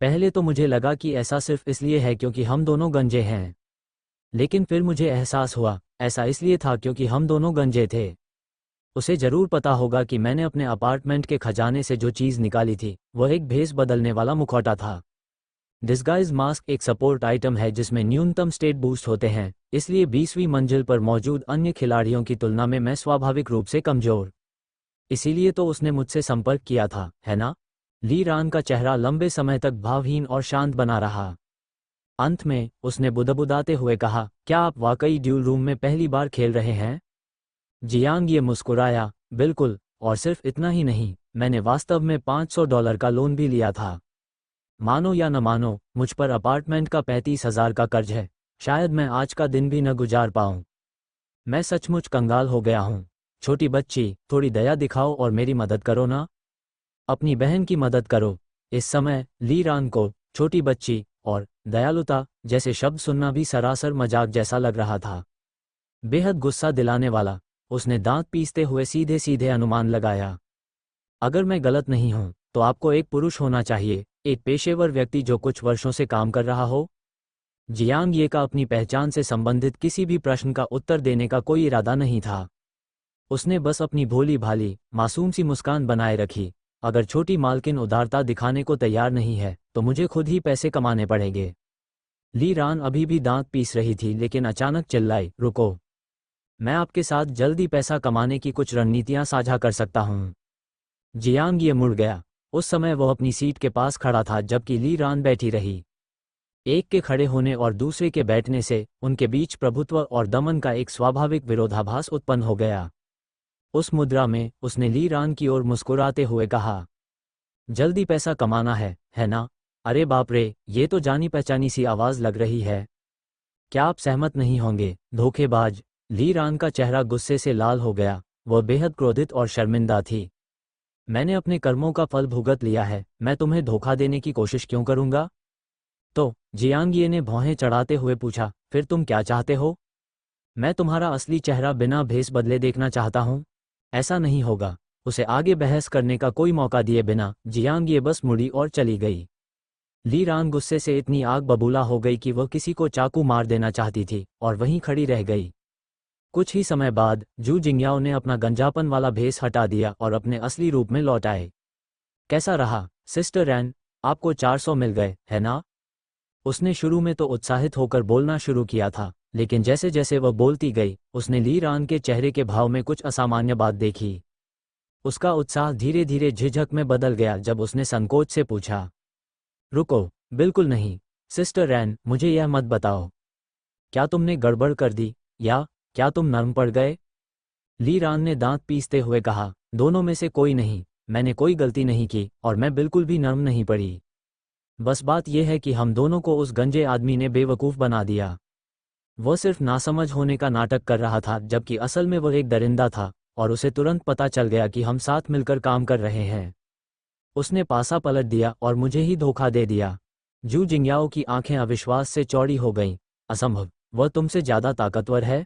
पहले तो मुझे लगा कि ऐसा सिर्फ इसलिए है क्योंकि हम दोनों गंजे हैं। लेकिन फिर मुझे एहसास हुआ, ऐसा इसलिए था क्योंकि हम दोनों गंजे थे। उसे जरूर पता होगा कि मैंने अपने अपार्टमेंट के खजाने से जो चीज़ निकाली थी वह एक भेस बदलने वाला मुखौटा था। डिस्गाइज मास्क एक सपोर्ट आइटम है जिसमें न्यूनतम स्टेट बूस्ट होते हैं, इसलिए 20वीं मंजिल पर मौजूद अन्य खिलाड़ियों की तुलना में मैं स्वाभाविक रूप से कमजोर। इसीलिए तो उसने मुझसे संपर्क किया था, है ना? ली रान का चेहरा लंबे समय तक भावहीन और शांत बना रहा। अंत में उसने बुदबुदाते हुए कहा, क्या आप वाकई ड्यूल रूम में पहली बार खेल रहे हैं? जियांग ये मुस्कुराया, बिल्कुल, और सिर्फ इतना ही नहीं, मैंने वास्तव में $500 का लोन भी लिया था। मानो या न मानो, मुझ पर अपार्टमेंट का 35,000 का कर्ज है। शायद मैं आज का दिन भी न गुजार पाऊं। मैं सचमुच कंगाल हो गया हूं। छोटी बच्ची, थोड़ी दया दिखाओ और मेरी मदद करो ना। अपनी बहन की मदद करो। इस समय ली रान को छोटी बच्ची और दयालुता जैसे शब्द सुनना भी सरासर मजाक जैसा लग रहा था। बेहद गुस्सा दिलाने वाला। उसने दांत पीसते हुए सीधे सीधे अनुमान लगाया, अगर मैं गलत नहीं हूं तो आपको एक पुरुष होना चाहिए, एक पेशेवर व्यक्ति जो कुछ वर्षों से काम कर रहा हो। जियांग ये का अपनी पहचान से संबंधित किसी भी प्रश्न का उत्तर देने का कोई इरादा नहीं था। उसने बस अपनी भोली भाली मासूम सी मुस्कान बनाए रखी। अगर छोटी मालकिन उदारता दिखाने को तैयार नहीं है तो मुझे खुद ही पैसे कमाने पड़ेंगे। ली रान अभी भी दांत पीस रही थी लेकिन अचानक चिल्लाई, रुको, मैं आपके साथ जल्दी पैसा कमाने की कुछ रणनीतियां साझा कर सकता हूं। जियांग ये मुड़ गया। उस समय वह अपनी सीट के पास खड़ा था जबकि ली रान बैठी रही। एक के खड़े होने और दूसरे के बैठने से उनके बीच प्रभुत्व और दमन का एक स्वाभाविक विरोधाभास उत्पन्न हो गया। उस मुद्रा में उसने ली रान की ओर मुस्कुराते हुए कहा, जल्दी पैसा कमाना है ना? अरे बाप रे, ये तो जानी पहचानी सी आवाज लग रही है। क्या आप सहमत नहीं होंगे, धोखेबाज? ली रान का चेहरा गुस्से से लाल हो गया। वह बेहद क्रोधित और शर्मिंदा थी। मैंने अपने कर्मों का फल भुगत लिया है, मैं तुम्हें धोखा देने की कोशिश क्यों करूंगा? तो जियांगिए ने भौहें चढ़ाते हुए पूछा, फिर तुम क्या चाहते हो? मैं तुम्हारा असली चेहरा बिना भेस बदले देखना चाहता हूं। ऐसा नहीं होगा। उसे आगे बहस करने का कोई मौका दिए बिना जियांगिए बस मुड़ी और चली गई। ली रान गुस्से से इतनी आग बबूला हो गई कि वह किसी को चाकू मार देना चाहती थी और वहीं खड़ी रह गई। कुछ ही समय बाद जू जिंग्याओ ने अपना गंजापन वाला भेस हटा दिया और अपने असली रूप में लौट आए। कैसा रहा सिस्टर रैन? आपको 400 मिल गए, है ना? उसने शुरू में तो उत्साहित होकर बोलना शुरू किया था, लेकिन जैसे जैसे वह बोलती गई उसने ली रान के चेहरे के भाव में कुछ असामान्य बात देखी। उसका उत्साह धीरे धीरे झिझक में बदल गया जब उसने संकोच से पूछा, रुको, बिल्कुल नहीं। सिस्टर रैन, मुझे यह मत बताओ, क्या तुमने गड़बड़ कर दी या क्या तुम नर्म पड़ गए? ली रान ने दांत पीसते हुए कहा, दोनों में से कोई नहीं। मैंने कोई गलती नहीं की और मैं बिल्कुल भी नर्म नहीं पड़ी। बस बात यह है कि हम दोनों को उस गंजे आदमी ने बेवकूफ़ बना दिया। वह सिर्फ नासमझ होने का नाटक कर रहा था जबकि असल में वह एक दरिंदा था और उसे तुरंत पता चल गया कि हम साथ मिलकर काम कर रहे हैं। उसने पासा पलट दिया और मुझे ही धोखा दे दिया। जू जिंगयाओ की आंखें अविश्वास से चौड़ी हो गईं। असंभव, वह तुमसे ज्यादा ताकतवर है?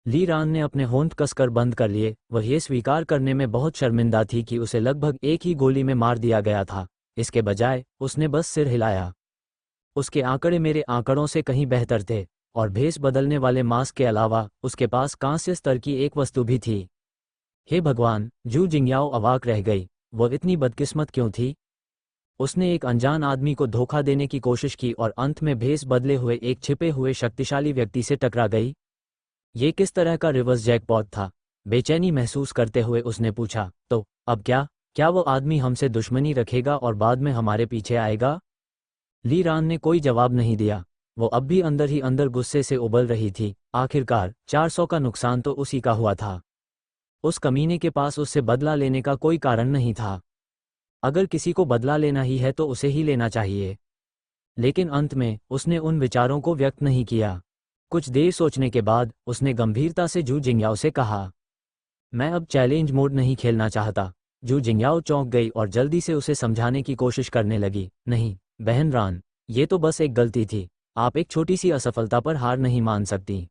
ली रान ने अपने होंठ कसकर बंद कर लिए। वह ये स्वीकार करने में बहुत शर्मिंदा थी कि उसे लगभग एक ही गोली में मार दिया गया था। इसके बजाय उसने बस सिर हिलाया। उसके आंकड़े मेरे आंकड़ों से कहीं बेहतर थे, और भेस बदलने वाले मास्क के अलावा उसके पास कांस्य स्तर की एक वस्तु भी थी। हे भगवान, जू जिंगयाओ अवाक रह गई। वह इतनी बदकिस्मत क्यों थी? उसने एक अनजान आदमी को धोखा देने की कोशिश की और अंत में भेस बदले हुए एक छिपे हुए शक्तिशाली व्यक्ति से टकरा गई। ये किस तरह का रिवर्स जैकपॉट था? बेचैनी महसूस करते हुए उसने पूछा, तो अब क्या? क्या वो आदमी हमसे दुश्मनी रखेगा और बाद में हमारे पीछे आएगा? ली रान ने कोई जवाब नहीं दिया। वो अब भी अंदर ही अंदर गुस्से से उबल रही थी। आखिरकार 400 का नुकसान तो उसी का हुआ था। उस कमीने के पास उससे बदला लेने का कोई कारण नहीं था। अगर किसी को बदला लेना ही है तो उसे ही लेना चाहिए। लेकिन अंत में उसने उन विचारों को व्यक्त नहीं किया। कुछ देर सोचने के बाद उसने गंभीरता से जू जिंगयाओ से कहा, मैं अब चैलेंज मोड नहीं खेलना चाहता। जू जिंगयाओ चौंक गई और जल्दी से उसे समझाने की कोशिश करने लगी, नहीं बहन रान, ये तो बस एक गलती थी। आप एक छोटी सी असफलता पर हार नहीं मान सकती।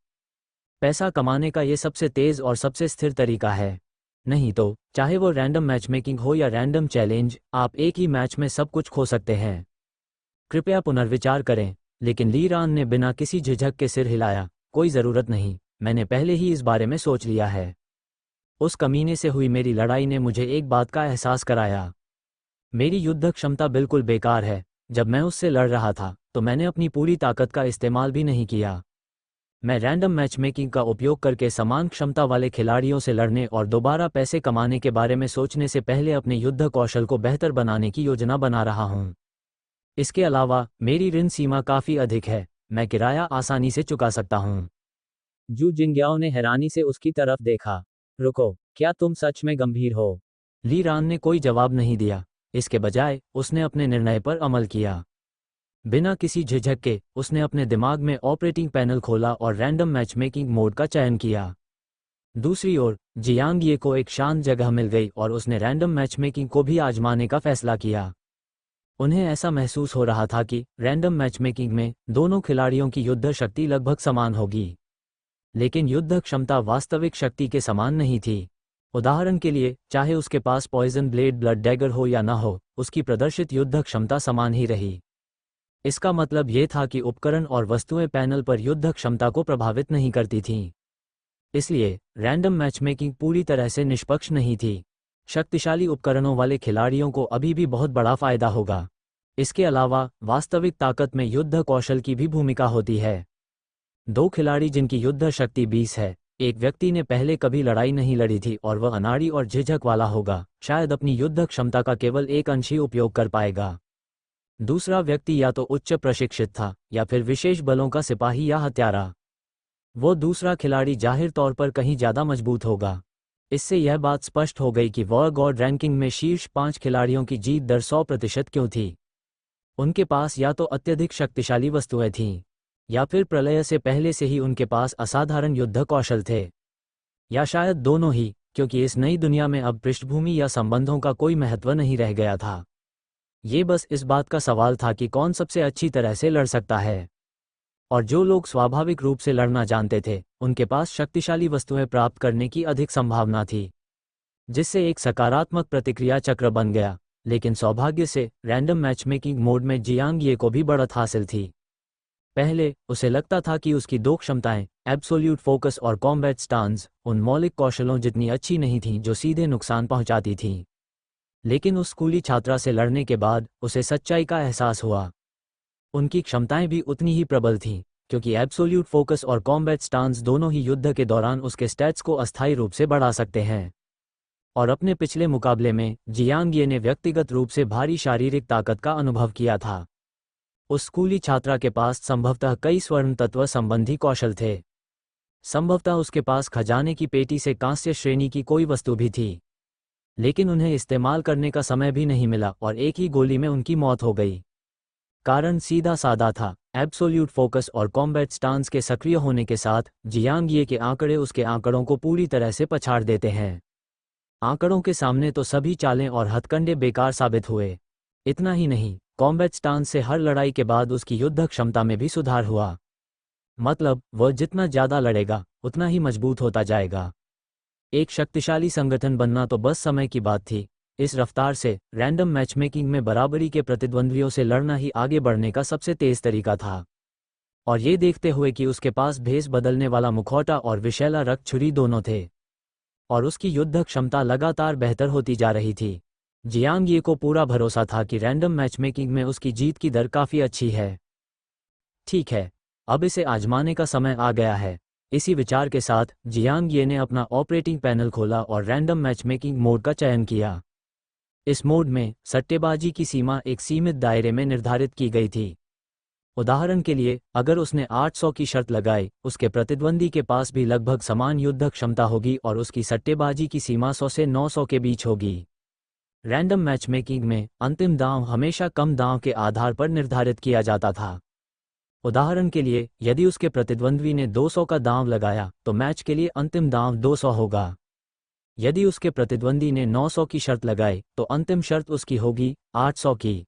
पैसा कमाने का ये सबसे तेज और सबसे स्थिर तरीका है। नहीं तो, चाहे वो रैंडम मैचमेकिंग हो या रैंडम चैलेंज, आप एक ही मैच में सब कुछ खो सकते हैं। कृपया पुनर्विचार करें। लेकिन ली रान ने बिना किसी झिझक के सिर हिलाया, कोई ज़रूरत नहीं, मैंने पहले ही इस बारे में सोच लिया है। उस कमीने से हुई मेरी लड़ाई ने मुझे एक बात का एहसास कराया। मेरी युद्ध क्षमता बिल्कुल बेकार है। जब मैं उससे लड़ रहा था तो मैंने अपनी पूरी ताकत का इस्तेमाल भी नहीं किया। मैं रैंडम मैचमेकिंग का उपयोग करके समान क्षमता वाले खिलाड़ियों से लड़ने और दोबारा पैसे कमाने के बारे में सोचने से पहले अपने युद्ध कौशल को बेहतर बनाने की योजना बना रहा हूँ। इसके अलावा मेरी ऋण सीमा काफ़ी अधिक है। मैं किराया आसानी से चुका सकता हूँ। जू जिंगयाओ ने हैरानी से उसकी तरफ देखा। रुको, क्या तुम सच में गंभीर हो? ली रान ने कोई जवाब नहीं दिया। इसके बजाय उसने अपने निर्णय पर अमल किया। बिना किसी झिझक के उसने अपने दिमाग में ऑपरेटिंग पैनल खोला और रैंडम मैचमेकिंग मोड का चयन किया। दूसरी ओर जियांग ये को एक शांत जगह मिल गई और उसने रैंडम मैचमेकिंग को भी आजमाने का फैसला किया। उन्हें ऐसा महसूस हो रहा था कि रैंडम मैचमेकिंग में दोनों खिलाड़ियों की युद्ध शक्ति लगभग समान होगी, लेकिन युद्ध क्षमता वास्तविक शक्ति के समान नहीं थी। उदाहरण के लिए, चाहे उसके पास पॉइजन ब्लेड ब्लड डैगर हो या न हो, उसकी प्रदर्शित युद्ध क्षमता समान ही रही। इसका मतलब ये था कि उपकरण और वस्तुएं पैनल पर युद्ध क्षमता को प्रभावित नहीं करती थीं। इसलिए रैंडम मैचमेकिंग पूरी तरह से निष्पक्ष नहीं थी। शक्तिशाली उपकरणों वाले खिलाड़ियों को अभी भी बहुत बड़ा फायदा होगा। इसके अलावा वास्तविक ताकत में युद्ध कौशल की भी भूमिका होती है। दो खिलाड़ी जिनकी युद्ध शक्ति 20 है, एक व्यक्ति ने पहले कभी लड़ाई नहीं लड़ी थी और वह अनाड़ी और झिझक वाला होगा, शायद अपनी युद्ध क्षमता का केवल एक अंश ही उपयोग कर पाएगा। दूसरा व्यक्ति या तो उच्च प्रशिक्षित था या फिर विशेष बलों का सिपाही या हत्यारा। वो दूसरा खिलाड़ी जाहिर तौर पर कहीं ज़्यादा मजबूत होगा। इससे यह बात स्पष्ट हो गई कि वॉर गॉड रैंकिंग में शीर्ष 5 खिलाड़ियों की जीत दर 100% क्यों थी। उनके पास या तो अत्यधिक शक्तिशाली वस्तुएं थीं, या फिर प्रलय से पहले से ही उनके पास असाधारण युद्ध कौशल थे, या शायद दोनों ही, क्योंकि इस नई दुनिया में अब पृष्ठभूमि या संबंधों का कोई महत्व नहीं रह गया था। ये बस इस बात का सवाल था कि कौन सबसे अच्छी तरह से लड़ सकता है। और जो लोग स्वाभाविक रूप से लड़ना जानते थे, उनके पास शक्तिशाली वस्तुएं प्राप्त करने की अधिक संभावना थी, जिससे एक सकारात्मक प्रतिक्रिया चक्र बन गया। लेकिन सौभाग्य से रैंडम मैचमेकिंग मोड में जियांग ये को भी बढ़त हासिल थी। पहले उसे लगता था कि उसकी दो क्षमताएं, एब्सोल्यूट फोकस और कॉम्बैट स्टांस, उन मौलिक कौशलों जितनी अच्छी नहीं थीं जो सीधे नुकसान पहुंचाती थीं। लेकिन उस स्कूली छात्रा से लड़ने के बाद उसे सच्चाई का एहसास हुआ। उनकी क्षमताएं भी उतनी ही प्रबल थीं, क्योंकि एब्सोल्यूट फोकस और कॉम्बैट स्टांस दोनों ही युद्ध के दौरान उसके स्टैट्स को अस्थायी रूप से बढ़ा सकते हैं। और अपने पिछले मुकाबले में जियांग ये ने व्यक्तिगत रूप से भारी शारीरिक ताकत का अनुभव किया था। उस स्कूली छात्रा के पास संभवतः कई स्वर्ण तत्व संबंधी कौशल थे। संभवतः उसके पास खजाने की पेटी से कांस्य श्रेणी की कोई वस्तु भी थी, लेकिन उन्हें इस्तेमाल करने का समय भी नहीं मिला और एक ही गोली में उनकी मौत हो गई। कारण सीधा सादा था, एब्सोल्यूट फोकस और कॉम्बैट स्टांस के सक्रिय होने के साथ जियांग ये के आंकड़े उसके आंकड़ों को पूरी तरह से पछाड़ देते हैं। आंकड़ों के सामने तो सभी चालें और हथकंडे बेकार साबित हुए। इतना ही नहीं, कॉम्बैट स्टांस से हर लड़ाई के बाद उसकी युद्ध क्षमता में भी सुधार हुआ। मतलब वह जितना ज़्यादा लड़ेगा उतना ही मजबूत होता जाएगा। एक शक्तिशाली संगठन बनना तो बस समय की बात थी। इस रफ्तार से रैंडम मैचमेकिंग में बराबरी के प्रतिद्वंद्वियों से लड़ना ही आगे बढ़ने का सबसे तेज तरीका था। और ये देखते हुए कि उसके पास भेस बदलने वाला मुखौटा और विशैला रक्त छुरी दोनों थे और उसकी युद्ध क्षमता लगातार बेहतर होती जा रही थी, जियांग ये को पूरा भरोसा था कि रैंडम मैचमेकिंग में उसकी जीत की दर काफ़ी अच्छी है। ठीक है, अब इसे आजमाने का समय आ गया है। इसी विचार के साथ जियांग ये ने अपना ऑपरेटिंग पैनल खोला और रैंडम मैचमेकिंग मोड का चयन किया। इस मोड में सट्टेबाजी की सीमा एक सीमित दायरे में निर्धारित की गई थी। उदाहरण के लिए, अगर उसने 800 की शर्त लगाई, उसके प्रतिद्वंदी के पास भी लगभग समान युद्ध क्षमता होगी और उसकी सट्टेबाजी की सीमा 100 से 900 के बीच होगी। रैंडम मैचमेकिंग में अंतिम दांव हमेशा कम दांव के आधार पर निर्धारित किया जाता था। उदाहरण के लिए, यदि उसके प्रतिद्वंद्वी ने 200 का दांव लगाया तो मैच के लिए अंतिम दांव 200 होगा। यदि उसके प्रतिद्वंदी ने 900 की शर्त लगाई तो अंतिम शर्त उसकी होगी 800 की।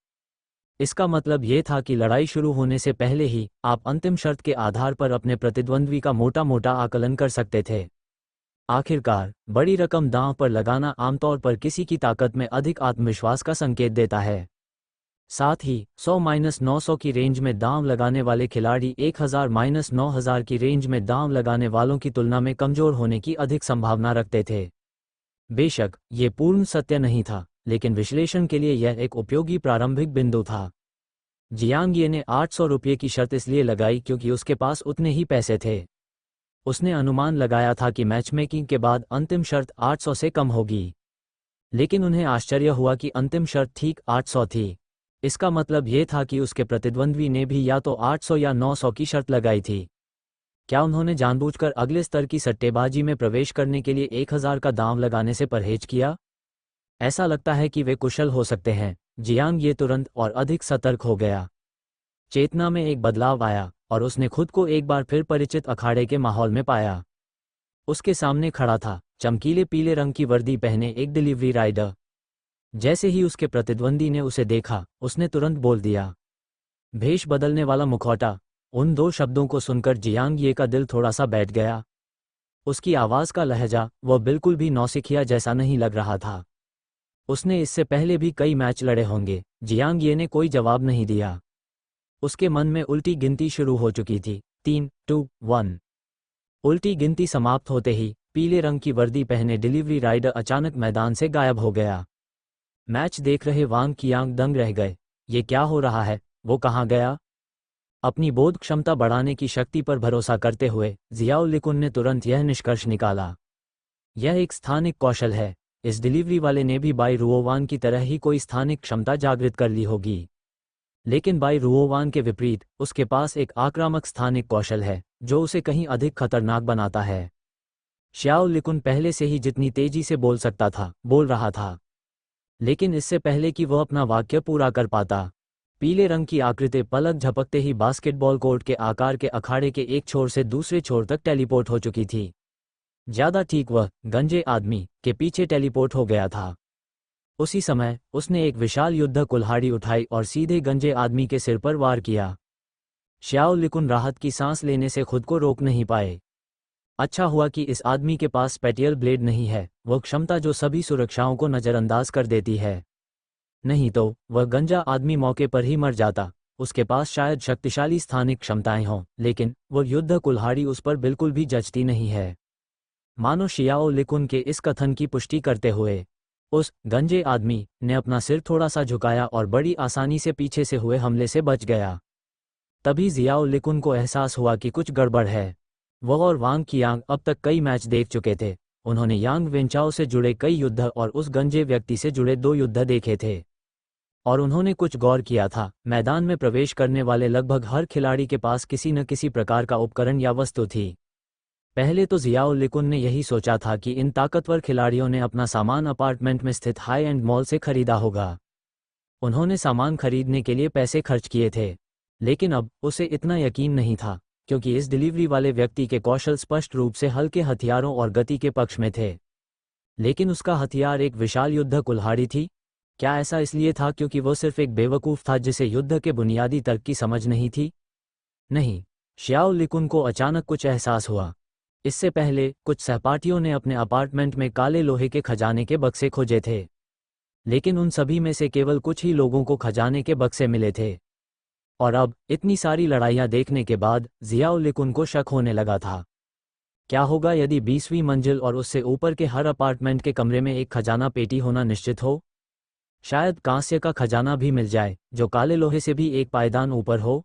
इसका मतलब ये था कि लड़ाई शुरू होने से पहले ही आप अंतिम शर्त के आधार पर अपने प्रतिद्वंद्वी का मोटा मोटा आकलन कर सकते थे। आखिरकार, बड़ी रकम दांव पर लगाना आमतौर पर किसी की ताकत में अधिक आत्मविश्वास का संकेत देता है। साथ ही 100-900 की रेंज में दांव लगाने वाले खिलाड़ी 1000-9000 की रेंज में दांव लगाने वालों की तुलना में कमजोर होने की अधिक संभावना रखते थे। बेशक ये पूर्ण सत्य नहीं था, लेकिन विश्लेषण के लिए यह एक उपयोगी प्रारंभिक बिंदु था। जियांग ये ने 800 रुपये की शर्त इसलिए लगाई क्योंकि उसके पास उतने ही पैसे थे। उसने अनुमान लगाया था कि मैचमेकिंग के बाद अंतिम शर्त 800 से कम होगी, लेकिन उन्हें आश्चर्य हुआ कि अंतिम शर्त ठीक 800 थी। इसका मतलब ये था कि उसके प्रतिद्वंद्वी ने भी या तो 800 या 900 की शर्त लगाई थी। क्या उन्होंने जानबूझकर अगले स्तर की सट्टेबाजी में प्रवेश करने के लिए 1000 का दांव लगाने से परहेज किया? ऐसा लगता है कि वे कुशल हो सकते हैं। जियांग ये तुरंत और अधिक सतर्क हो गया। चेतना में एक बदलाव आया और उसने खुद को एक बार फिर परिचित अखाड़े के माहौल में पाया। उसके सामने खड़ा था चमकीले पीले रंग की वर्दी पहने एक डिलीवरी राइडर। जैसे ही उसके प्रतिद्वंदी ने उसे देखा, उसने तुरंत बोल दिया, भेष बदलने वाला मुखौटा। उन दो शब्दों को सुनकर जियांग ये का दिल थोड़ा सा बैठ गया। उसकी आवाज़ का लहजा वह बिल्कुल भी नौसिखिया जैसा नहीं लग रहा था। उसने इससे पहले भी कई मैच लड़े होंगे। जियांग ये ने कोई जवाब नहीं दिया। उसके मन में उल्टी गिनती शुरू हो चुकी थी। 3, 2, 1। उल्टी गिनती समाप्त होते ही पीले रंग की वर्दी पहने डिलीवरी राइडर अचानक मैदान से गायब हो गया। मैच देख रहे वांग कियांग दंग रह गए। ये क्या हो रहा है? वो कहाँ गया? अपनी बोध क्षमता बढ़ाने की शक्ति पर भरोसा करते हुए जियाओ लिकुन ने तुरंत यह निष्कर्ष निकाला, यह एक स्थानिक कौशल है। इस डिलीवरी वाले ने भी बाई रुओवान की तरह ही कोई स्थानिक क्षमता जागृत कर ली होगी, लेकिन बाई रुओवान के विपरीत उसके पास एक आक्रामक स्थानिक कौशल है जो उसे कहीं अधिक खतरनाक बनाता है। श्याओ लिकुन पहले से ही जितनी तेजी से बोल सकता था, बोल रहा था, लेकिन इससे पहले कि वह अपना वाक्य पूरा कर पाता, पीले रंग की आकृति पलक झपकते ही बास्केटबॉल कोर्ट के आकार के अखाड़े के एक छोर से दूसरे छोर तक टेलीपोर्ट हो चुकी थी। ज्यादा ठीक, वह गंजे आदमी के पीछे टेलीपोर्ट हो गया था। उसी समय उसने एक विशाल युद्ध कुल्हाड़ी उठाई और सीधे गंजे आदमी के सिर पर वार किया। श्याओ लिकुन राहत की सांस लेने से खुद को रोक नहीं पाए। अच्छा हुआ कि इस आदमी के पास स्पेटियल ब्लेड नहीं है, वह क्षमता जो सभी सुरक्षाओं को नज़रअंदाज कर देती है। नहीं तो वह गंजा आदमी मौके पर ही मर जाता। उसके पास शायद शक्तिशाली स्थानिक क्षमताएं हों, लेकिन वह युद्ध कुल्हाड़ी उस पर बिल्कुल भी जचती नहीं है। मानो शियाओ लिकुन के इस कथन की पुष्टि करते हुए उस गंजे आदमी ने अपना सिर थोड़ा सा झुकाया और बड़ी आसानी से पीछे से हुए हमले से बच गया। तभी जियाओ लिकुन को एहसास हुआ कि कुछ गड़बड़ है। वह और वांग कियांग अब तक कई मैच देख चुके थे। उन्होंने यांग वेंचाओ से जुड़े कई युद्ध और उस गंजे व्यक्ति से जुड़े 2 युद्ध देखे थे, और उन्होंने कुछ गौर किया था। मैदान में प्रवेश करने वाले लगभग हर खिलाड़ी के पास किसी न किसी प्रकार का उपकरण या वस्तु थी। पहले तो जियाओ लिकुन ने यही सोचा था कि इन ताकतवर खिलाड़ियों ने अपना सामान अपार्टमेंट में स्थित हाई एंड मॉल से खरीदा होगा। उन्होंने सामान खरीदने के लिए पैसे खर्च किए थे। लेकिन अब उसे इतना यकीन नहीं था, क्योंकि इस डिलीवरी वाले व्यक्ति के कौशल स्पष्ट रूप से हल्के हथियारों और गति के पक्ष में थे। लेकिन उसका हथियार एक विशाल युद्ध कुल्हाड़ी थी। क्या ऐसा इसलिए था क्योंकि वो सिर्फ एक बेवकूफ़ था जिसे युद्ध के बुनियादी तर्क की समझ नहीं थी? नहीं, श्याओ लिकुन को अचानक कुछ एहसास हुआ। इससे पहले कुछ सहपाठियों ने अपने अपार्टमेंट में काले लोहे के खजाने के बक्से खोजे थे, लेकिन उन सभी में से केवल कुछ ही लोगों को खजाने के बक्से मिले थे। और अब इतनी सारी लड़ाइयाँ देखने के बाद जियाओ लिकुन को शक होने लगा था। क्या होगा यदि 20वीं मंजिल और उससे ऊपर के हर अपार्टमेंट के कमरे में एक खजाना पेटी होना निश्चित हो? शायद कांस्य का खजाना भी मिल जाए जो काले लोहे से भी एक पायदान ऊपर हो।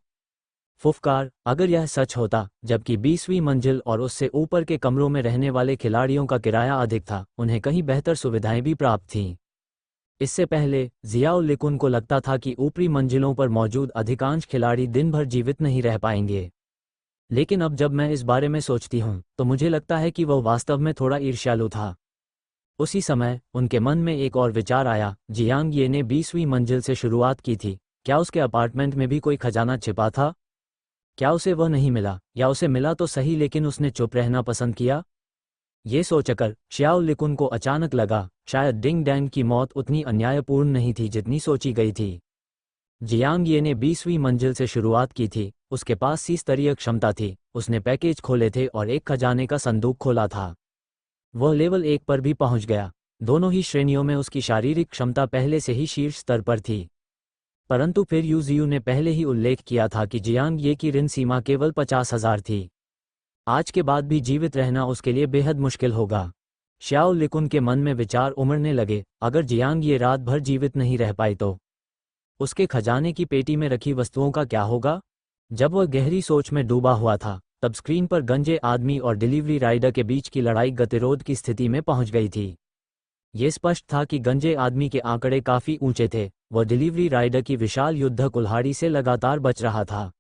फुफकार, अगर यह सच होता, जबकि 20वीं मंजिल और उससे ऊपर के कमरों में रहने वाले खिलाड़ियों का किराया अधिक था, उन्हें कहीं बेहतर सुविधाएं भी प्राप्त थीं। इससे पहले जियाओ लिकुन को लगता था कि ऊपरी मंजिलों पर मौजूद अधिकांश खिलाड़ी दिन भर जीवित नहीं रह पाएंगे। लेकिन अब जब मैं इस बारे में सोचती हूँ तो मुझे लगता है कि वह वास्तव में थोड़ा ईर्ष्यालु था। उसी समय उनके मन में एक और विचार आया। जियांग ये ने 20वीं मंजिल से शुरुआत की थी, क्या उसके अपार्टमेंट में भी कोई खजाना छिपा था? क्या उसे वह नहीं मिला, या उसे मिला तो सही लेकिन उसने चुप रहना पसंद किया? ये सोचकर श्याओ लिकुन को अचानक लगा, शायद डिंग डैंग की मौत उतनी अन्यायपूर्ण नहीं थी जितनी सोची गई थी। जियांग ये ने 20वीं मंजिल से शुरुआत की थी, उसके पास सी स्तरीय क्षमता थी, उसने पैकेज खोले थे और एक खजाने का संदूक खोला था। वह लेवल 1 पर भी पहुंच गया। दोनों ही श्रेणियों में उसकी शारीरिक क्षमता पहले से ही शीर्ष स्तर पर थी। परंतु फिर यूजियू ने पहले ही उल्लेख किया था कि जियांग ये की ऋण सीमा केवल 50,000 थी। आज के बाद भी जीवित रहना उसके लिए बेहद मुश्किल होगा। श्याओ लिकुन के मन में विचार उमड़ने लगे, अगर जियांग ये रात भर जीवित नहीं रह पाई तो उसके खजाने की पेटी में रखी वस्तुओं का क्या होगा? जब वह गहरी सोच में डूबा हुआ था, तब स्क्रीन पर गंजे आदमी और डिलीवरी राइडर के बीच की लड़ाई गतिरोध की स्थिति में पहुंच गई थी। ये स्पष्ट था कि गंजे आदमी के आंकड़े काफी ऊंचे थे, वह डिलीवरी राइडर की विशाल युद्ध कुल्हाड़ी से लगातार बच रहा था।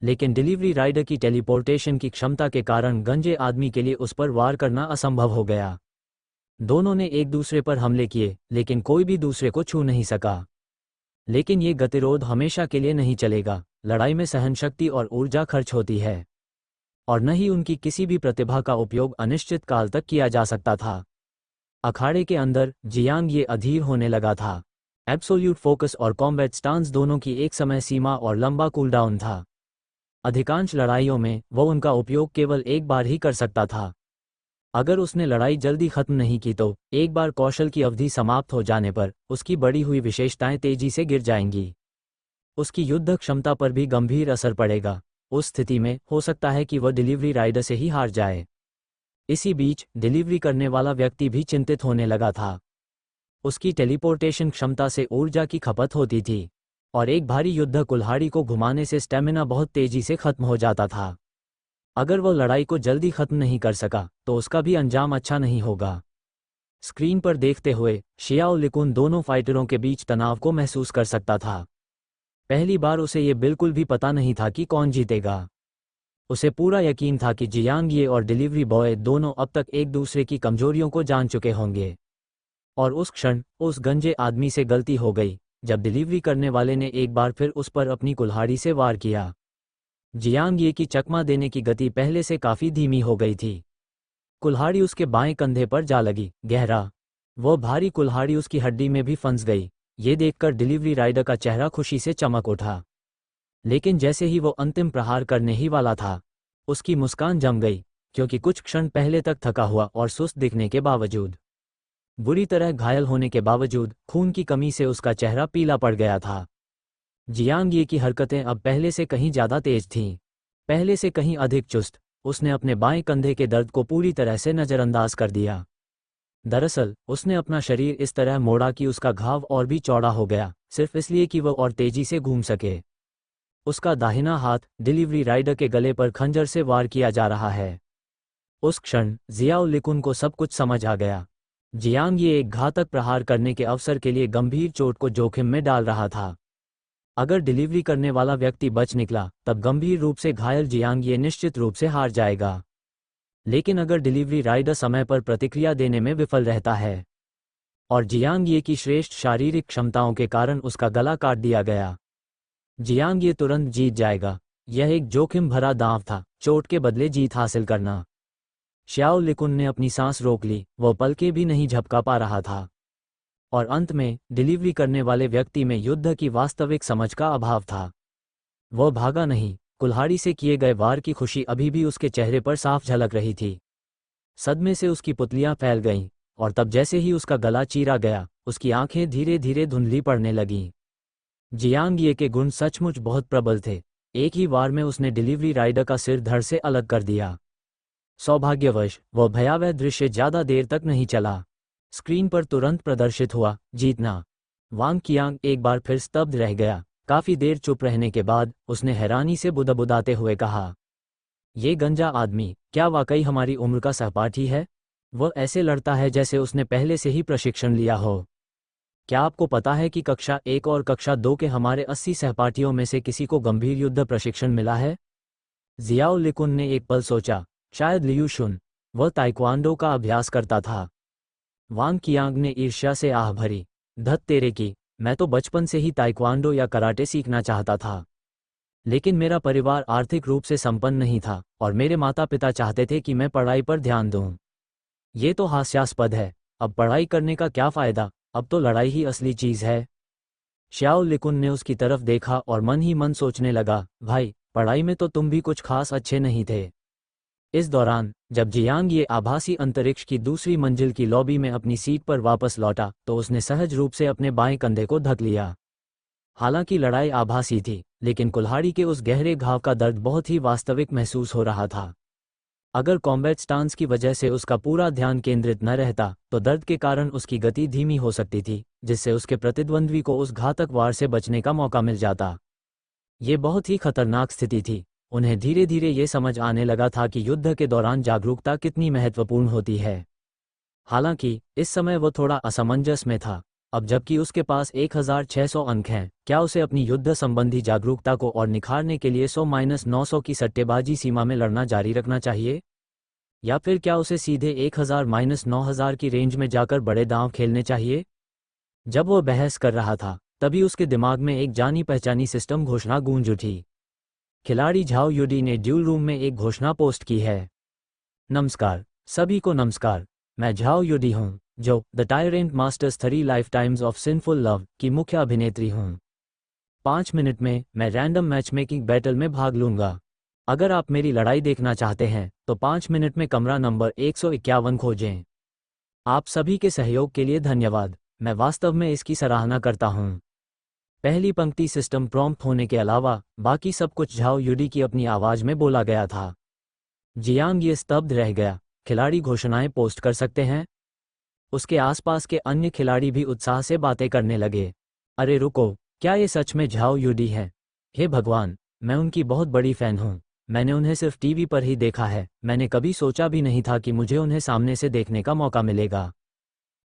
लेकिन डिलीवरी राइडर की टेलीपोर्टेशन की क्षमता के कारण गंजे आदमी के लिए उस पर वार करना असंभव हो गया। दोनों ने एक दूसरे पर हमले किए, लेकिन कोई भी दूसरे को छू नहीं सका। लेकिन ये गतिरोध हमेशा के लिए नहीं चलेगा। लड़ाई में सहनशक्ति और ऊर्जा खर्च होती है, और न ही उनकी किसी भी प्रतिभा का उपयोग अनिश्चित काल तक किया जा सकता था। अखाड़े के अंदर जियांग ये अधीर होने लगा था। एब्सोल्यूट फोकस और कॉम्बैट स्टांस दोनों की एक समय सीमा और लंबा कूलडाउन था। अधिकांश लड़ाइयों में वो उनका उपयोग केवल एक बार ही कर सकता था। अगर उसने लड़ाई जल्दी खत्म नहीं की तो एक बार कौशल की अवधि समाप्त हो जाने पर उसकी बढ़ी हुई विशेषताएं तेजी से गिर जाएंगी। उसकी युद्ध क्षमता पर भी गंभीर असर पड़ेगा। उस स्थिति में हो सकता है कि वह डिलीवरी राइडर से ही हार जाए। इसी बीच डिलीवरी करने वाला व्यक्ति भी चिंतित होने लगा था। उसकी टेलीपोर्टेशन क्षमता से ऊर्जा की खपत होती थी, और एक भारी युद्ध कुल्हाड़ी को घुमाने से स्टेमिना बहुत तेजी से खत्म हो जाता था। अगर वह लड़ाई को जल्दी खत्म नहीं कर सका तो उसका भी अंजाम अच्छा नहीं होगा। स्क्रीन पर देखते हुए शियाओ लिकुन दोनों फाइटरों के बीच तनाव को महसूस कर सकता था। पहली बार उसे ये बिल्कुल भी पता नहीं था कि कौन जीतेगा। उसे पूरा यकीन था कि जियांग ये और डिलीवरी बॉय दोनों अब तक एक दूसरे की कमजोरियों को जान चुके होंगे। और उस क्षण उस गंजे आदमी से गलती हो गई जब डिलीवरी करने वाले ने एक बार फिर उस पर अपनी कुल्हाड़ी से वार किया। जियांग ये की चकमा देने की गति पहले से काफी धीमी हो गई थी। कुल्हाड़ी उसके बाएं कंधे पर जा लगी, गहरा। वह भारी कुल्हाड़ी उसकी हड्डी में भी फंस गई। ये देखकर डिलीवरी राइडर का चेहरा खुशी से चमक उठा। लेकिन जैसे ही वो अंतिम प्रहार करने ही वाला था, उसकी मुस्कान जम गई, क्योंकि कुछ क्षण पहले तक थका हुआ और सुस्त दिखने के बावजूद, बुरी तरह घायल होने के बावजूद, खून की कमी से उसका चेहरा पीला पड़ गया था। जियांग ये की हरकतें अब पहले से कहीं ज्यादा तेज थीं, पहले से कहीं अधिक चुस्त। उसने अपने बाएं कंधे के दर्द को पूरी तरह से नजरअंदाज कर दिया। दरअसल उसने अपना शरीर इस तरह मोड़ा कि उसका घाव और भी चौड़ा हो गया, सिर्फ इसलिए कि वह और तेजी से घूम सके। उसका दाहिना हाथ डिलीवरी राइडर के गले पर खंजर से वार किया जा रहा है। उस क्षण जियाओ लिकुन को सब कुछ समझ आ गया। जियांग ये एक घातक प्रहार करने के अवसर के लिए गंभीर चोट को जोखिम में डाल रहा था। अगर डिलीवरी करने वाला व्यक्ति बच निकला, तब गंभीर रूप से घायल जियांग ये निश्चित रूप से हार जाएगा। लेकिन अगर डिलीवरी राइडर समय पर प्रतिक्रिया देने में विफल रहता है और जियांग ये की श्रेष्ठ शारीरिक क्षमताओं के कारण उसका गला काट दिया गया, जियांग ये तुरंत जीत जाएगा। यह एक जोखिम भरा दांव था, चोट के बदले जीत हासिल करना। श्याओ लिकुन ने अपनी सांस रोक ली, वो पलके भी नहीं झपका पा रहा था। और अंत में डिलीवरी करने वाले व्यक्ति में युद्ध की वास्तविक समझ का अभाव था। वह भागा नहीं, कुल्हाड़ी से किए गए वार की खुशी अभी भी उसके चेहरे पर साफ झलक रही थी। सदमे से उसकी पुतलियां फैल गईं, और तब जैसे ही उसका गला चीरा गया, उसकी आंखें धीरे धीरे धुंधली पड़ने लगीं। जियांग ये के गुण सचमुच बहुत प्रबल थे। एक ही वार में उसने डिलीवरी राइडर का सिर धड़ से अलग कर दिया। सौभाग्यवश वह भयावह दृश्य ज्यादा देर तक नहीं चला। स्क्रीन पर तुरंत प्रदर्शित हुआ, जीतना। वांग कियांग एक बार फिर स्तब्ध रह गया। काफी देर चुप रहने के बाद उसने हैरानी से बुदबुदाते हुए कहा, ये गंजा आदमी क्या वाकई हमारी उम्र का सहपाठी है? वह ऐसे लड़ता है जैसे उसने पहले से ही प्रशिक्षण लिया हो। क्या आपको पता है कि कक्षा 1 और कक्षा 2 के हमारे 80 सहपाठियों में से किसी को गंभीर युद्ध प्रशिक्षण मिला है? जियाओ लिकुन ने एक पल सोचा, शायद लियू शुन। वह ताइक्वांडो का अभ्यास करता था। वांग कियांग ने ईर्ष्या से आह भरी, धत तेरे की, मैं तो बचपन से ही ताइक्वांडो या कराटे सीखना चाहता था। लेकिन मेरा परिवार आर्थिक रूप से संपन्न नहीं था, और मेरे माता पिता चाहते थे कि मैं पढ़ाई पर ध्यान दूं। ये तो हास्यास्पद है। अब पढ़ाई करने का क्या फायदा, अब तो लड़ाई ही असली चीज है। श्याओ लिकुन ने उसकी तरफ देखा और मन ही मन सोचने लगा, भाई, पढ़ाई में तो तुम भी कुछ खास अच्छे नहीं थे। इस दौरान जब जियांग ये आभासी अंतरिक्ष की दूसरी मंजिल की लॉबी में अपनी सीट पर वापस लौटा, तो उसने सहज रूप से अपने बाएं कंधे को ढक लिया। हालांकि लड़ाई आभासी थी, लेकिन कुल्हाड़ी के उस गहरे घाव का दर्द बहुत ही वास्तविक महसूस हो रहा था। अगर कॉम्बैट स्टांस की वजह से उसका पूरा ध्यान केंद्रित न रहता, तो दर्द के कारण उसकी गति धीमी हो सकती थी, जिससे उसके प्रतिद्वंद्वी को उस घातक वार से बचने का मौका मिल जाता। ये बहुत ही खतरनाक स्थिति थी। उन्हें धीरे धीरे ये समझ आने लगा था कि युद्ध के दौरान जागरूकता कितनी महत्वपूर्ण होती है। हालांकि इस समय वो थोड़ा असमंजस में था। अब जबकि उसके पास 1600 अंक हैं, क्या उसे अपनी युद्ध संबंधी जागरूकता को और निखारने के लिए 100-900 की सट्टेबाजी सीमा में लड़ना जारी रखना चाहिए? या फिर क्या उसे सीधे 1000-9000 की रेंज में जाकर बड़े दांव खेलने चाहिए? जब वो बहस कर रहा था, तभी उसके दिमाग में एक जानी पहचानी सिस्टम घोषणा गूंज उठी। खिलाड़ी झाओ युडी ने ड्यूल रूम में एक घोषणा पोस्ट की है। नमस्कार, सभी को नमस्कार। मैं झाओ युडी हूँ, जो the tyrant masters 3 life times of sinful love की मुख्य अभिनेत्री हूँ। 5 मिनट में मैं रैंडम मैचमेकिंग बैटल में भाग लूंगा। अगर आप मेरी लड़ाई देखना चाहते हैं, तो 5 मिनट में कमरा नंबर 151 खोजें। आप सभी के सहयोग के लिए धन्यवाद। मैं वास्तव में इसकी सराहना करता हूँ। पहली पंक्ति सिस्टम प्रॉम्प्ट होने के अलावा बाकी सब कुछ झाओ युडी की अपनी आवाज में बोला गया था। जियांग ये स्तब्ध रह गया। खिलाड़ी घोषणाएं पोस्ट कर सकते हैं? उसके आसपास के अन्य खिलाड़ी भी उत्साह से बातें करने लगे। अरे रुको, क्या ये सच में झाओ युडी है? हे भगवान, मैं उनकी बहुत बड़ी फैन हूँ। मैंने उन्हें सिर्फ टीवी पर ही देखा है। मैंने कभी सोचा भी नहीं था कि मुझे उन्हें सामने से देखने का मौका मिलेगा।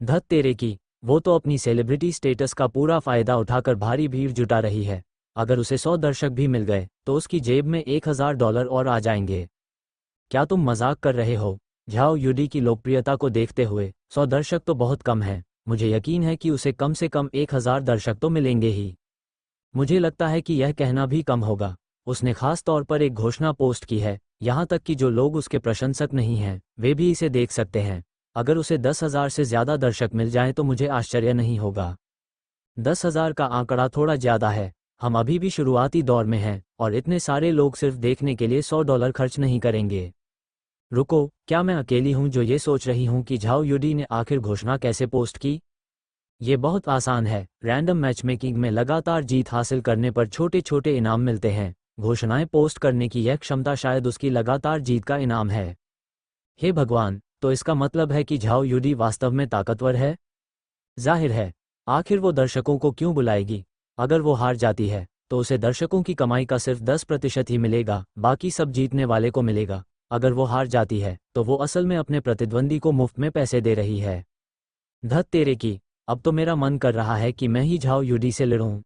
धत तेरे की, वो तो अपनी सेलिब्रिटी स्टेटस का पूरा फायदा उठाकर भारी भीड़ जुटा रही है। अगर उसे 100 दर्शक भी मिल गए, तो उसकी जेब में $1000 और आ जाएंगे। क्या तुम मजाक कर रहे हो? झाओ युडी की लोकप्रियता को देखते हुए 100 दर्शक तो बहुत कम है। मुझे यकीन है कि उसे कम से कम 1000 दर्शक तो मिलेंगे ही। मुझे लगता है कि यह कहना भी कम होगा। उसने खास तौर पर एक घोषणा पोस्ट की है, यहाँ तक कि जो लोग उसके प्रशंसक नहीं हैं, वे भी इसे देख सकते हैं। अगर उसे 10,000 से ज़्यादा दर्शक मिल जाएं तो मुझे आश्चर्य नहीं होगा। 10,000 का आंकड़ा थोड़ा ज़्यादा है। हम अभी भी शुरुआती दौर में हैं, और इतने सारे लोग सिर्फ देखने के लिए $100 खर्च नहीं करेंगे। रुको, क्या मैं अकेली हूँ जो ये सोच रही हूँ कि झाओ युडी ने आखिर घोषणा कैसे पोस्ट की? ये बहुत आसान है। रैंडम मैचमेकिंग में लगातार जीत हासिल करने पर छोटे छोटे इनाम मिलते हैं। घोषणाएं पोस्ट करने की यह क्षमता शायद उसकी लगातार जीत का इनाम है। हे भगवान, तो इसका मतलब है कि झाओ युडी वास्तव में ताकतवर है? जाहिर है। आखिर वो दर्शकों को क्यों बुलाएगी? अगर वो हार जाती है, तो उसे दर्शकों की कमाई का सिर्फ 10% ही मिलेगा, बाकी सब जीतने वाले को मिलेगा। अगर वो हार जाती है, तो वो असल में अपने प्रतिद्वंदी को मुफ्त में पैसे दे रही है। धत तेरे की, अब तो मेरा मन कर रहा है कि मैं ही झाओ युडी से लड़ूं।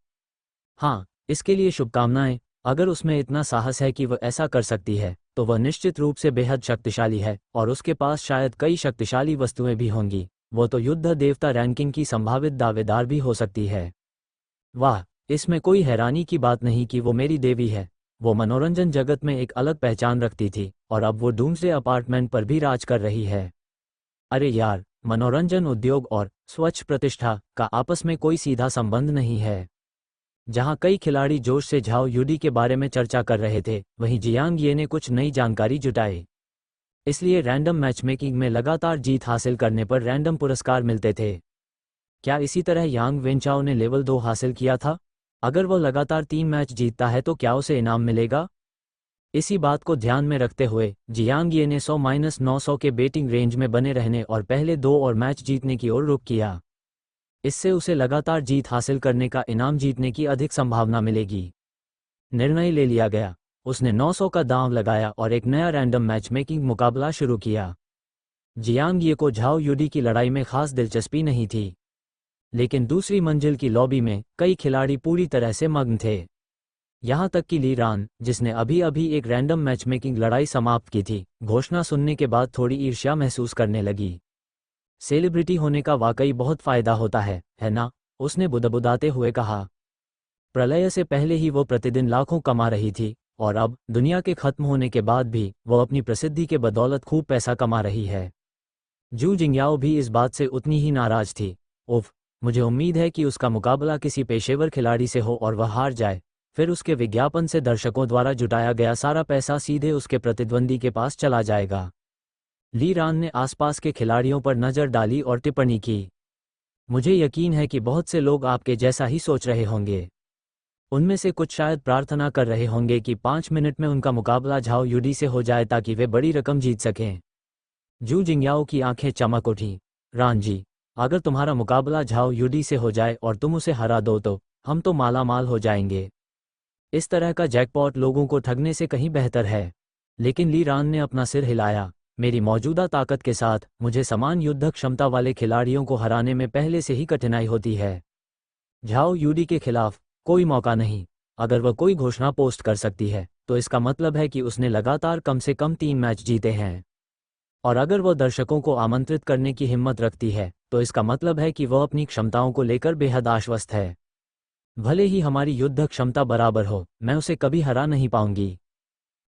हाँ, इसके लिए शुभकामनाएं। अगर उसमें इतना साहस है कि वह ऐसा कर सकती है, तो वह निश्चित रूप से बेहद शक्तिशाली है, और उसके पास शायद कई शक्तिशाली वस्तुएं भी होंगी। वो तो युद्ध देवता रैंकिंग की संभावित दावेदार भी हो सकती है। वाह, इसमें कोई हैरानी की बात नहीं कि वो मेरी देवी है। वो मनोरंजन जगत में एक अलग पहचान रखती थी और अब वो डूम्सडे अपार्टमेंट पर भी राज कर रही है। अरे यार, मनोरंजन उद्योग और स्वच्छ प्रतिष्ठा का आपस में कोई सीधा संबंध नहीं है। जहां कई खिलाड़ी जोश से झाओ युडी के बारे में चर्चा कर रहे थे, वहीं जियांग ये ने कुछ नई जानकारी जुटाई। इसलिए रैंडम मैचमेकिंग में लगातार जीत हासिल करने पर रैंडम पुरस्कार मिलते थे। क्या इसी तरह यांग वेनचाओ ने लेवल 2 हासिल किया था? अगर वह लगातार 3 मैच जीतता है तो क्या उसे इनाम मिलेगा? इसी बात को ध्यान में रखते हुए जियांग ये ने 100-900 के बेटिंग रेंज में बने रहने और पहले 2 और मैच जीतने की ओर रुख किया। इससे उसे लगातार जीत हासिल करने का इनाम जीतने की अधिक संभावना मिलेगी। निर्णय ले लिया गया। उसने 900 का दांव लगाया और एक नया रैंडम मैचमेकिंग मुकाबला शुरू किया। जियांग ये को झाओ युडी की लड़ाई में खास दिलचस्पी नहीं थी, लेकिन दूसरी मंजिल की लॉबी में कई खिलाड़ी पूरी तरह से मग्न थे। यहां तक कि ली रान, जिसने अभी अभी एक रैंडम मैचमेकिंग लड़ाई समाप्त की थी, घोषणा सुनने के बाद थोड़ी ईर्ष्या महसूस करने लगी। सेलिब्रिटी होने का वाकई बहुत फायदा होता है ना? उसने बुदबुदाते हुए कहा। प्रलय से पहले ही वो प्रतिदिन लाखों कमा रही थी और अब दुनिया के खत्म होने के बाद भी वो अपनी प्रसिद्धि के बदौलत खूब पैसा कमा रही है। जू जिंगयाओ भी इस बात से उतनी ही नाराज थी। उफ, मुझे उम्मीद है कि उसका मुकाबला किसी पेशेवर खिलाड़ी से हो और वह हार जाए, फिर उसके विज्ञापन से दर्शकों द्वारा जुटाया गया सारा पैसा सीधे उसके प्रतिद्वंदी के पास चला जाएगा। ली रान ने आसपास के खिलाड़ियों पर नज़र डाली और टिप्पणी की। मुझे यकीन है कि बहुत से लोग आपके जैसा ही सोच रहे होंगे। उनमें से कुछ शायद प्रार्थना कर रहे होंगे कि 5 मिनट में उनका मुकाबला झाओ युडी से हो जाए ताकि वे बड़ी रकम जीत सकें। जू जिंगयाओ की आंखें चमक उठीं। रान जी, अगर तुम्हारा मुकाबला झाओ युडी से हो जाए और तुम उसे हरा दो तो हम तो मालामाल हो जाएंगे। इस तरह का जैकपॉट लोगों को ठगने से कहीं बेहतर है। लेकिन ली रान ने अपना सिर हिलाया। मेरी मौजूदा ताकत के साथ मुझे समान युद्ध क्षमता वाले खिलाड़ियों को हराने में पहले से ही कठिनाई होती है। झाओ युडी के खिलाफ कोई मौका नहीं। अगर वह कोई घोषणा पोस्ट कर सकती है तो इसका मतलब है कि उसने लगातार कम से कम 3 मैच जीते हैं। और अगर वह दर्शकों को आमंत्रित करने की हिम्मत रखती है तो इसका मतलब है कि वह अपनी क्षमताओं को लेकर बेहद आश्वस्त है। भले ही हमारी युद्ध क्षमता बराबर हो, मैं उसे कभी हरा नहीं पाऊंगी।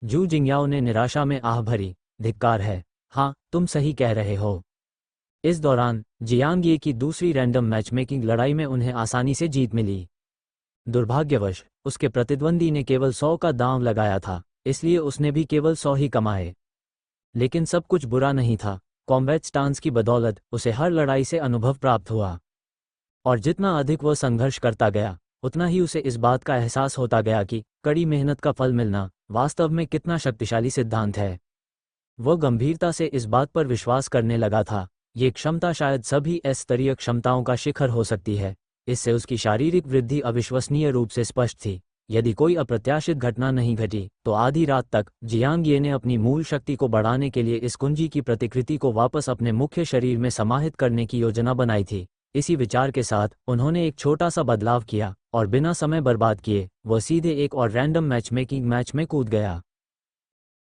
जू जिंगयाओ ने निराशा में आह भरी। धिक्कार है। हाँ, तुम सही कह रहे हो। इस दौरान जियांग ये की दूसरी रैंडम मैचमेकिंग लड़ाई में उन्हें आसानी से जीत मिली। दुर्भाग्यवश उसके प्रतिद्वंदी ने केवल 100 का दांव लगाया था, इसलिए उसने भी केवल 100 ही कमाए। लेकिन सब कुछ बुरा नहीं था। कॉम्बैट स्टांस की बदौलत उसे हर लड़ाई से अनुभव प्राप्त हुआ, और जितना अधिक वह संघर्ष करता गया उतना ही उसे इस बात का एहसास होता गया कि कड़ी मेहनत का फल मिलना वास्तव में कितना शक्तिशाली सिद्धांत है। वह गंभीरता से इस बात पर विश्वास करने लगा था, ये क्षमता शायद सभी स्तरीय क्षमताओं का शिखर हो सकती है। इससे उसकी शारीरिक वृद्धि अविश्वसनीय रूप से स्पष्ट थी। यदि कोई अप्रत्याशित घटना नहीं घटी तो आधी रात तक जियांग ये ने अपनी मूल शक्ति को बढ़ाने के लिए इस कुंजी की प्रतिकृति को वापस अपने मुख्य शरीर में समाहित करने की योजना बनाई थी। इसी विचार के साथ उन्होंने एक छोटा सा बदलाव किया और बिना समय बर्बाद किए वह सीधे एक और रैंडम मैचमेकिंग मैच में कूद गया।